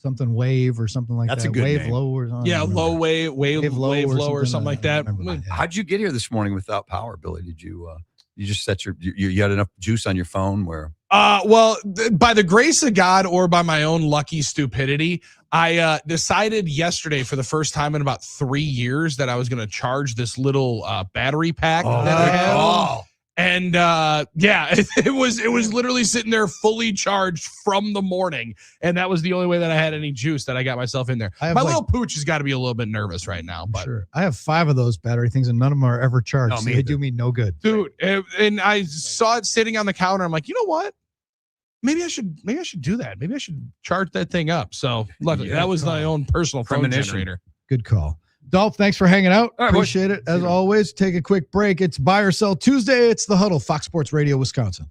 Speaker 13: Something wave or something like
Speaker 17: That's
Speaker 13: that.
Speaker 17: a good
Speaker 13: wave
Speaker 17: name.
Speaker 13: low or something.
Speaker 11: Yeah, low wave low or something like that.
Speaker 17: How'd you get here this morning without power, Billy? Did you you just set you had enough juice on your phone where?
Speaker 11: Well, by the grace of God or by my own lucky stupidity, I decided yesterday for the first time in about 3 years that I was going to charge this little battery pack that I have. And yeah, it was literally sitting there fully charged from the morning, and that was the only way that I had any juice that I got myself in there. My little pooch has got to be a little bit nervous right now, but
Speaker 13: Sure. I have 5 of those battery things, and none of them are ever charged.
Speaker 17: No,
Speaker 13: so
Speaker 17: me
Speaker 13: they
Speaker 17: either.
Speaker 13: do me no good.
Speaker 11: dude, and I saw it sitting on the counter. I'm like, you know what? Maybe I should do that. Maybe I should charge that thing up. So luckily, that was my own personal phone
Speaker 17: Premonition.
Speaker 11: generator.
Speaker 13: Good call. Dolph, thanks for hanging out.
Speaker 17: All right, boys.
Speaker 13: Appreciate it. As always, take a quick break. It's Buy or Sell Tuesday. It's the Huddle, Fox Sports Radio, Wisconsin.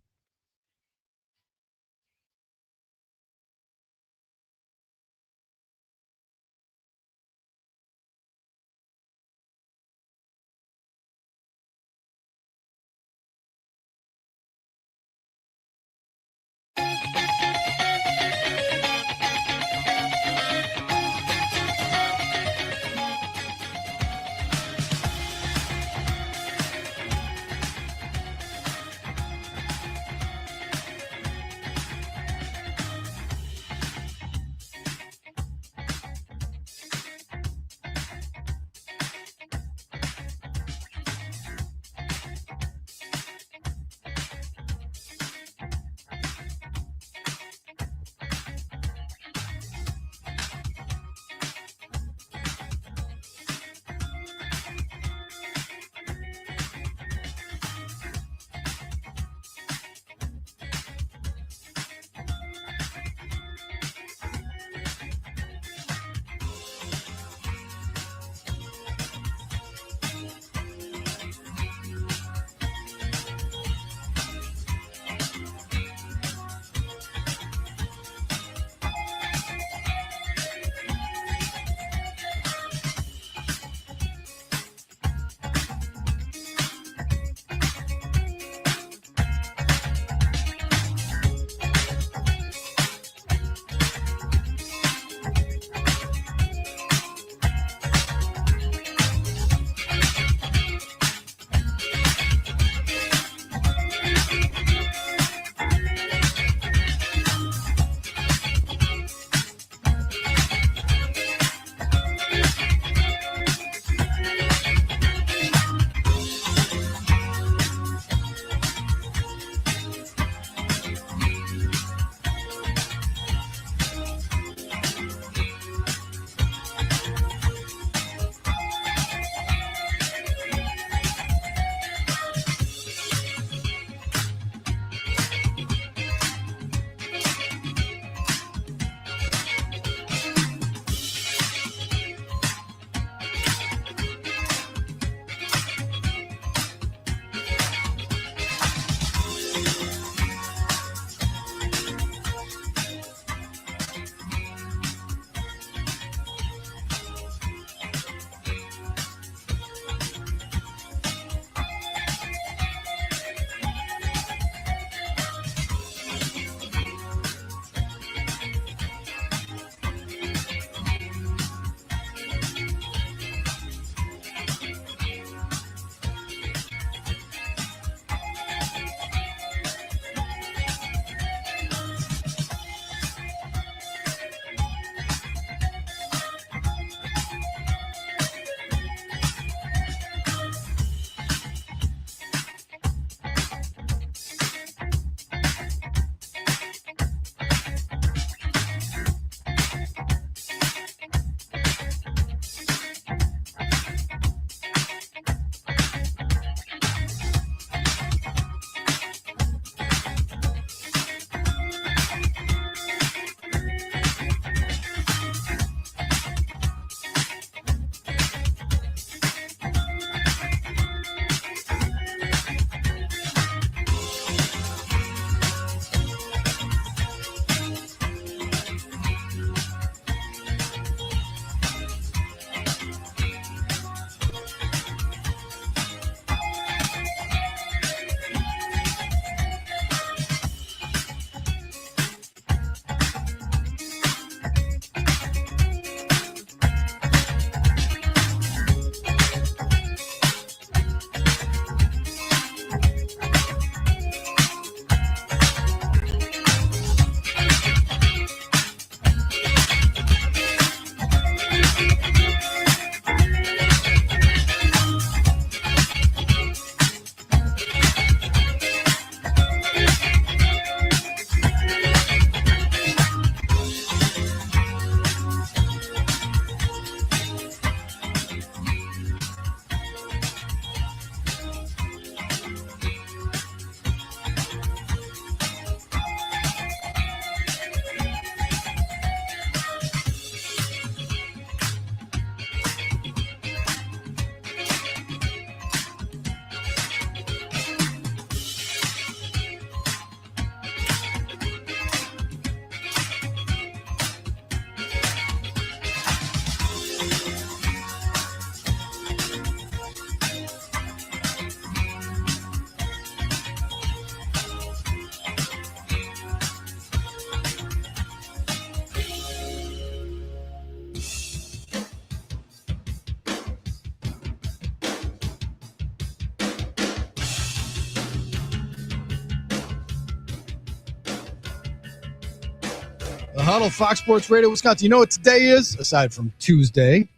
Speaker 13: The Huddle, Fox Sports Radio, Wisconsin. You know what today is? Aside from Tuesday,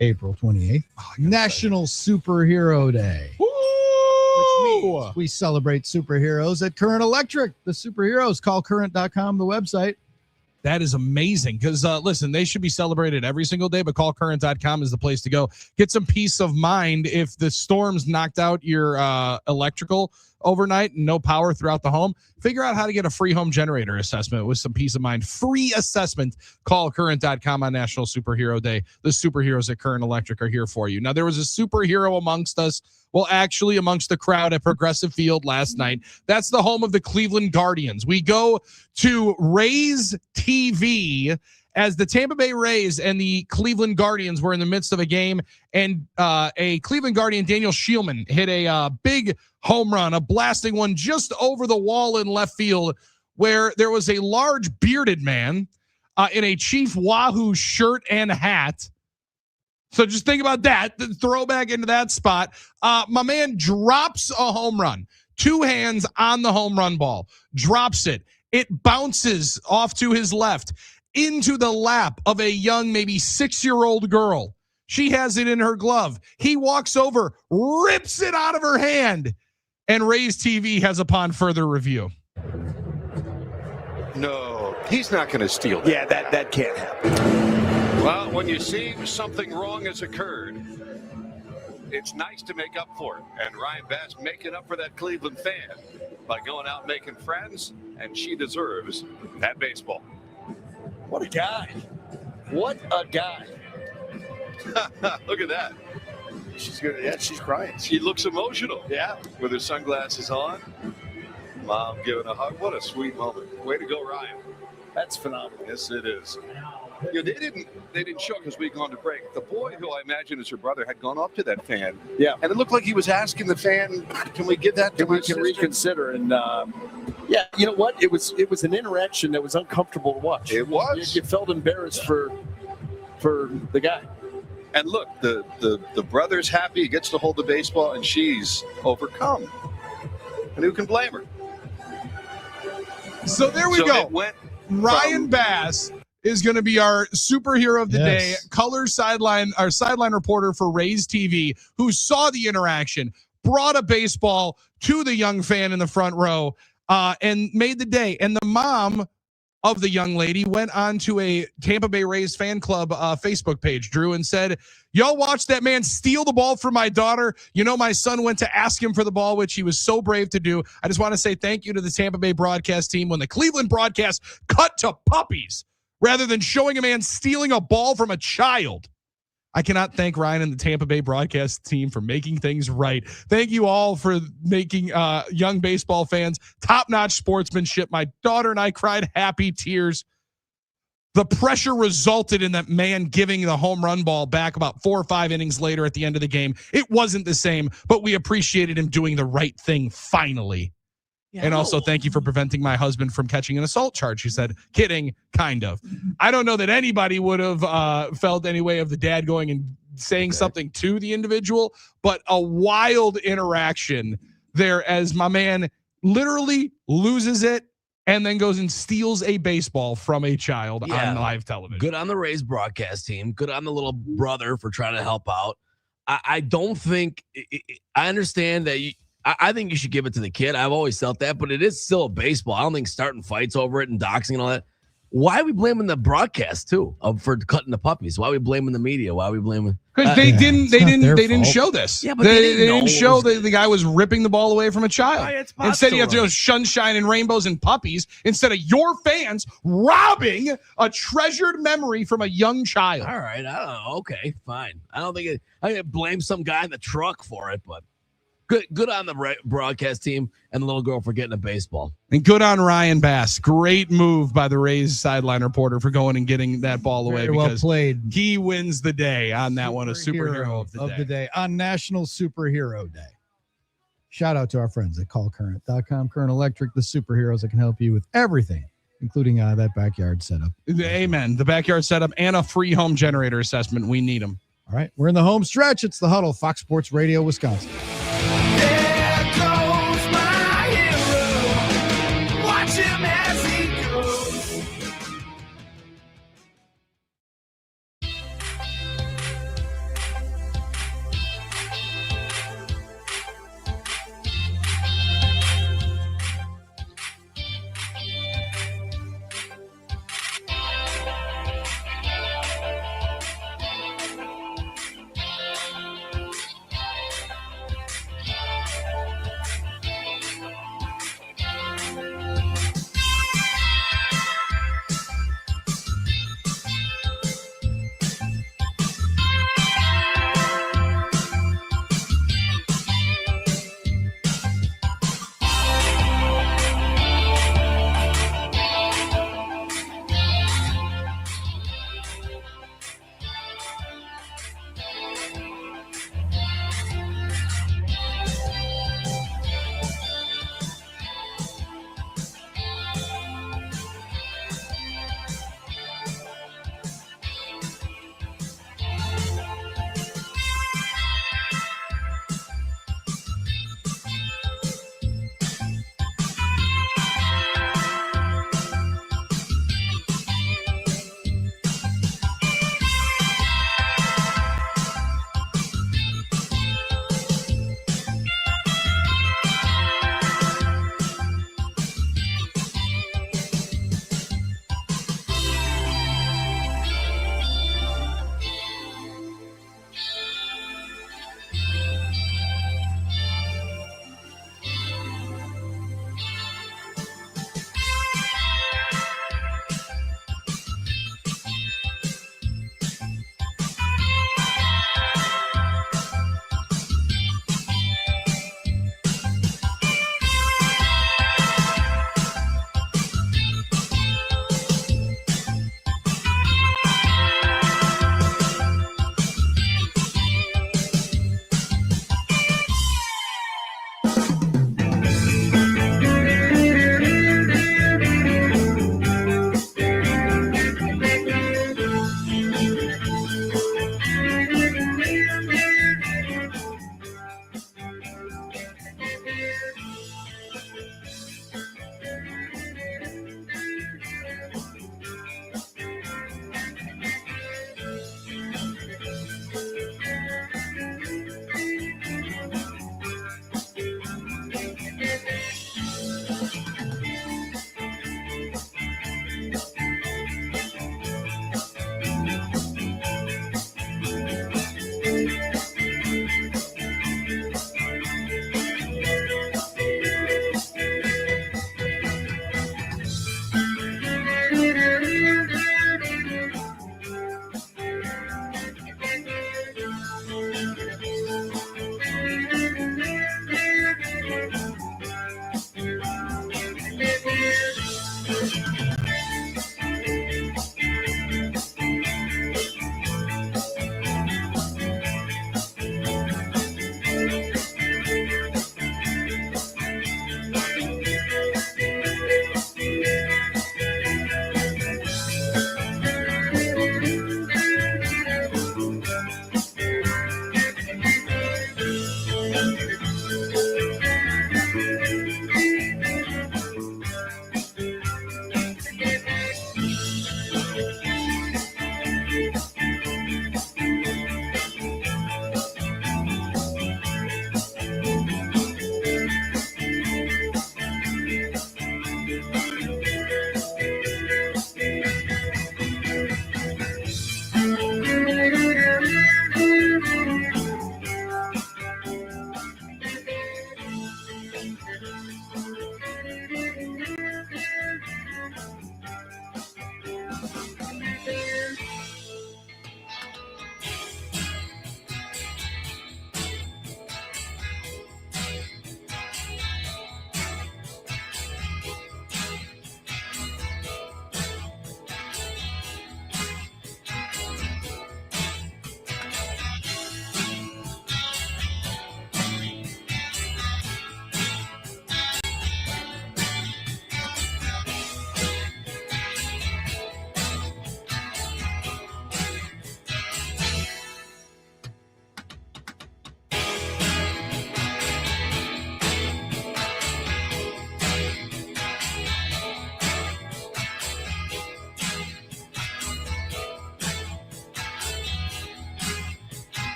Speaker 13: April 28th, National Superhero Day. Which means we celebrate superheroes at Current Electric. The superheroes, call current.com, the website.
Speaker 11: That is amazing because, listen, they should be celebrated every single day, but callcurrent.com is the place to go. Get some peace of mind if the storms knocked out your electrical overnight and no power throughout the home. Figure out how to get a free home generator assessment with some peace of mind. Free assessment. Call current.com on National Superhero Day. The superheroes at Current Electric are here for you. Now, there was a superhero amongst us. Well, actually, amongst the crowd at Progressive Field last night. That's the home of the Cleveland Guardians. We go to Rays TV as the Tampa Bay Rays and the Cleveland Guardians were in the midst of a game, and a Cleveland Guardian, Daniel Sheilman, hit a big home run, a blasting one just over the wall in left field, where there was a large bearded man in a Chief Wahoo shirt and hat. So just think about that, the throwback into that spot. My man drops a home run, two hands on the home run ball, drops it. It bounces off to his left into the lap of a young, maybe 6-year-old girl. She has it in her glove. He walks over, rips it out of her hand, and Rays TV has upon further review.
Speaker 18: No, he's not going to steal that.
Speaker 19: Yeah, that can't happen.
Speaker 18: Well, when you see something wrong has occurred, it's nice to make up for it. And Ryan Bass making up for that Cleveland fan by going out making friends, and she deserves that baseball.
Speaker 19: What a guy. What a guy.
Speaker 18: Look at that.
Speaker 19: She's good. Yeah, she's crying.
Speaker 18: She looks emotional.
Speaker 19: Yeah.
Speaker 18: With her sunglasses on. Mom giving a hug. What a sweet moment. Way to go, Ryan.
Speaker 19: That's phenomenal.
Speaker 18: Yes, it is. You know, they didn't show because we'd gone to break. The boy, who I imagine is her brother, had gone up to that fan.
Speaker 19: Yeah.
Speaker 18: And it looked like he was asking the fan, can we give that to my sister?
Speaker 19: Reconsider. And yeah, you know what? It was an interaction that was uncomfortable to watch.
Speaker 18: It was.
Speaker 19: You felt embarrassed for the guy.
Speaker 18: And look, the brother's happy, he gets to hold the baseball, and she's overcome. And who can blame her?
Speaker 11: So there we go. Ryan Bass is going to be our superhero of the day, color sideline, our sideline reporter for Rays TV, who saw the interaction, brought a baseball to the young fan in the front row, and made the day. And the mom of the young lady went on to a Tampa Bay Rays fan club Facebook page, Drew, and said, y'all watched that man steal the ball from my daughter. You know, my son went to ask him for the ball, which he was so brave to do. I just want to say thank you to the Tampa Bay broadcast team when the Cleveland broadcast cut to puppies rather than showing a man stealing a ball from a child. I cannot thank Ryan and the Tampa Bay broadcast team for making things right. Thank you all for making young baseball fans top-notch sportsmanship. My daughter and I cried happy tears. The pressure resulted in that man giving the home run ball back about 4 or 5 innings later at the end of the game. It wasn't the same, but we appreciated him doing the right thing finally. Yeah, and also, thank you for preventing my husband from catching an assault charge. She said, kidding, kind of. I don't know that anybody would have felt any way of the dad going and saying something to the individual, but a wild interaction there as my man literally loses it and then goes and steals a baseball from a child on live television.
Speaker 14: Good on the Rays broadcast team. Good on the little brother for trying to help out. I don't think – I understand that I think you should give it to the kid. I've always felt that, but it is still a baseball. I don't think starting fights over it and doxing and all that. Why are we blaming the broadcast too for cutting the puppies? Why are we blaming the media? Why are we blaming?
Speaker 11: Because they didn't show this.
Speaker 14: Yeah, but
Speaker 11: they didn't show that the guy was ripping the ball away from a child. Instead, you have to go sunshine and rainbows and puppies instead of your fans robbing a treasured memory from a young child.
Speaker 14: All right, I don't know. Okay, fine. I blame some guy in the truck for it, but. Good on the broadcast team and the little girl for getting a baseball.
Speaker 11: And good on Ryan Bass. Great move by the Rays sideline reporter for going and getting that ball away.
Speaker 13: Very well played.
Speaker 11: He wins the day on that one, a superhero of the day.
Speaker 13: On National Superhero Day. Shout out to our friends at callcurrent.com. Current Electric, the superheroes that can help you with everything, including that backyard setup.
Speaker 11: Amen. The backyard setup and a free home generator assessment. We need them.
Speaker 13: All right. We're in the home stretch. It's the Huddle, Fox Sports Radio, Wisconsin.
Speaker 10: There goes my hero. Watch him as he goes.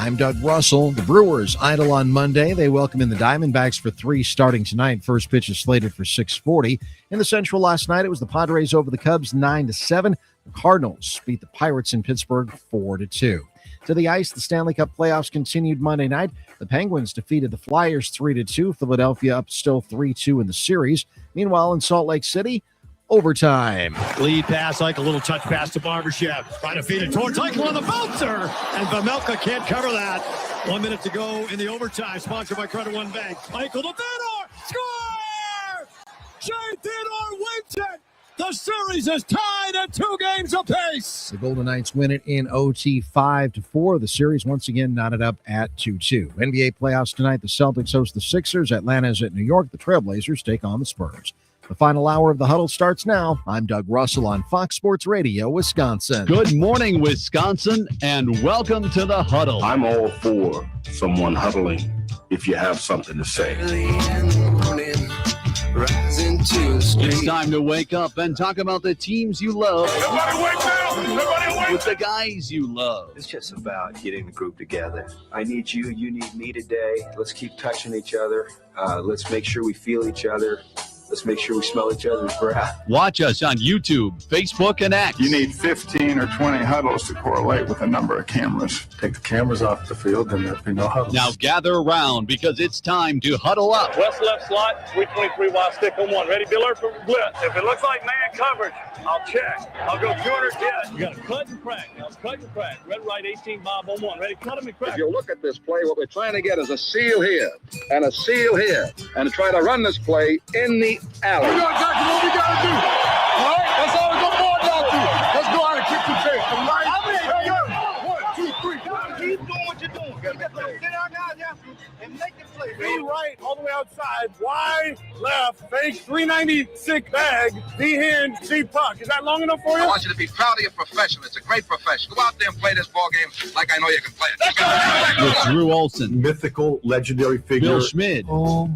Speaker 3: I'm Doug Russell. The Brewers idle on Monday. They welcome in the Diamondbacks for 3 starting tonight. First pitch is slated for 6:40. In the Central last night, it was the Padres over the Cubs 9-7. The Cardinals beat the Pirates in Pittsburgh 4-2. To the ice, the Stanley Cup playoffs continued Monday night. The Penguins defeated the Flyers 3-2. Philadelphia up still 3-2 in the series. Meanwhile, in Salt Lake City, overtime.
Speaker 4: Lead pass, like a little touch pass to Barbashev. Trying to feed it towards Eichel on the bouncer. And Vamelka can't cover that. 1 minute to go in the overtime. Sponsored by Credit One Bank. Eichel to Theodore. Score! Shea Theodore wins it. The series is tied at 2 games apiece.
Speaker 3: The Golden Knights win it in OT 5-4. The series once again knotted up at 2-2. NBA playoffs tonight. The Celtics host the Sixers. Atlanta's at New York. The Trailblazers take on the Spurs. The final hour of the Huddle starts now. I'm Doug Russell on Fox Sports Radio, Wisconsin.
Speaker 5: Good morning, Wisconsin, and welcome to the Huddle.
Speaker 15: I'm all for someone huddling if you have something to say.
Speaker 5: It's time to wake up and talk about the teams you love.
Speaker 18: Everybody wake up! Everybody wake
Speaker 5: With the guys you love.
Speaker 7: It's just about getting the group together. I need you. You need me today. Let's keep touching each other. Let's make sure we feel each other. Let's make sure we smell each other's breath.
Speaker 5: Watch us on YouTube, Facebook, and X.
Speaker 6: You need 15 or 20 huddles to correlate with the number of cameras. Take the cameras off the field, then there'll be no huddles.
Speaker 5: Now gather around because it's time to huddle up.
Speaker 8: West left slot, 323 wide stick on 1. Ready, be alert for blitz. If it looks like man coverage, I'll check. I'll go 200 dead. You got to cut and crack. Now cut and crack. Red right 18 Bob on 1. Ready, cut him and crack.
Speaker 9: If you look at this play, what we're trying to get is a seal here and a seal here and try to run this play in the alley.
Speaker 6: We got exactly what we got to do. All right? That's all we're going to board down to. Let's go out and kick some tape. All right? Hey, yo. 1, 2, 3.
Speaker 10: Keep doing what you're doing. Sit down now, and make the play.
Speaker 6: B right, all the way outside. Y left, fake, 396 bag. D hand, C puck. Is that long enough for you?
Speaker 9: I want you to be proud of your profession. It's a great profession. Go out there and play this ball game like I know you can play it.
Speaker 5: With Drew Olson,
Speaker 15: Mythical, legendary figure.
Speaker 5: Bill Schmid,
Speaker 16: Oh, my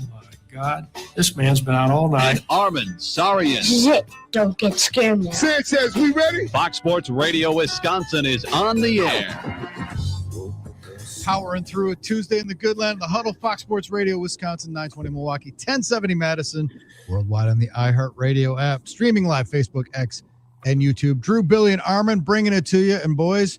Speaker 16: God. This man's been out all night.
Speaker 5: Armen, Sarian.
Speaker 12: Zip. Don't get scared now.
Speaker 6: Sanchez, we ready?
Speaker 5: Fox Sports Radio Wisconsin is on the air.
Speaker 13: Powering through a Tuesday in the good land. The Huddle, Fox Sports Radio, Wisconsin, 920 Milwaukee, 1070 Madison. Worldwide on the iHeartRadio app. Streaming live, Facebook, X, and YouTube. Drew, Billy, and Armen bringing it to you. And boys,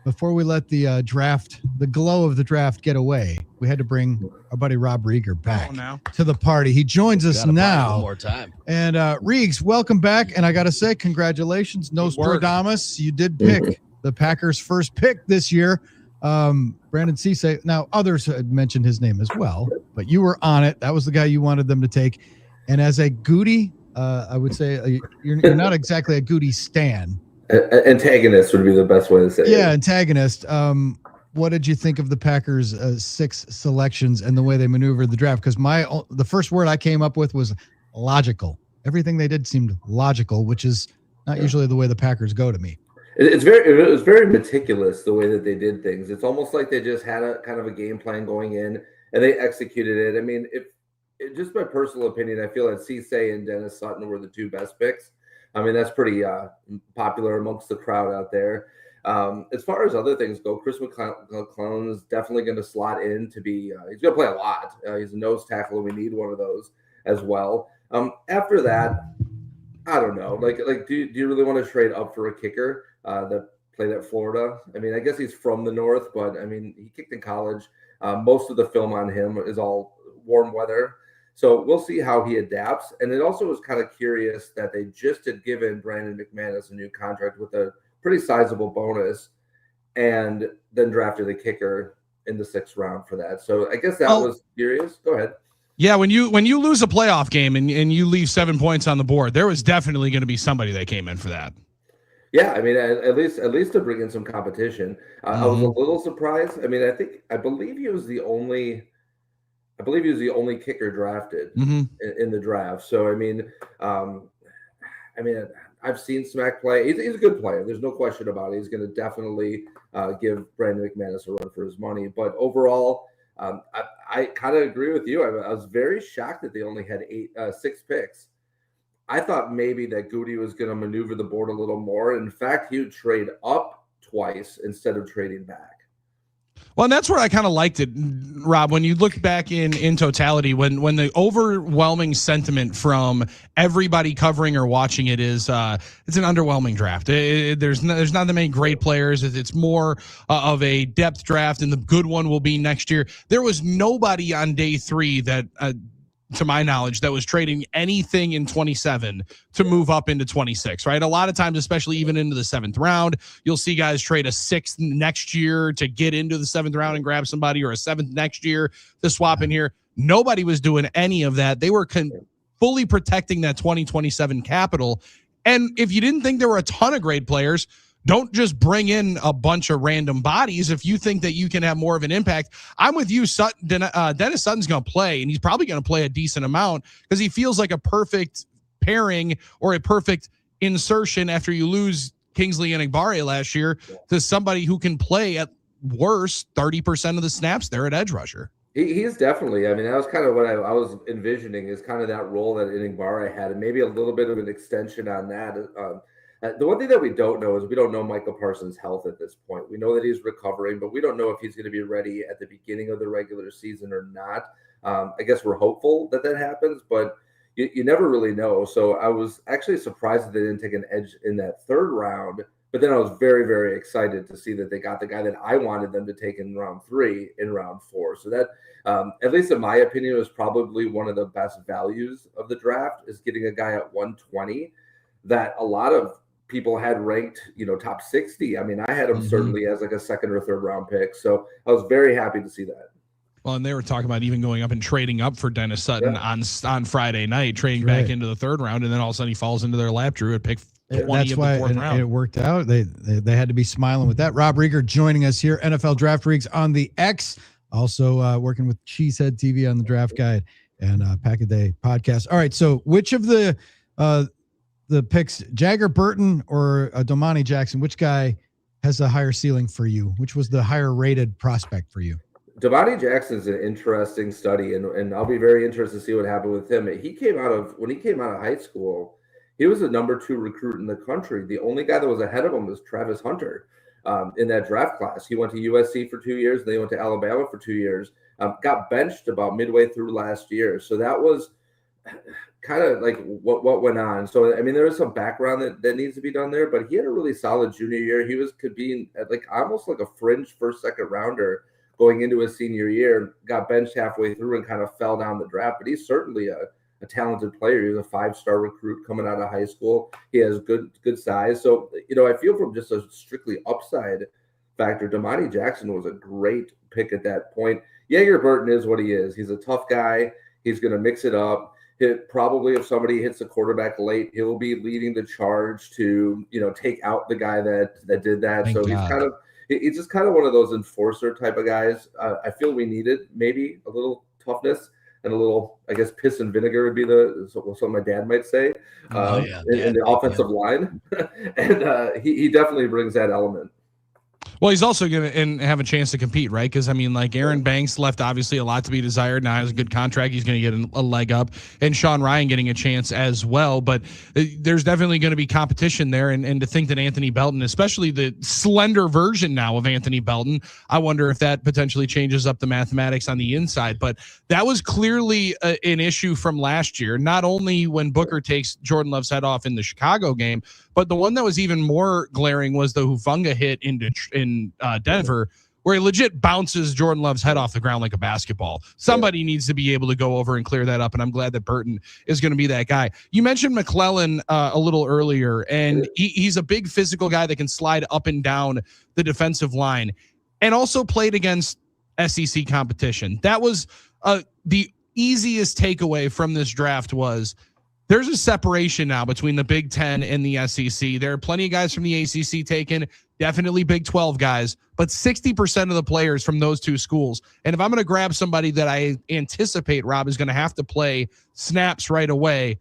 Speaker 13: before we let the draft, the glow of the draft get away, we had to bring our buddy Rob Rieger back to the party. He joins us now.
Speaker 14: One more time.
Speaker 13: And Reegs, welcome back. And I got to say, congratulations. Nostradamus, you did pick the Packers' first pick this year. Brandon Cisse. Now, others had mentioned his name as well, but you were on it. That was the guy you wanted them to take. And as a Goody, I would say you're not exactly a Goody stan.
Speaker 20: Antagonist would be the best way to say it.
Speaker 13: Yeah, antagonist. What did you think of the Packers' 6 selections and the way they maneuvered the draft? Because the first word I came up with was logical. Everything they did seemed logical, which is not usually the way the Packers go to me.
Speaker 20: It was very meticulous the way that they did things. It's almost like they just had a kind of a game plan going in and they executed it. I mean, just my personal opinion, I feel that Cisse and Dennis Sutton were the 2 best picks. I mean, that's pretty popular amongst the crowd out there. As far as other things go, Chris McClellan is definitely going to slot in to be he's going to play a lot. He's a nose tackle, and we need one of those as well. After that, I don't know. Like, do you really want to trade up for a kicker that played at Florida? I mean, I guess he's from the North, but I mean, he kicked in college. Most of the film on him is all warm weather. So we'll see how he adapts. And it also was kind of curious that they just had given Brandon McManus a new contract with a pretty sizable bonus and then drafted a kicker in the 6th round for that. So I guess that was curious. Go ahead.
Speaker 11: Yeah, when you lose a playoff game and you leave 7 points on the board, there was definitely going to be somebody that came in for that.
Speaker 20: Yeah, I mean, at least to bring in some competition. I was a little surprised. I mean, I believe he was the only kicker drafted in the draft. So I mean, I've seen Smack play. He's a good player. There's no question about it. He's going to definitely give Brandon McManus a run for his money. But overall, I kind of agree with you. I was very shocked that they only had 6 picks. I thought maybe that Goody was going to maneuver the board a little more. In fact, he would trade up twice instead of trading back.
Speaker 11: Well, and that's where I kind of liked it, Rob, when you look back in totality, when the overwhelming sentiment from everybody covering or watching it is it's an underwhelming draft. There's not that many great players. It's more of a depth draft, and the good one will be next year. There was nobody on day 3 that to my knowledge, that was trading anything in 27 to move up into 26, right? A lot of times, especially even into the 7th round, you'll see guys trade a 6th next year to get into the 7th round and grab somebody, or a 7th next year to swap in here. Nobody was doing any of that. They were fully protecting that 2027 capital. And if you didn't think there were a ton of great players, don't just bring in a bunch of random bodies if you think that you can have more of an impact. I'm with you. Dennis Sutton's going to play, and he's probably going to play a decent amount because he feels like a perfect pairing or a perfect insertion after you lose Kingsley Enagbare last year to somebody who can play at worst 30% of the snaps there at edge rusher.
Speaker 20: He's definitely, I mean, that was kind of what I was envisioning, is kind of that role that Enagbare had, and maybe a little bit of an extension on that. The one thing that we don't know is we don't know Michael Parsons' health at this point. We know that he's recovering, but we don't know if he's going to be ready at the beginning of the regular season or not. I guess we're hopeful that happens, but you never really know. So I was actually surprised that they didn't take an edge in that 3rd round, but then I was very, very excited to see that they got the guy that I wanted them to take in round 3 in round 4. So that, at least in my opinion, was probably one of the best values of the draft, is getting a guy at 120 that a lot of people had ranked, top 60. I mean, I had him certainly as like a 2nd or 3rd round pick. So I was very happy to see that.
Speaker 11: Well, and they were talking about even going up and trading up for Dennis Sutton on Friday night, trading back into the 3rd round, and then all of a sudden he falls into their lap, Drew, at pick 20
Speaker 13: That's
Speaker 11: of
Speaker 13: why
Speaker 11: the 4th round.
Speaker 13: it worked out. They had to be smiling with that. Rob Rieger joining us here, NFL Draft Rigs on the X, also working with Cheesehead TV on the Draft Guide and Pack a Day podcast. All right, so which of the picks, Jagger Burton or Domani Jackson, which guy has a higher ceiling for you? Which was the higher rated prospect for you?
Speaker 20: Domani Jackson's an interesting study, and I'll be very interested to see what happened with him. When he came out of high school, he was the number 2 recruit in the country. The only guy that was ahead of him was Travis Hunter in that draft class. He went to USC for 2 years, and they went to Alabama for 2 years. Got benched about midway through last year. So that was kind of like what went on. So, I mean, there was some background that needs to be done there, but he had a really solid junior year. He could be like almost like a fringe 1st, 2nd rounder going into his senior year, got benched halfway through and kind of fell down the draft. But he's certainly a talented player. He's a 5-star recruit coming out of high school. He has good size. So, I feel from just a strictly upside factor, Domani Jackson was a great pick at that point. Jagger Burton is what he is. He's a tough guy. He's going to mix it up. Probably if somebody hits a quarterback late, he'll be leading the charge to, take out the guy that did that.
Speaker 11: Thank
Speaker 20: so
Speaker 11: God.
Speaker 20: he's just kind of one of those enforcer type of guys. I feel we needed maybe a little toughness and a little, I guess, piss and vinegar would be something my dad might say in the offensive line. And he definitely brings that element.
Speaker 11: Well, he's also going to have a chance to compete, right? Because, I mean, like Aaron Banks left obviously a lot to be desired. Now has a good contract. He's going to get a leg up. And Sean Ryan getting a chance as well. But there's definitely going to be competition there. And to think that Anthony Belton, especially the slender version now of Anthony Belton, I wonder if that potentially changes up the mathematics on the inside. But that was clearly an issue from last year, not only when Booker takes Jordan Love's head off in the Chicago game, but the one that was even more glaring was the Hufanga hit in Denver, where he legit bounces Jordan Love's head off the ground like a basketball. Somebody needs to be able to go over and clear that up, and I'm glad that Burton is going to be that guy. You mentioned McClellan a little earlier, and he's a big physical guy that can slide up and down the defensive line, and also played against SEC competition. That was the easiest takeaway from this draft was there's a separation now between the Big Ten and the SEC. There are plenty of guys from the ACC taken, definitely Big 12 guys, but 60% of the players from those two schools. And if I'm going to grab somebody that I anticipate, Rob, is going to have to play snaps right away,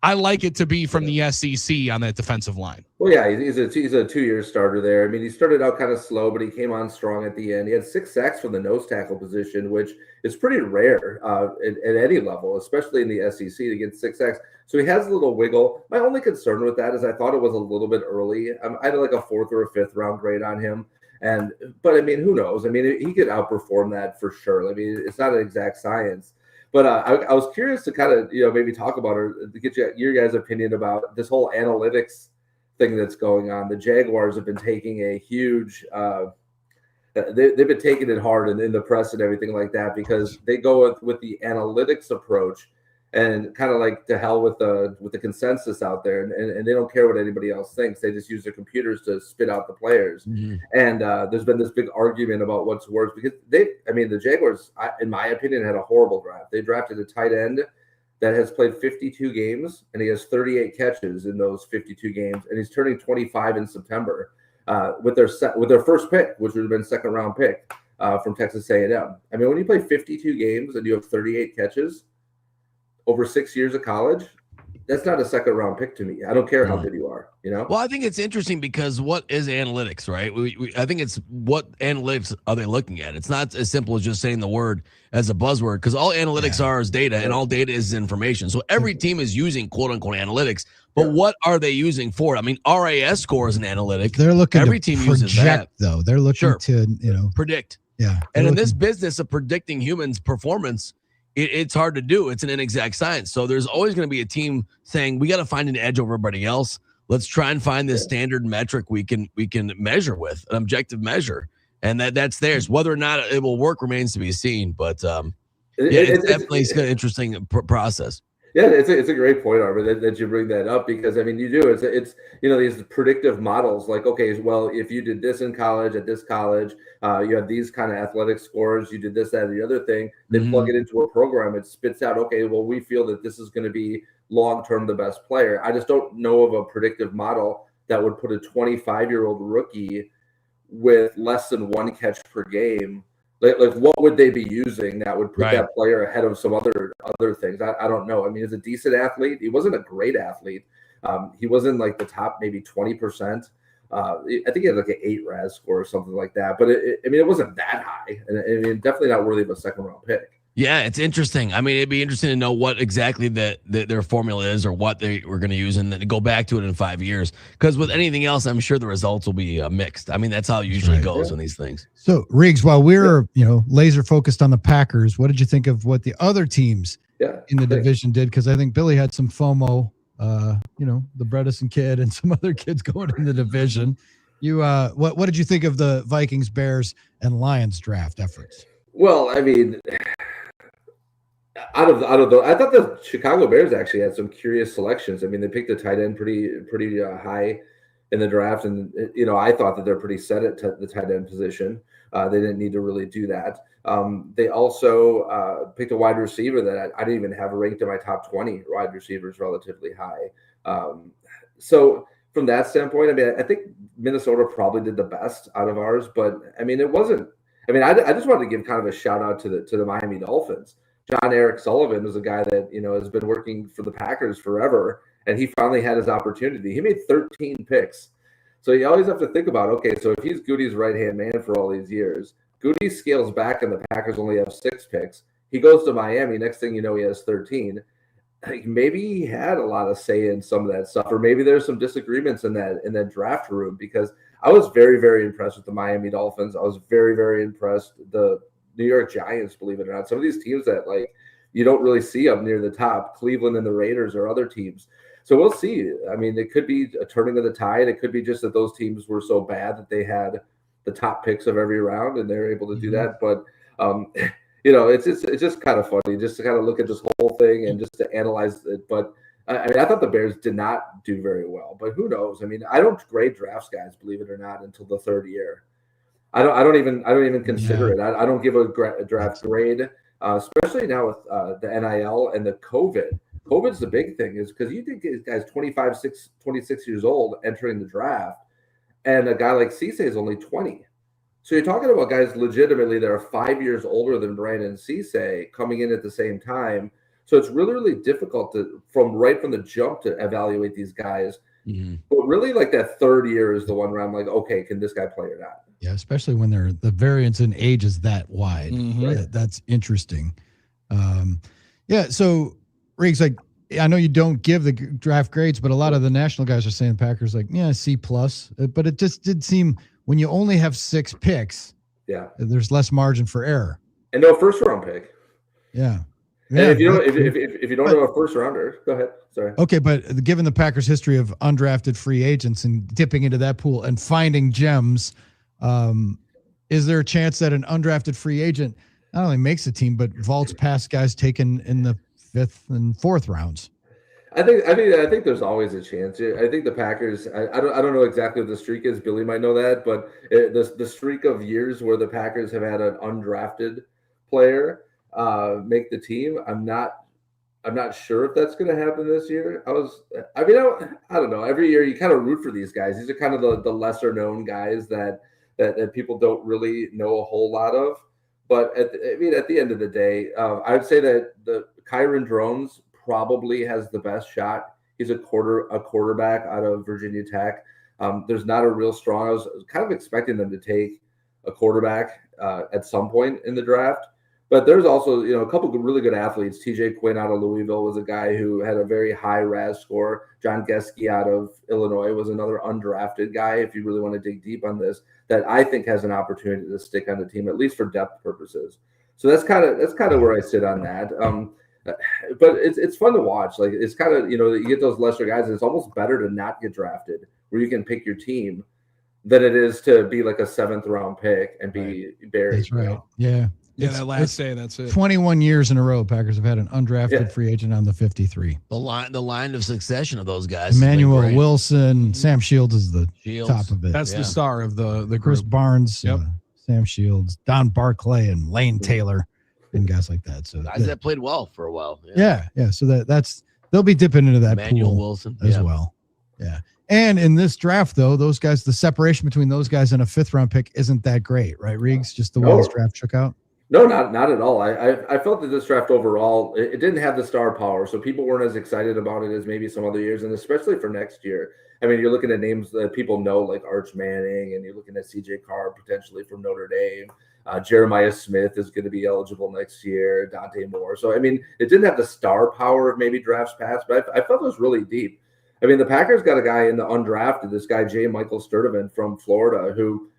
Speaker 11: I like it to be from the SEC on that defensive line.
Speaker 20: Well, yeah, he's a 2-year starter there. I mean, he started out kind of slow, but he came on strong at the end. He had 6 sacks from the nose tackle position, which is pretty rare at any level, especially in the SEC, to get 6 sacks. So he has a little wiggle. My only concern with that is I thought it was a little bit early. I had like a 4th or a 5th round grade on him. But I mean, who knows? I mean, he could outperform that for sure. I mean, it's not an exact science. But I was curious to kind of, maybe talk about or to get your guys' opinion about this whole analytics thing that's going on. The Jaguars have been taking a huge they've been taking it hard in the press and everything like that, because they go with the analytics approach and kind of like to hell with the consensus out there, and they don't care what anybody else thinks. They just use their computers to spit out the players.
Speaker 14: Mm-hmm.
Speaker 20: And there's been this big argument about what's worse, because the Jaguars, in my opinion, had a horrible draft. They drafted a tight end that has played 52 games, and he has 38 catches in those 52 games, and he's turning 25 in September. With their first pick, which would have been second round pick from Texas A&M. I mean, when you play 52 games and you have 38 catches over 6 years of college, that's not a second round pick to me. I don't care how good you are,
Speaker 14: Well, I think it's interesting because what is analytics, right? I think it's what analytics are they looking at? It's not as simple as just saying the word as a buzzword, because all analytics are is data, and all data is information. So every team is using quote unquote analytics, but what are they using for it? I mean, RAS score is an analytic.
Speaker 13: They're looking
Speaker 14: every
Speaker 13: to
Speaker 14: team
Speaker 13: project,
Speaker 14: uses that.
Speaker 13: though. They're looking to,
Speaker 14: predict.
Speaker 13: Yeah.
Speaker 14: And in this business of predicting humans' performance, it's hard to do. It's an inexact science. So there's always going to be a team saying, we got to find an edge over everybody else. Let's try and find this standard metric we can measure with, an objective measure. And that's theirs. Whether or not it will work remains to be seen. But it's definitely an interesting process.
Speaker 20: Yeah, it's a great point, Armen, that you bring that up, because I mean, you do. It's these predictive models, like, okay, well, if you did this in college at this college, you have these kind of athletic scores, you did this, that, and the other thing, then plug it into a program, it spits out, okay, well, we feel that this is going to be long-term the best player. I just don't know of a predictive model that would put a 25-year-old rookie with less than one catch per game. Like what would they be using that would put that player ahead of some other things? I don't know. I mean, he's a decent athlete. He wasn't a great athlete. He wasn't like the top maybe 20%. I think he had like an 8 RAS score or something like that. But it wasn't that high, and I mean, definitely not worthy of a second round pick.
Speaker 14: Yeah, it's interesting. I mean, it'd be interesting to know what exactly their formula is, or what they were going to use, and then go back to it in 5 years. Because with anything else, I'm sure the results will be mixed. I mean, that's how it usually goes in these things.
Speaker 13: So, Riggs, while we're laser focused on the Packers, what did you think of what the other teams in the division did? Because I think Billy had some FOMO. The Bredesen kid and some other kids going in the division. You, what did you think of the Vikings, Bears, and Lions draft efforts?
Speaker 20: Well, I mean, I thought the Chicago Bears actually had some curious selections. I mean, they picked a tight end pretty high in the draft, and I thought that they're pretty set at the tight end position. They didn't need to really do that. They also picked a wide receiver that I didn't even have ranked in my top 20 wide receivers, relatively high. So from that standpoint, I mean, I think Minnesota probably did the best out of ours, but I mean, it wasn't. I mean, I just wanted to give kind of a shout out to the Miami Dolphins. John Eric Sullivan is a guy that has been working for the Packers forever, and he finally had his opportunity. He made 13 picks. So you always have to think about, okay, so if he's Goody's right-hand man for all these years, Goody scales back and the Packers only have 6 picks. He goes to Miami. Next thing you know, he has 13. Like, maybe he had a lot of say in some of that stuff, or maybe there's some disagreements in that draft room, because I was very, very impressed with the Miami Dolphins. I was very, very impressed. The New York Giants, believe it or not, some of these teams that you don't really see up near the top, Cleveland and the Raiders or other teams. So we'll see. I mean, it could be a turning of the tide. It could be just that those teams were so bad that they had the top picks of every round and they're able to do that. But it's just kind of funny just to kind of look at this whole thing and just to analyze it. But I mean, I thought the Bears did not do very well, but who knows? I mean, I don't grade drafts guys, believe it or not, until the 3rd year. I don't even consider it. I don't give a draft grade, especially now with the NIL and the COVID. COVID's the big thing, is because you think this guy's 26 years old entering the draft, and a guy like Cisse is only 20. So you're talking about guys legitimately that are 5 years older than Brandon Cisse coming in at the same time. So it's really, really difficult from the jump to evaluate these guys. Mm-hmm. But really, like, that 3rd year is the one where I'm like, okay, can this guy play or not?
Speaker 13: Yeah, especially when the variance in age is that wide. Mm-hmm. That's interesting. So Riggs, I know you don't give the draft grades, but a lot of the national guys are saying Packers C+. But it just did seem when you only have 6 picks, there's less margin for error.
Speaker 20: And no first round pick.
Speaker 13: Yeah.
Speaker 20: And if you don't know a first rounder, go ahead. Sorry.
Speaker 13: Okay, but given the Packers' history of undrafted free agents and dipping into that pool and finding gems, is there a chance that an undrafted free agent not only makes the team but vaults past guys taken in the 5th and 4th rounds?
Speaker 20: I think there's always a chance. I think the Packers. I don't know exactly what the streak is. Billy might know that, but the streak of years where the Packers have had an undrafted player make the team. I'm not sure if that's going to happen this year. I don't know. Every year you kind of root for these guys. These are kind of the lesser known guys that people don't really know a whole lot of. But at the end of the day, I'd say that the Kyron Drones probably has the best shot. He's a quarterback out of Virginia Tech. There's not a real strong. I was kind of expecting them to take a quarterback at some point in the draft. But there's also, a couple of really good athletes. TJ Quinn out of Louisville was a guy who had a very high RAS score. John Geske out of Illinois was another undrafted guy, if you really want to dig deep on this, that I think has an opportunity to stick on the team, at least for depth purposes. So that's kind of where I sit on that. But it's fun to watch. Like, it's kind of, you get those lesser guys, and it's almost better to not get drafted where you can pick your team than it is to be like a 7th round pick and be buried.
Speaker 13: That's right. Yeah.
Speaker 11: Yeah, that last day, that's it.
Speaker 13: 21 years in a row, Packers have had an undrafted free agent on the 53.
Speaker 14: The line of succession of those guys.
Speaker 13: Emmanuel Wilson, Sam Shields is the top of it.
Speaker 11: That's the star of the group.
Speaker 13: Chris Barnes, Sam Shields, Don Barclay, and Lane Taylor, and guys like that. So
Speaker 14: guys that played well for a while.
Speaker 13: Yeah. So that's they'll be dipping into that
Speaker 14: Emmanuel
Speaker 13: pool
Speaker 14: Wilson
Speaker 13: as well. Yeah. And in this draft, though, those guys, the separation between those guys and a 5th round pick isn't that great, right, Riggs? Just the way this draft shook out.
Speaker 20: No, not at all. I felt that this draft overall, it didn't have the star power, so people weren't as excited about it as maybe some other years, and especially for next year. I mean, you're looking at names that people know, like Arch Manning, and you're looking at C.J. Carr potentially from Notre Dame. Jeremiah Smith is going to be eligible next year. Dante Moore. So, I mean, it didn't have the star power of maybe drafts past, but I felt it was really deep. I mean, the Packers got a guy in the undrafted, this guy J. Michael Sturdivant from Florida, who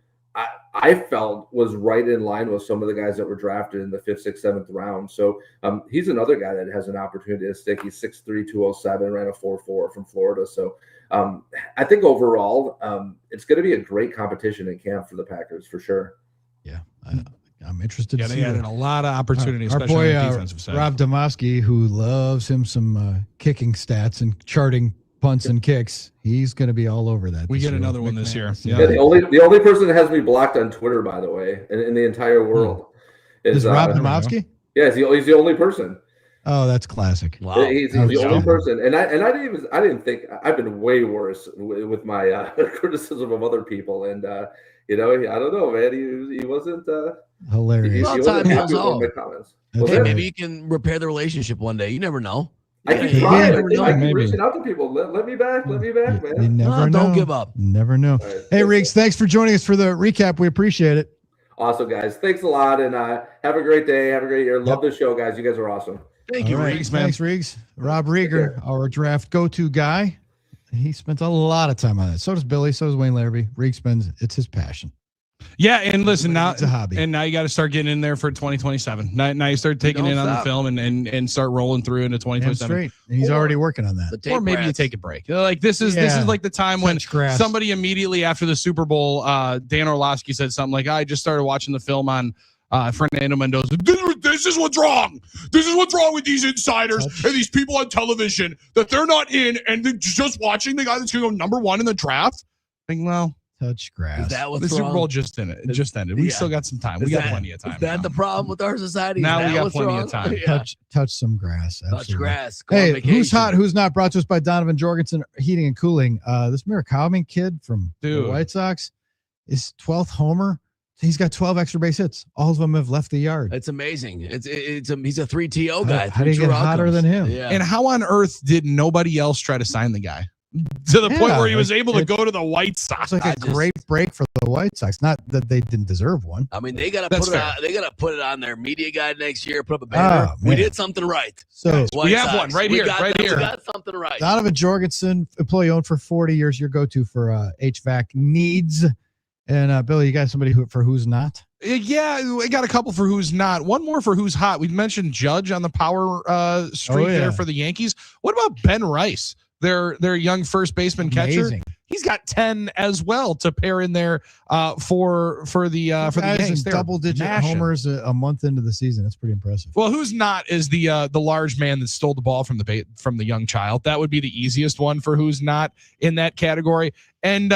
Speaker 20: I felt was right in line with some of the guys that were drafted in the 5th, 6th, 7th round. So he's another guy that has an opportunity to stick. He's 6'3", 207, ran a 4.4 from Florida. So I think overall it's going to be a great competition in camp for the Packers for sure.
Speaker 13: Yeah, I'm interested.
Speaker 11: Yeah,
Speaker 13: to
Speaker 11: they
Speaker 13: see
Speaker 11: added a lot of opportunity,
Speaker 13: our
Speaker 11: especially
Speaker 13: boy,
Speaker 11: on the defensive side.
Speaker 13: Rob Domofsky, who loves him some kicking stats and charting punts and kicks. He's going to be all over that.
Speaker 11: We get another one this year.
Speaker 20: Yeah, the only person that has me blocked on Twitter, by the way, in the entire world
Speaker 13: is Rob Domofsky.
Speaker 20: Yeah, he's the only person.
Speaker 13: Oh, that's classic.
Speaker 20: Wow. He's the only person, and I didn't think I've been way worse with my criticism of other people, and I don't know, man. He wasn't
Speaker 13: hilarious.
Speaker 20: He wasn't happy with my comments.
Speaker 14: Hey, maybe you can repair the relationship one day. You never know.
Speaker 20: I keep trying. I keep reaching out to people. Let me back, man.
Speaker 13: You never know.
Speaker 14: Don't give up.
Speaker 13: Never know.
Speaker 20: Right.
Speaker 13: Hey, Riggs, thanks for joining us for the recap. We appreciate it.
Speaker 20: Awesome, guys. Thanks a lot, and have a great day. Have a great year. Love the show, guys. You guys are awesome.
Speaker 14: Thank you, Riggs, man.
Speaker 13: Thanks, Riggs. Rob Rieger, our draft go-to guy. He spends a lot of time on it. So does Billy. So does Wayne Larrabee. Riggs it's his passion.
Speaker 11: Yeah, and listen, now
Speaker 13: it's a hobby.
Speaker 11: And now you got to start getting in there for 2027. Now you start taking in on the film and start rolling through into 2027.
Speaker 13: And he's already working on that.
Speaker 11: Or maybe you take a break. Like this is like the time when somebody immediately after the Super Bowl, Dan Orlovsky said something like, "I just started watching the film on Fernando Mendoza. This is what's wrong. This is what's wrong with these insiders and these people on television that they're not in and they're just watching the guy that's going to go #1 in the draft." Well,
Speaker 13: touch grass.
Speaker 14: Is that what's
Speaker 11: the
Speaker 14: wrong?
Speaker 11: Super Bowl just ended. We still got some time. We got plenty of time.
Speaker 14: Is that the problem with our society?
Speaker 11: Now we got plenty of time.
Speaker 14: Yeah.
Speaker 13: Touch some grass. Absolutely.
Speaker 14: Touch grass.
Speaker 13: Hey, who's hot? Who's not? Brought to us by Donovan Jorgensen Heating and Cooling. This Murakami kid from the White Sox is 12th homer. He's got 12 extra base hits. All of them have left the yard.
Speaker 14: It's amazing. He's a 3-TO guy.
Speaker 13: How do you get hotter than him?
Speaker 14: Yeah.
Speaker 11: And how on earth did nobody else try to sign the guy? To the point where he was able to go to the White Sox.
Speaker 13: It's like a great break for the White Sox. Not that they didn't deserve one.
Speaker 14: I mean, they got to put it on their media guide next year. Put up a banner. We did something right.
Speaker 13: So
Speaker 11: we have one right here.
Speaker 14: We got something right.
Speaker 13: Donovan Jorgensen, employee owned for 40 years. Your go-to for HVAC needs. And Billy, you got somebody for who's not?
Speaker 11: Yeah, I got a couple for who's not. One more for who's hot. We mentioned Judge on the power streak there for the Yankees. What about Ben Rice, their young first baseman catcher? He's got 10 as well to pair in there for the Yankees.
Speaker 13: Double-digit homers a month into the season. That's pretty impressive.
Speaker 11: Well, who's not is the large man that stole the ball from the young child. That would be the easiest one for who's not in that category. And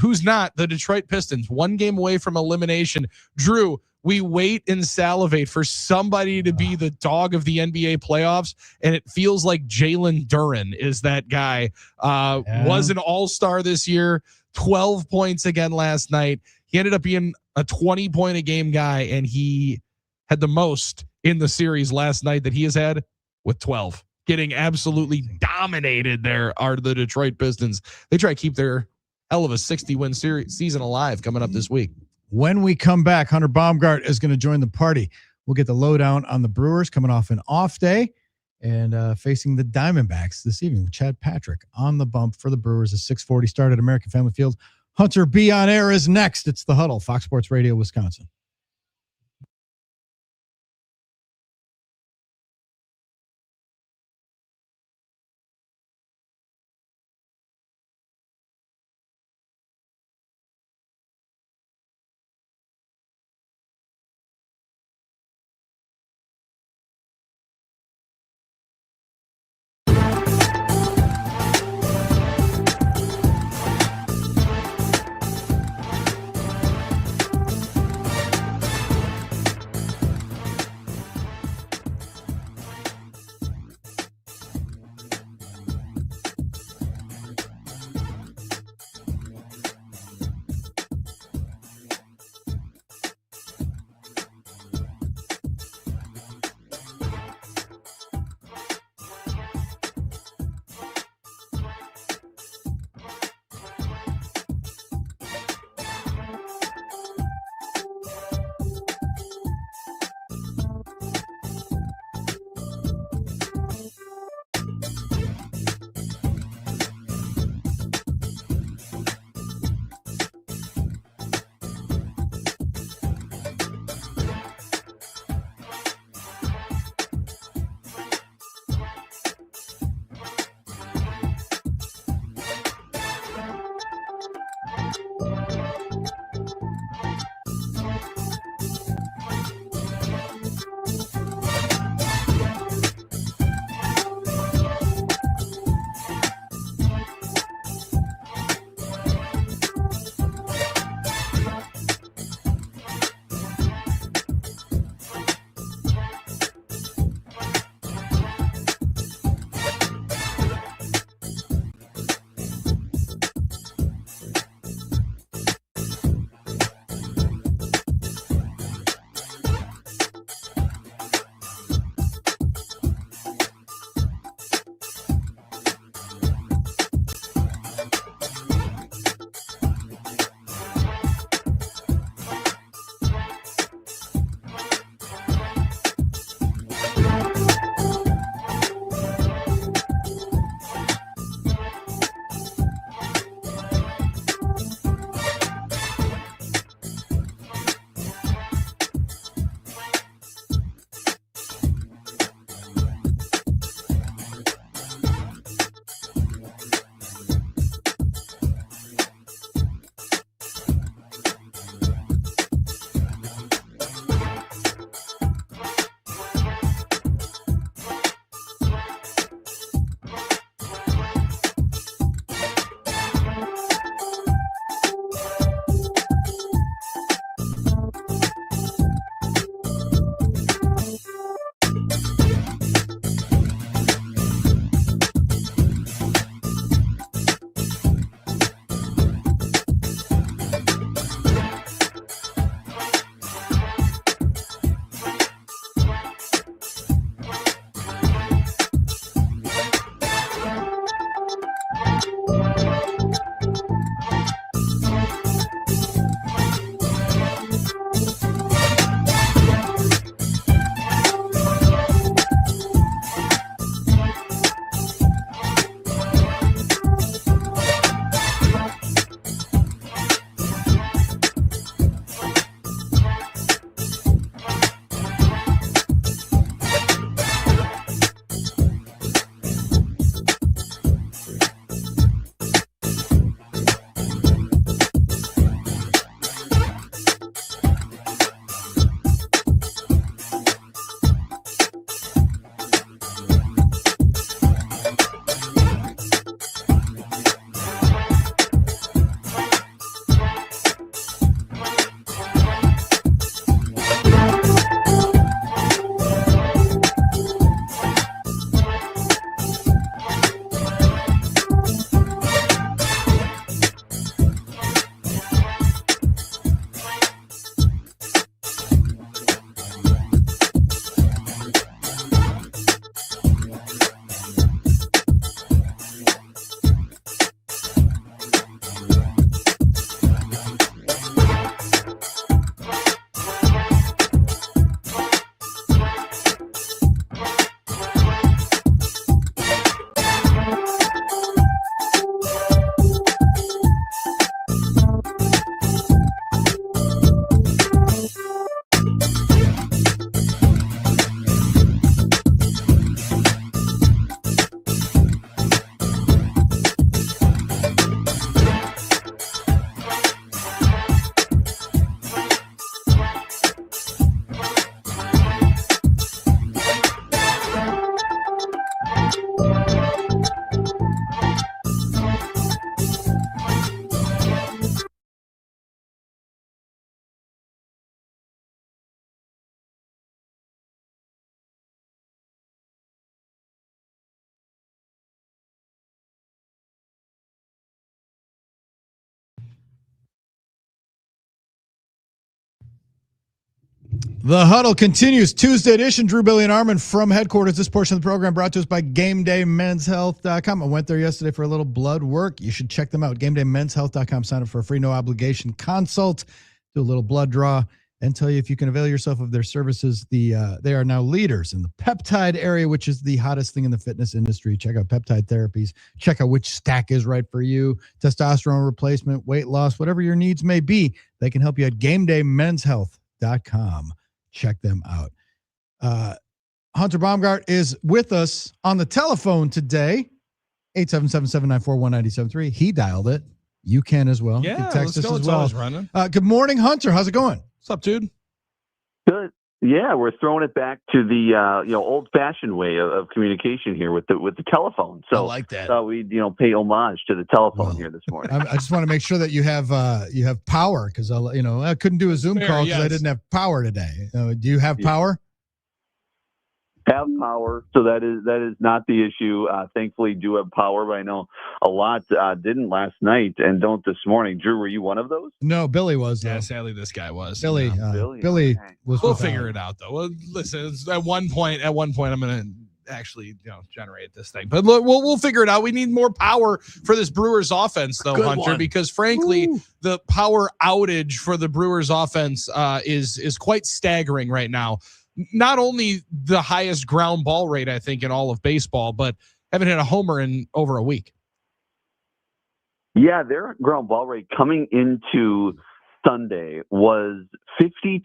Speaker 11: who's not, the Detroit Pistons, 1 game away from elimination. Drew, we wait and salivate for somebody to be the dog of the NBA playoffs, and it feels like Jalen Duren is that guy. Was an all-star this year, 12 points again last night. He ended up being a 20-point-a-game guy, and he had the most in the series last night that he has had with 12. Getting absolutely dominated there are the Detroit Pistons. They try to keep their hell of a 60-win season alive coming up this week.
Speaker 13: When we come back, Hunter Baumgardt is going to join the party. We'll get the lowdown on the Brewers coming off an off day and facing the Diamondbacks this evening. Chad Patrick on the bump for the Brewers. A 6:40 start at American Family Field. Hunter B on air is next. It's the Huddle, Fox Sports Radio, Wisconsin. The Huddle continues. Tuesday edition. Drew, Billy, and Armen from headquarters. This portion of the program brought to us by GameDayMen'sHealth.com. I went there yesterday for a little blood work. You should check them out. GameDayMen'sHealth.com. Sign up for a free, no obligation consult. Do a little blood draw and tell you if you can avail yourself of their services. They are now leaders in the peptide area, which is the hottest thing in the fitness industry. Check out peptide therapies. Check out which stack is right for you. Testosterone replacement, weight loss, whatever your needs may be. They can help you at GameDayMen'sHealth.com. Check them out. Hunter Baumgardt is with us on the telephone today. 877-794-1973. He dialed it. You can as well.
Speaker 11: Yeah,
Speaker 13: you can text
Speaker 11: let's
Speaker 13: us
Speaker 11: go.
Speaker 13: as
Speaker 11: It's
Speaker 13: well.
Speaker 11: always running.
Speaker 13: Good morning, Hunter. How's it going?
Speaker 11: What's up, dude?
Speaker 21: Good. Yeah, we're throwing it back to the old-fashioned way of communication here with the telephone. So
Speaker 14: I like that.
Speaker 21: We pay homage to the telephone here this morning.
Speaker 13: I just want to make sure that you have power because I couldn't do a Zoom call because I didn't have power today. Do you have power?
Speaker 21: Have power, so that is not the issue. Thankfully, do have power, but I know a lot didn't last night and don't this morning. Drew, were you one of those?
Speaker 13: No, Billy was.
Speaker 11: Yeah, sadly, this guy was.
Speaker 13: Billy. Billy was.
Speaker 11: We'll figure it out, though. Well, listen, at one point, I'm going to actually generate this thing, but look, we'll figure it out. We need more power for this Brewers offense, though,
Speaker 14: Good
Speaker 11: Hunter,
Speaker 14: one.
Speaker 11: because frankly, the power outage for the Brewers offense is quite staggering right now. Not only the highest ground ball rate, I think, in all of baseball, but haven't hit a homer in over a week.
Speaker 21: Yeah, their ground ball rate coming into Sunday was 52%.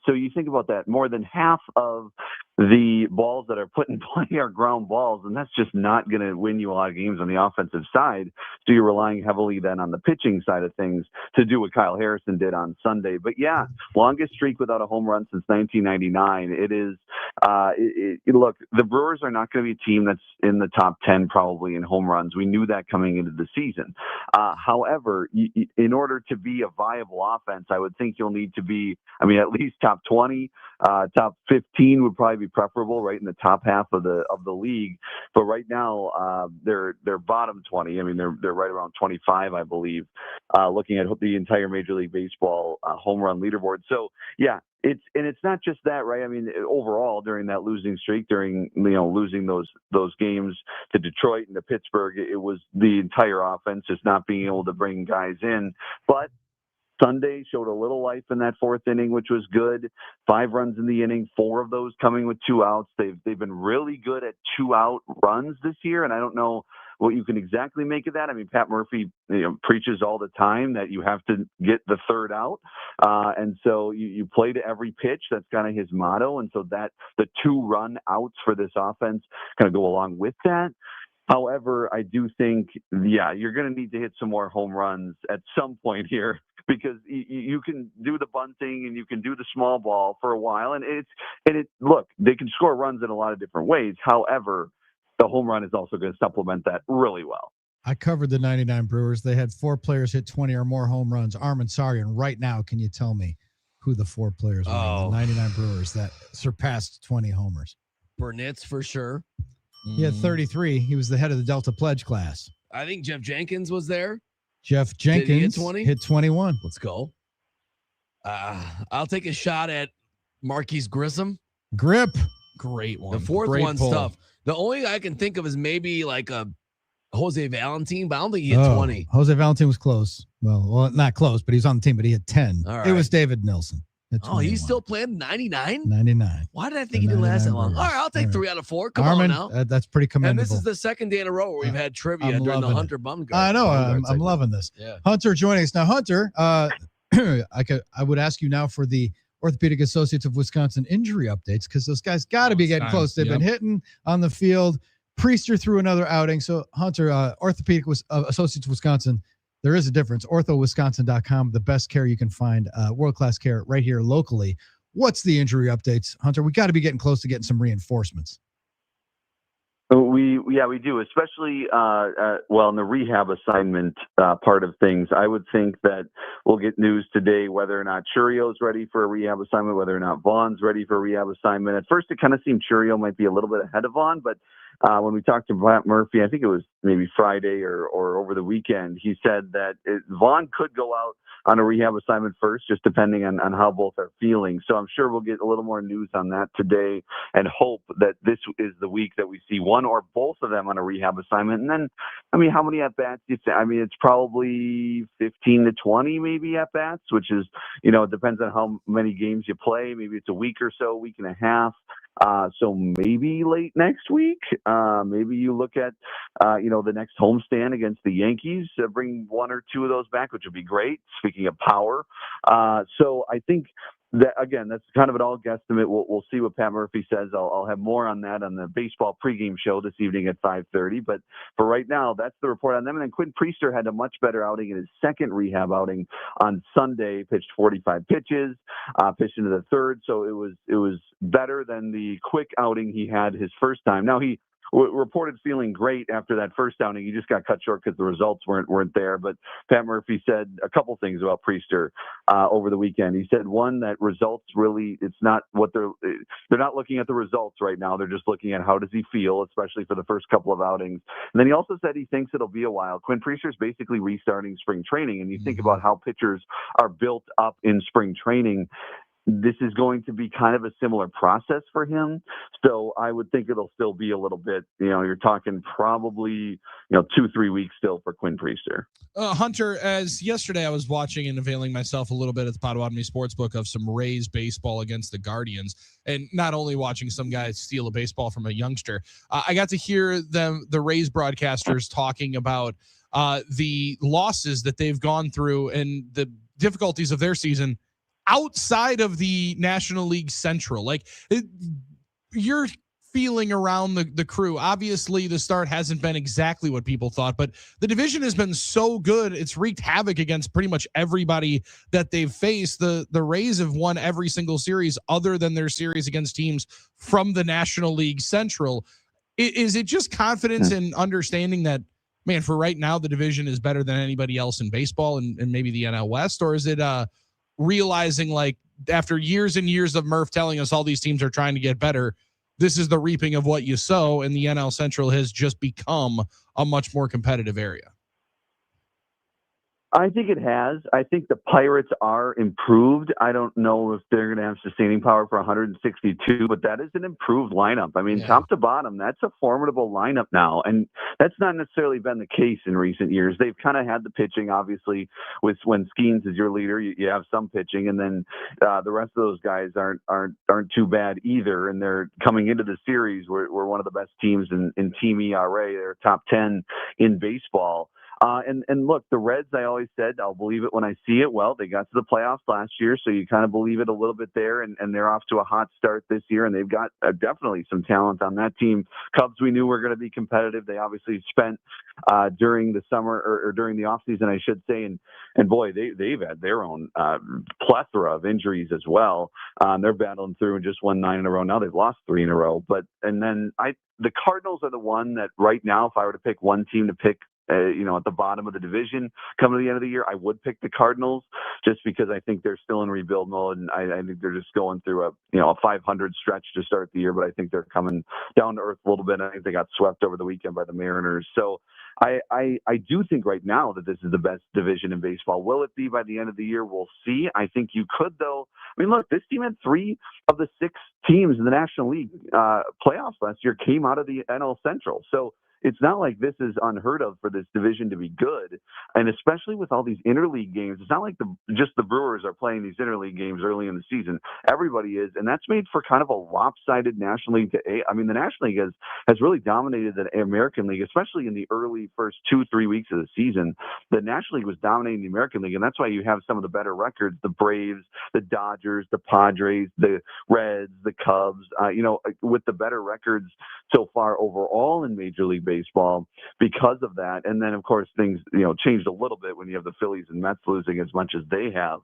Speaker 21: So you think about that, more than half of the balls that are put in play are ground balls, and that's just not going to win you a lot of games on the offensive side. So you're relying heavily then on the pitching side of things to do what Kyle Harrison did on Sunday. But yeah, longest streak without a home run since 1999. It is, look, the Brewers are not going to be a team that's in the top 10 probably in home runs. We knew that coming into the season. However, in order to be a viable offense, I would think you'll need to be, at least top 20, top 15 would probably be preferable, right in the top half of the league. But right now, they're bottom 20. They're right around 25, I believe, looking at the entire Major League Baseball home run leaderboard. So yeah, it's not just that, right? Overall, during that losing streak, during losing those games to Detroit and to Pittsburgh, it was the entire offense just not being able to bring guys in. But Sunday showed a little life in that fourth inning, which was good. 5 runs in the inning, 4 of those coming with 2 outs. They've been really good at 2-out runs this year, and I don't know what you can exactly make of that. Pat Murphy preaches all the time that you have to get the 3rd out, and so you play to every pitch. That's kind of his motto, and so that the 2-run outs for this offense kind of go along with that. However, I do think, you're going to need to hit some more home runs at some point here, because you can do the bunting and you can do the small ball for a while, and look, they can score runs in a lot of different ways. However, the home run is also going to supplement that really well.
Speaker 13: I covered the 99 Brewers. They had 4 players hit 20 or more home runs. Armen, sorry, and right now, can you tell me who the 4 players were in the 99 Brewers that surpassed 20 homers?
Speaker 14: Burnett's for sure.
Speaker 13: He had 33. He was the head of the Delta Pledge class.
Speaker 14: I think Jeff Jenkins was there.
Speaker 13: Jeff Jenkins hit 21.
Speaker 14: Let's go. I'll take a shot at Marquise Grissom.
Speaker 13: Grip.
Speaker 11: Great one.
Speaker 14: The 4th
Speaker 11: Great
Speaker 14: one's
Speaker 11: pull.
Speaker 14: tough. The only I can think of is maybe like a Jose Valentin, but I don't think he hit 20.
Speaker 13: Jose Valentin was close. Well, not close, but he was on the team, but he hit 10.
Speaker 14: All
Speaker 13: It
Speaker 14: right.
Speaker 13: was David Nilsson.
Speaker 14: Oh, he's still playing 99?
Speaker 13: 99.
Speaker 14: Why did I think he didn't last that long? All right, I'll take 3 out of 4. Come
Speaker 13: Armen,
Speaker 14: on now.
Speaker 13: that's pretty commendable.
Speaker 14: And this is the second day in a row where we've had trivia
Speaker 13: I'm
Speaker 14: during the
Speaker 13: loving
Speaker 14: Hunter
Speaker 13: it.
Speaker 14: Baumgardt.
Speaker 13: I know. I'm
Speaker 14: segment.
Speaker 13: loving this.
Speaker 14: Yeah.
Speaker 13: Hunter joining us now. Hunter, I would ask you now for the Orthopedic Associates of Wisconsin injury updates, because those guys got to be getting close. They've been hitting on the field. Priester threw another outing. So Hunter, Orthopedic Associates of Wisconsin, there is a difference. orthowisconsin.com, the best care you can find, world-class care right here locally. What's the injury updates, Hunter? We got to be getting close to getting some reinforcements.
Speaker 21: We do, especially in the rehab assignment part of things. I would think that we'll get news today whether or not Churio's ready for a rehab assignment, whether or not Vaughn's ready for a rehab assignment. At first, it kind of seemed Churio might be a little bit ahead of Vaughn, but when we talked to Matt Murphy, I think it was maybe Friday or over the weekend, he said that Vaughn could go out on a rehab assignment first, just depending on how both are feeling. So I'm sure we'll get a little more news on that today and hope that this is the week that we see one or both of them on a rehab assignment. And then, how many at-bats do you say? It's probably 15 to 20 maybe at-bats, which is, it depends on how many games you play. Maybe it's a week or so, week and a half. So maybe late next week, maybe you look at, the next homestand against the Yankees, bring one or two of those back, which would be great. Speaking of power. So I think that, again, that's kind of an all guesstimate. We'll see what Pat Murphy says. I'll have more on that on the baseball pregame show this evening at 5:30. But for right now, that's the report on them. And then Quinn Priester had a much better outing in his second rehab outing on Sunday. Pitched 45 pitches, pitched into the third. So it was better than the quick outing he had his first time. Now he reported feeling great after that first outing. He just got cut short because the results weren't there. But Pat Murphy said a couple things about Priester over the weekend. He said, one, that results really, it's not what they're not looking at the results right now. They're just looking at how does he feel, especially for the first couple of outings. And then he also said he thinks it'll be a while. Quinn Priester is basically restarting spring training. And you think about how pitchers are built up in spring training. This is going to be kind of a similar process for him. So I would think it'll still be a little bit, you're talking probably, 2-3 weeks still for Quinn Priester.
Speaker 11: Hunter, as yesterday I was watching and availing myself a little bit at the Potawatomi Sportsbook of some Rays baseball against the Guardians, and not only watching some guy steal a baseball from a youngster, I got to hear the Rays broadcasters talking about the losses that they've gone through and the difficulties of their season outside of the National League Central. You're feeling around the crew. Obviously, the start hasn't been exactly what people thought, but the division has been so good. It's wreaked havoc against pretty much everybody that they've faced. The Rays have won every single series other than their series against teams from the National League Central. Is it just confidence and understanding that, man, for right now, the division is better than anybody else in baseball and maybe the NL West? Or is it realizing, after years and years of Murph telling us all these teams are trying to get better, this is the reaping of what you sow, and the NL Central has just become a much more competitive area?
Speaker 21: I think it has. I think the Pirates are improved. I don't know if they're going to have sustaining power for 162, but that is an improved lineup. Top to bottom, that's a formidable lineup now. And that's not necessarily been the case in recent years. They've kind of had the pitching, obviously, with when Skeens is your leader, you have some pitching, and then the rest of those guys aren't too bad either. And they're coming into the series. We're one of the best teams in team ERA. They're top 10 in baseball. And look, the Reds, I always said, I'll believe it when I see it. Well, they got to the playoffs last year, so you kind of believe it a little bit there, and they're off to a hot start this year, and they've got definitely some talent on that team. Cubs, we knew were going to be competitive. They obviously spent during the summer or during the offseason, I should say, and boy, they've had their own plethora of injuries as well. They're battling through and just won 9 in a row. Now they've lost 3 in a row. The Cardinals are the one that right now, if I were to pick one team to pick, at the bottom of the division coming to the end of the year, I would pick the Cardinals just because I think they're still in rebuild mode, and I think they're just going through a 500 stretch to start the year, but I think they're coming down to earth a little bit. I think they got swept over the weekend by the Mariners. So I do think right now that this is the best division in baseball. Will it be by the end of the year? We'll see. I think you could, though. Look, this team had 3 of the 6 teams in the National League playoffs last year came out of the NL Central. So it's not like this is unheard of for this division to be good. And especially with all these interleague games, it's not like just the Brewers are playing these interleague games early in the season. Everybody is. And that's made for kind of a lopsided National League. The National League has really dominated the American League, especially in the early first 2-3 weeks of the season. The National League was dominating the American League. And that's why you have some of the better records, the Braves, the Dodgers, the Padres, the Reds, the Cubs, with the better records so far overall in Major League Baseball. because of that. And then, of course, things, changed a little bit when you have the Phillies and Mets losing as much as they have.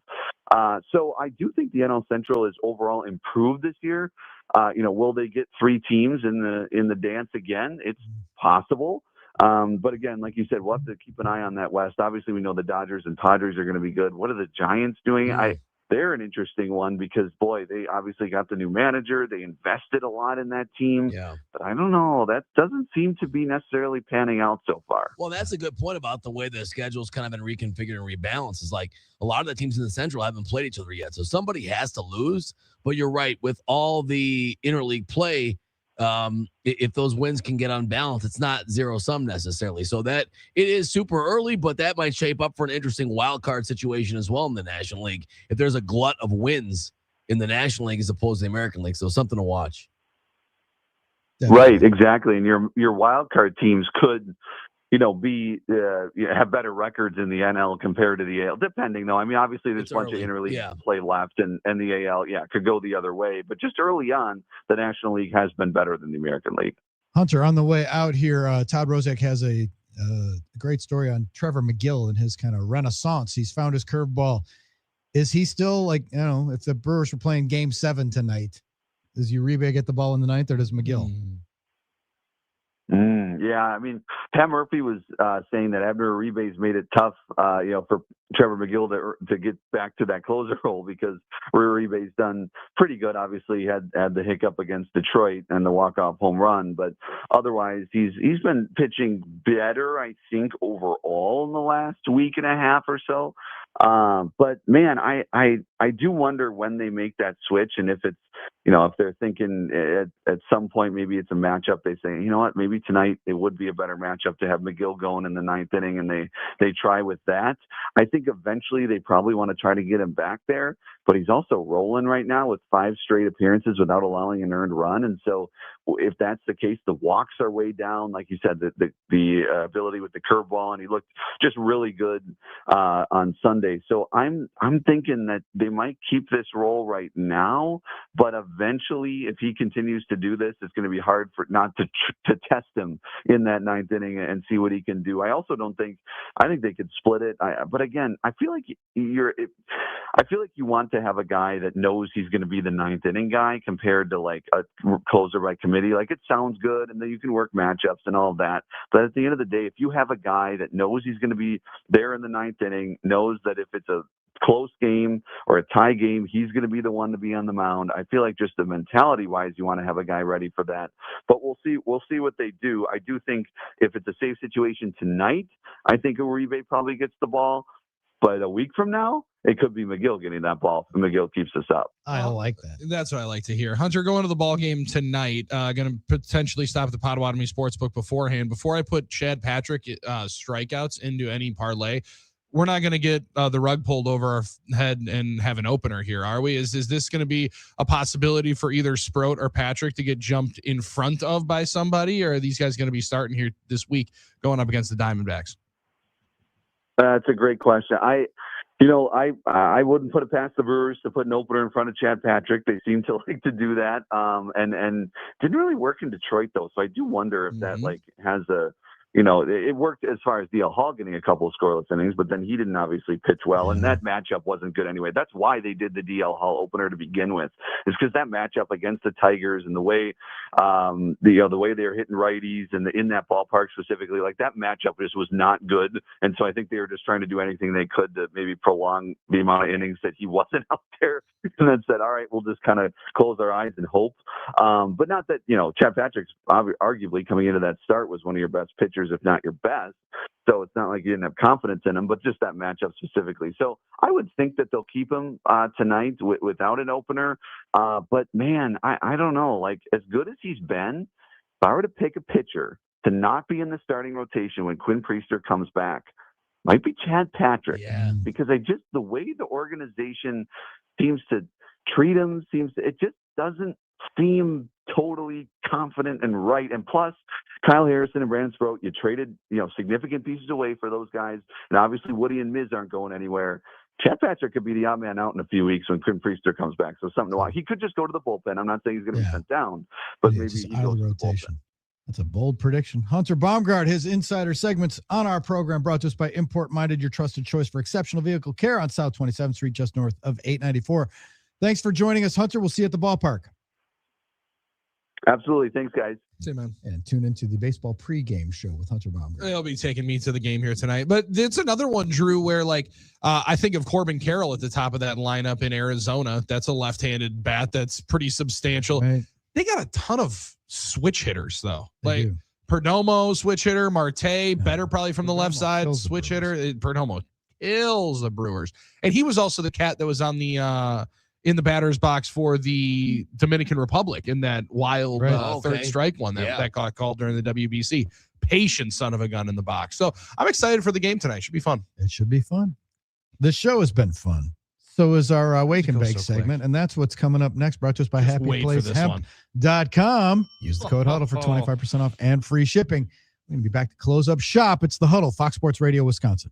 Speaker 21: So I do think the NL Central is overall improved this year. Will they get 3 teams in the dance again? It's possible. But again, like you said, we'll have to keep an eye on that West. Obviously, we know the Dodgers and Padres are going to be good. What are the Giants doing? They're an interesting one because, boy, they obviously got the new manager. They invested a lot in that team.
Speaker 14: Yeah.
Speaker 21: But I don't know. That doesn't seem to be necessarily panning out so far.
Speaker 14: Well, that's a good point about the way the schedule's kind of been reconfigured and rebalanced. Is like a lot of the teams in the Central haven't played each other yet. So somebody has to lose. But you're right. With all the interleague play, if those wins can get unbalanced, it's not zero-sum necessarily. So that it is super early, but that might shape up for an interesting wild card situation as well in the National League. If there's a glut of wins in the National League as opposed to the American League. So something to watch.
Speaker 21: Definitely. Right, exactly. And your wild card teams could, have better records in the NL compared to the AL, depending though. I mean, obviously there's a bunch of interleague play left and the AL, could go the other way. But just early on, the National League has been better than the American League.
Speaker 13: Hunter, on the way out here, Todd Rozek has a great story on Trevor McGill and his kind of renaissance. He's found his curveball. Is he still if the Brewers were playing Game 7 tonight, does Uribe get the ball in the ninth or does McGill?
Speaker 21: Yeah, I mean, Pat Murphy was saying that Abner Uribe's made it tough, for Trevor McGill to get back to that closer role because Uribe's done pretty good. Obviously, he had the hiccup against Detroit and the walk-off home run, but otherwise, he's been pitching better, I think, overall in the last week and a half or so. But man, I do wonder when they make that switch and if it's, if they're thinking at some point, maybe it's a matchup. They say, you know what, maybe tonight it would be a better matchup to have McGill going in the ninth inning and they try with that. I think eventually they probably want to try to get him back there, but he's also rolling right now with 5 straight appearances without allowing an earned run. And so if that's the case, the walks are way down. Like you said, the ability with the curveball, and he looked just really good on Sunday. So I'm thinking that they might keep this role right now, but eventually, if he continues to do this, it's going to be hard for not to test him in that ninth inning and see what he can do. I also I think they could split it. But again, I feel like you want to have a guy that knows he's going to be the ninth inning guy compared to like a closer by committee. Like, it sounds good, and then you can work matchups and all of that. But at the end of the day, if you have a guy that knows he's going to be there in the ninth inning, knows that if it's a close game or a tie game, he's going to be the one to be on the mound. I feel like just the mentality wise, you want to have a guy ready for that, but we'll see what they do. I do think if it's a safe situation tonight, I think Uribe probably gets the ball, but a week from now, it could be McGill getting that ball if McGill keeps us up.
Speaker 13: I like that.
Speaker 11: That's what I like to hear. Hunter, going to the ball game tonight, going to potentially stop at the Potawatomi Sportsbook beforehand. Before I put Chad Patrick strikeouts into any parlay, we're not going to get the rug pulled over our head and have an opener here, are we? Is this going to be a possibility for either Sproat or Patrick to get jumped in front of by somebody, or are these guys going to be starting here this week going up against the Diamondbacks?
Speaker 21: That's a great question. I wouldn't put it past the Brewers to put an opener in front of Chad Patrick. They seem to like to do that, and didn't really work in Detroit though. So I do wonder if that has a. It worked as far as DL Hall getting a couple of scoreless innings, but then he didn't obviously pitch well, and that matchup wasn't good anyway. That's why they did the DL Hall opener to begin with, is because that matchup against the Tigers and the way, the way they were hitting righties and in that ballpark specifically, like that matchup just was not good. And so I think they were just trying to do anything they could to maybe prolong the amount of innings that he wasn't out there, and then said, all right, we'll just kind of close our eyes and hope. But not that, Chad Patrick's arguably coming into that start was one of your best pitchers, if not your best. So it's not like you didn't have confidence in him, but just that matchup specifically. So I would think that they'll keep him tonight without an opener. But man, I don't know. Like, as good as he's been, if I were to pick a pitcher to not be in the starting rotation when Quinn Priester comes back, might be Chad Patrick.
Speaker 14: Yeah.
Speaker 21: Because the way the organization seems to treat him, it just doesn't seem totally confident and right. And plus, Kyle Harrison and Brandon Sproat, you traded, significant pieces away for those guys. And obviously Woody and Miz aren't going anywhere. Chad Patrick could be the odd man out in a few weeks when Quinn Priester comes back. So something to watch. He could just go to the bullpen. I'm not saying he's going to be sent down, but maybe he goes to the bullpen.
Speaker 13: That's a bold prediction. Hunter Baumgardt, his insider segments on our program brought to us by Import Minded, your trusted choice for exceptional vehicle care on South 27th Street, just north of 894. Thanks for joining us, Hunter. We'll see you at the ballpark.
Speaker 21: Absolutely. Thanks, guys.
Speaker 11: See you, man.
Speaker 13: And tune into the baseball pregame show with Hunter Baumgardt.
Speaker 11: They'll be taking me to the game here tonight. But it's another one, Drew, where I think of Corbin Carroll at the top of that lineup in Arizona. That's a left-handed bat that's pretty substantial.
Speaker 13: Right.
Speaker 11: They got a ton of switch hitters, though. Perdomo, switch hitter. Marte, better probably from the left side, switch hitter. Perdomo kills the Brewers. And he was also the cat that was on the in the batter's box for the Dominican Republic in that wild third strike one that got called during the WBC. Patient son of a gun in the box. So I'm excited for the game tonight. Should be fun.
Speaker 13: It should be fun. The show has been fun. So is our Wake and Bake segment, and that's what's coming up next, brought to us by HappyPlaceHemp.com. Use the code Huddle for 25% off and free shipping. We're going to be back to close up shop. It's the Huddle, Fox Sports Radio, Wisconsin.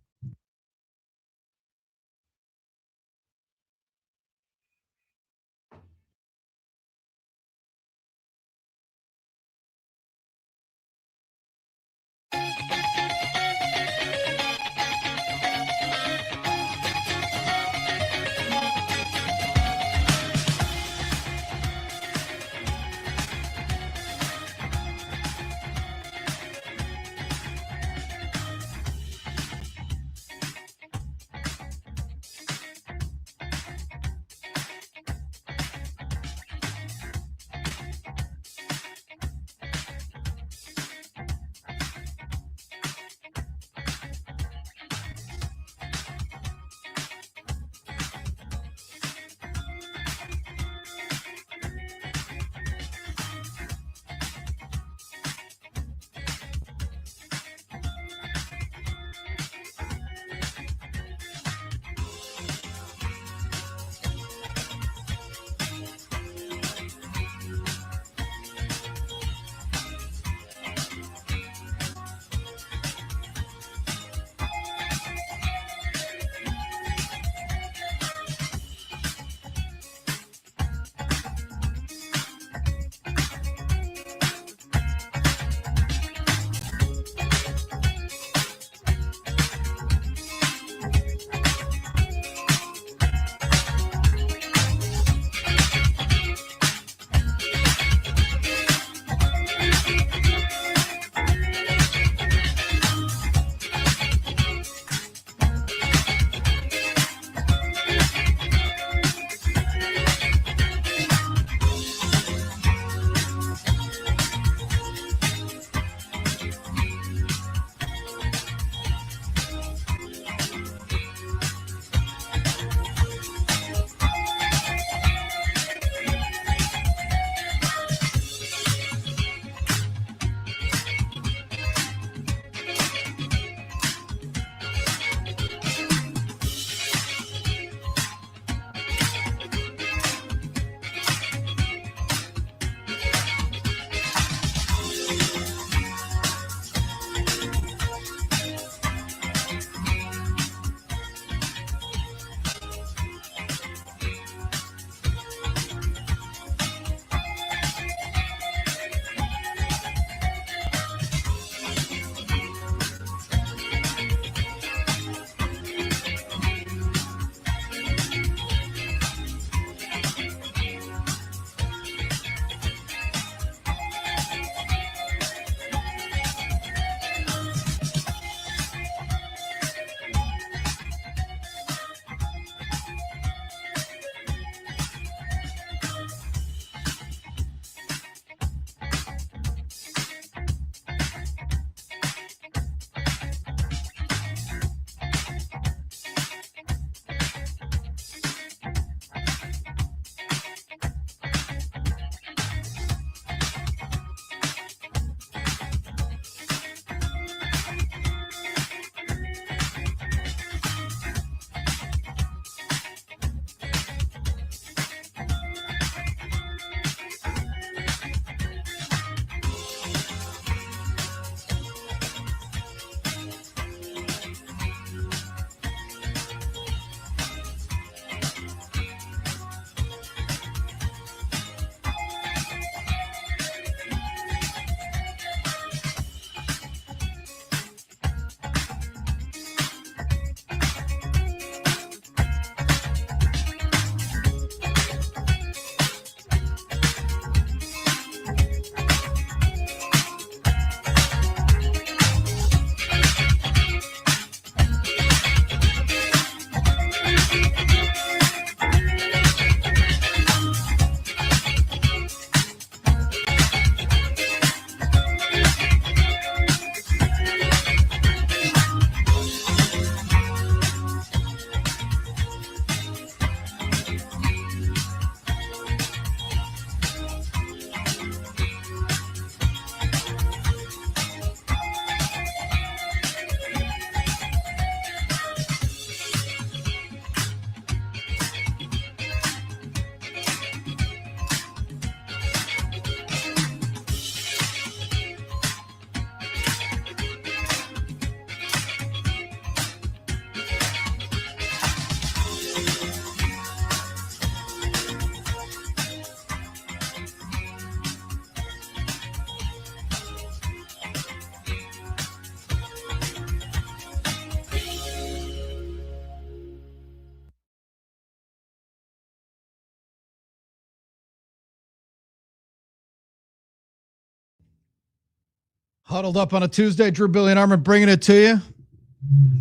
Speaker 13: Huddled up on a Tuesday. Drew, Billy, and Armen bringing it to you.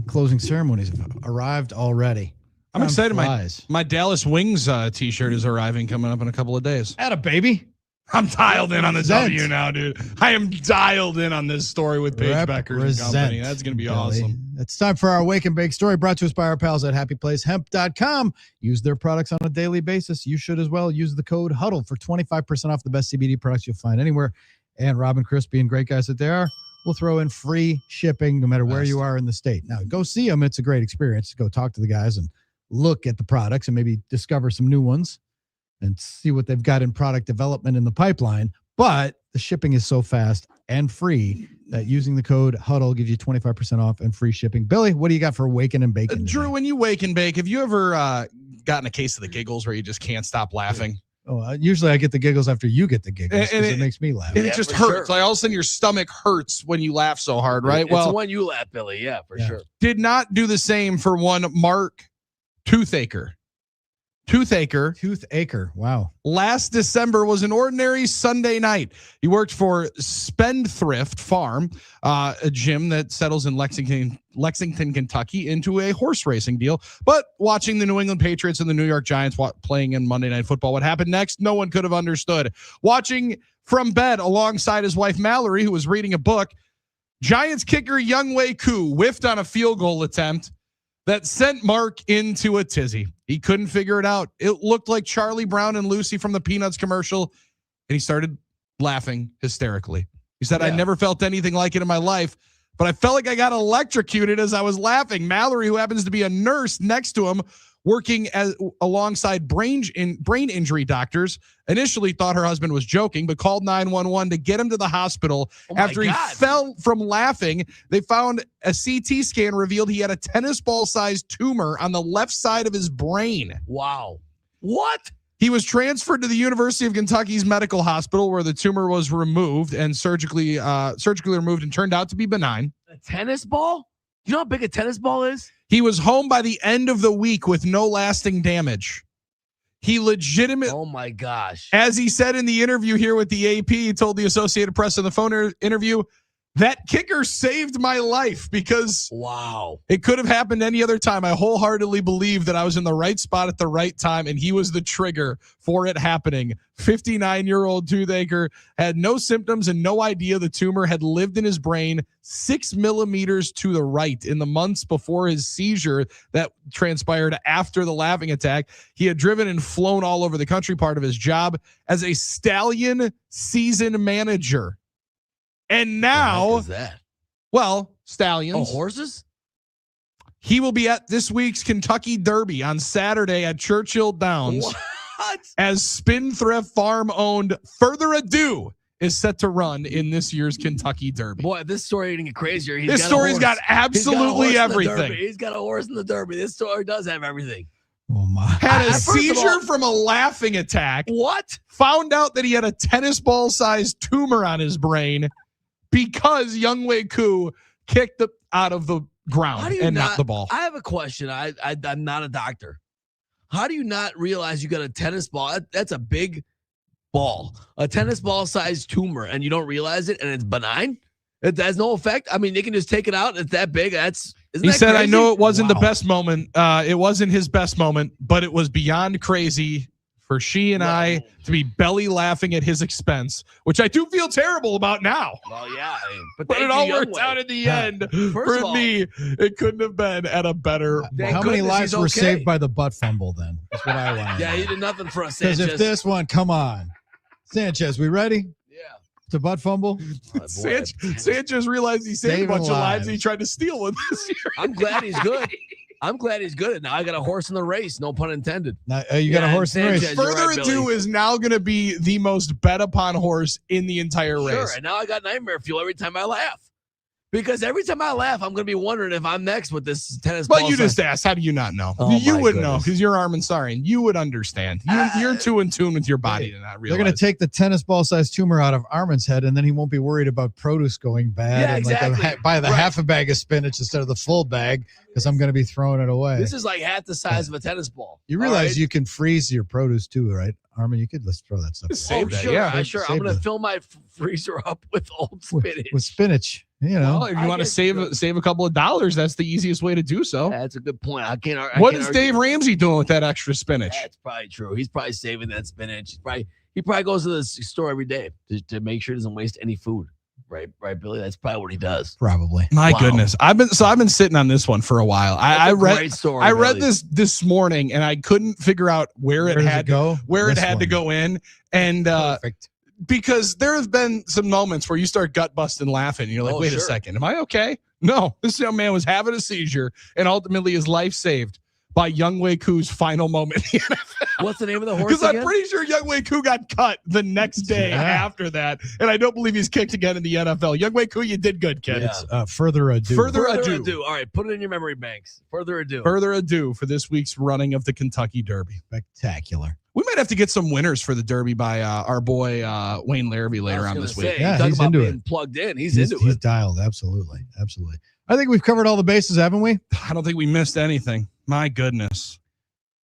Speaker 13: Closing ceremonies have arrived already.
Speaker 11: I'm excited. My Dallas Wings t-shirt is arriving coming up in a couple of days.
Speaker 13: Atta baby.
Speaker 11: I'm dialed in on the W now, dude. I am dialed in on this story with Paige Becker and company. That's going to be awesome.
Speaker 13: It's time for our Wake and Bake story, brought to us by our pals at happyplacehemp.com. Use their products on a daily basis. You should as well. Use the code HUDDLE for 25% off the best CBD products you'll find anywhere. And Rob and Chris, being great guys that they are, we'll throw in free shipping no matter where you are in the state. Now, go see them. It's a great experience. Go talk to the guys and look at the products and maybe discover some new ones and see what they've got in product development in the pipeline. But the shipping is so fast and free that using the code HUDDLE gives you 25% off and free shipping. Billy, what do you got for Waking and Baking?
Speaker 11: Drew, when you wake and bake, have you ever gotten a case of the giggles where you just can't stop laughing?
Speaker 13: Oh, usually I get the giggles after you get the giggles because it makes me laugh.
Speaker 11: And it just hurts. Sure. Like all of a sudden your stomach hurts when you laugh so hard, right?
Speaker 14: It's the one you laugh, Billy. Yeah, for sure.
Speaker 11: Did not do the same for one Mark Toothaker.
Speaker 13: Toothaker. Wow.
Speaker 11: Last December was an ordinary Sunday night. He worked for Spendthrift Farm, a gym that settles in Lexington, Kentucky, into a horse racing deal. But watching the New England Patriots and the New York Giants playing in Monday Night Football, what happened next, no one could have understood. Watching from bed alongside his wife Mallory, who was reading a book, Giants kicker Younghoe Koo whiffed on a field goal attempt that sent Mark into a tizzy. He couldn't figure it out. It looked like Charlie Brown and Lucy from the Peanuts commercial, and he started laughing hysterically. He said, I never felt anything like it in my life, but I felt like I got electrocuted as I was laughing. Mallory, who happens to be a nurse next to him, working alongside brain injury doctors, initially thought her husband was joking, but called 911 to get him to the hospital. After he fell from laughing, they found a CT scan revealed he had a tennis ball sized tumor on the left side of his brain.
Speaker 14: Wow. What?
Speaker 11: He was transferred to the University of Kentucky's medical hospital where the tumor was removed and surgically removed and turned out to be benign.
Speaker 14: A tennis ball? You know how big a tennis ball is?
Speaker 11: He was home by the end of the week with no lasting damage. He legitimately.
Speaker 14: Oh my gosh.
Speaker 11: As he said in the interview here with the AP, he told the Associated Press in the phone interview, that kicker saved my life because it could have happened any other time. I wholeheartedly believe that I was in the right spot at the right time, and he was the trigger for it happening. 59-year-old Toothaker had no symptoms and no idea the tumor had lived in his brain 6 millimeters to the right in the months before his seizure that transpired after the laughing attack. He had driven and flown all over the country, part of his job as a stallion season manager. And now,
Speaker 14: what is that?
Speaker 11: Well, stallions.
Speaker 14: Oh, horses?
Speaker 11: He will be at this week's Kentucky Derby on Saturday at Churchill Downs.
Speaker 14: What?
Speaker 11: As Spendthrift Farm owned Further Ado is set to run in this year's Kentucky Derby.
Speaker 14: Boy, this story ain't get crazier.
Speaker 11: This story's got absolutely everything.
Speaker 14: He's got a horse in the Derby. This story does have everything.
Speaker 13: Oh my!
Speaker 11: Had a seizure from a laughing attack.
Speaker 14: What?
Speaker 11: Found out that he had a tennis ball sized tumor on his brain because Younghoe Koo kicked out of the ground and not the ball.
Speaker 14: I have a question. I'm not a doctor. How do you not realize you got a tennis ball? That's a big ball, a tennis ball sized tumor, and you don't realize it, and it's benign. It has no effect. I mean, they can just take it out. It's that big.
Speaker 11: He said, "I know it wasn't the best moment. It wasn't his best moment, but it was beyond crazy for she and I to be belly laughing at his expense, which I do feel terrible about now."
Speaker 14: Well, yeah,
Speaker 11: but it all worked out in the end. For me, it couldn't have been at a better.
Speaker 13: How many lives were saved by the butt fumble then? That's what I want.
Speaker 14: Yeah, he did nothing for us, Sanchez.
Speaker 13: Because if this one, come on. Sanchez, we ready?
Speaker 14: Yeah.
Speaker 13: To butt fumble?
Speaker 11: Sanchez realized he saved a bunch of lives and he tried to steal one this year.
Speaker 14: I'm glad he's good. And now I got a horse in the race, no pun intended.
Speaker 13: Now, you got a horse in the race.
Speaker 11: Further Ado is now going to be the most bet upon horse in the entire race.
Speaker 14: Sure, and now I got nightmare fuel every time I laugh. Because every time I laugh, I'm going to be wondering if I'm next with this tennis ball.
Speaker 11: But you just asked, how do you not know? You would know because you're Armen Sarian. You would understand. You're too in tune with your body to not realize.
Speaker 13: They're going to take the tennis ball sized tumor out of Armen's head, and then he won't be worried about produce going bad.
Speaker 14: Yeah,
Speaker 13: and
Speaker 14: exactly.
Speaker 13: Buy the half a bag of spinach instead of the full bag because I'm going to be throwing it away.
Speaker 14: This is like half the size of a tennis ball.
Speaker 13: You realize you can freeze your produce too, right? Armen, let's throw that stuff.
Speaker 11: Save that,
Speaker 14: sure,
Speaker 11: yeah.
Speaker 14: sure. I'm going to fill my freezer up with old spinach.
Speaker 13: With spinach.
Speaker 11: Well, if you want to save a couple of dollars, that's the easiest way to do so.
Speaker 14: That's a good point.
Speaker 11: What is Dave Ramsey doing with that extra spinach?
Speaker 14: That's probably true. He's probably saving that spinach. He probably goes to the store every day to make sure he doesn't waste any food. Right, Billy. That's probably what he does.
Speaker 13: Probably.
Speaker 11: My goodness, I've been sitting on this one for a while. I read this morning, and I couldn't figure out where it had to go in, and because there have been some moments where you start gut busting laughing. And you're like, wait a second, am I okay? No, this young man was having a seizure, and ultimately his life saved by Younghoe Koo's final moment in the NFL.
Speaker 14: What's the name of the horse?
Speaker 11: Because I'm pretty sure Younghoe Koo got cut the next day after that, and I don't believe he's kicked again in the NFL. Younghoe Koo, you did good, kid.
Speaker 14: Yeah.
Speaker 13: Further ado.
Speaker 11: Further ado.
Speaker 14: All right, put it in your memory banks. Further ado
Speaker 11: for this week's running of the Kentucky Derby.
Speaker 13: Spectacular.
Speaker 11: We might have to get some winners for the Derby by our boy Wayne Larrabee later on this week.
Speaker 13: Yeah, he's into it.
Speaker 14: Plugged in. He's into it.
Speaker 13: He's dialed. Absolutely. I think we've covered all the bases, haven't we?
Speaker 11: I don't think we missed anything. My goodness.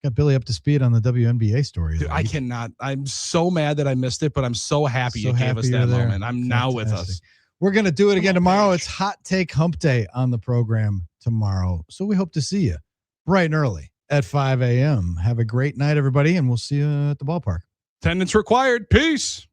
Speaker 13: Got Billy up to speed on the WNBA story.
Speaker 11: Dude, I cannot. I'm so mad that I missed it, but I'm so happy you gave us that moment. I'm now with us.
Speaker 13: We're going to do it again tomorrow. It's Hot Take Hump Day on the program tomorrow. So we hope to see you bright and early at 5 a.m. Have a great night, everybody, and we'll see you at the ballpark.
Speaker 11: Attendance required. Peace.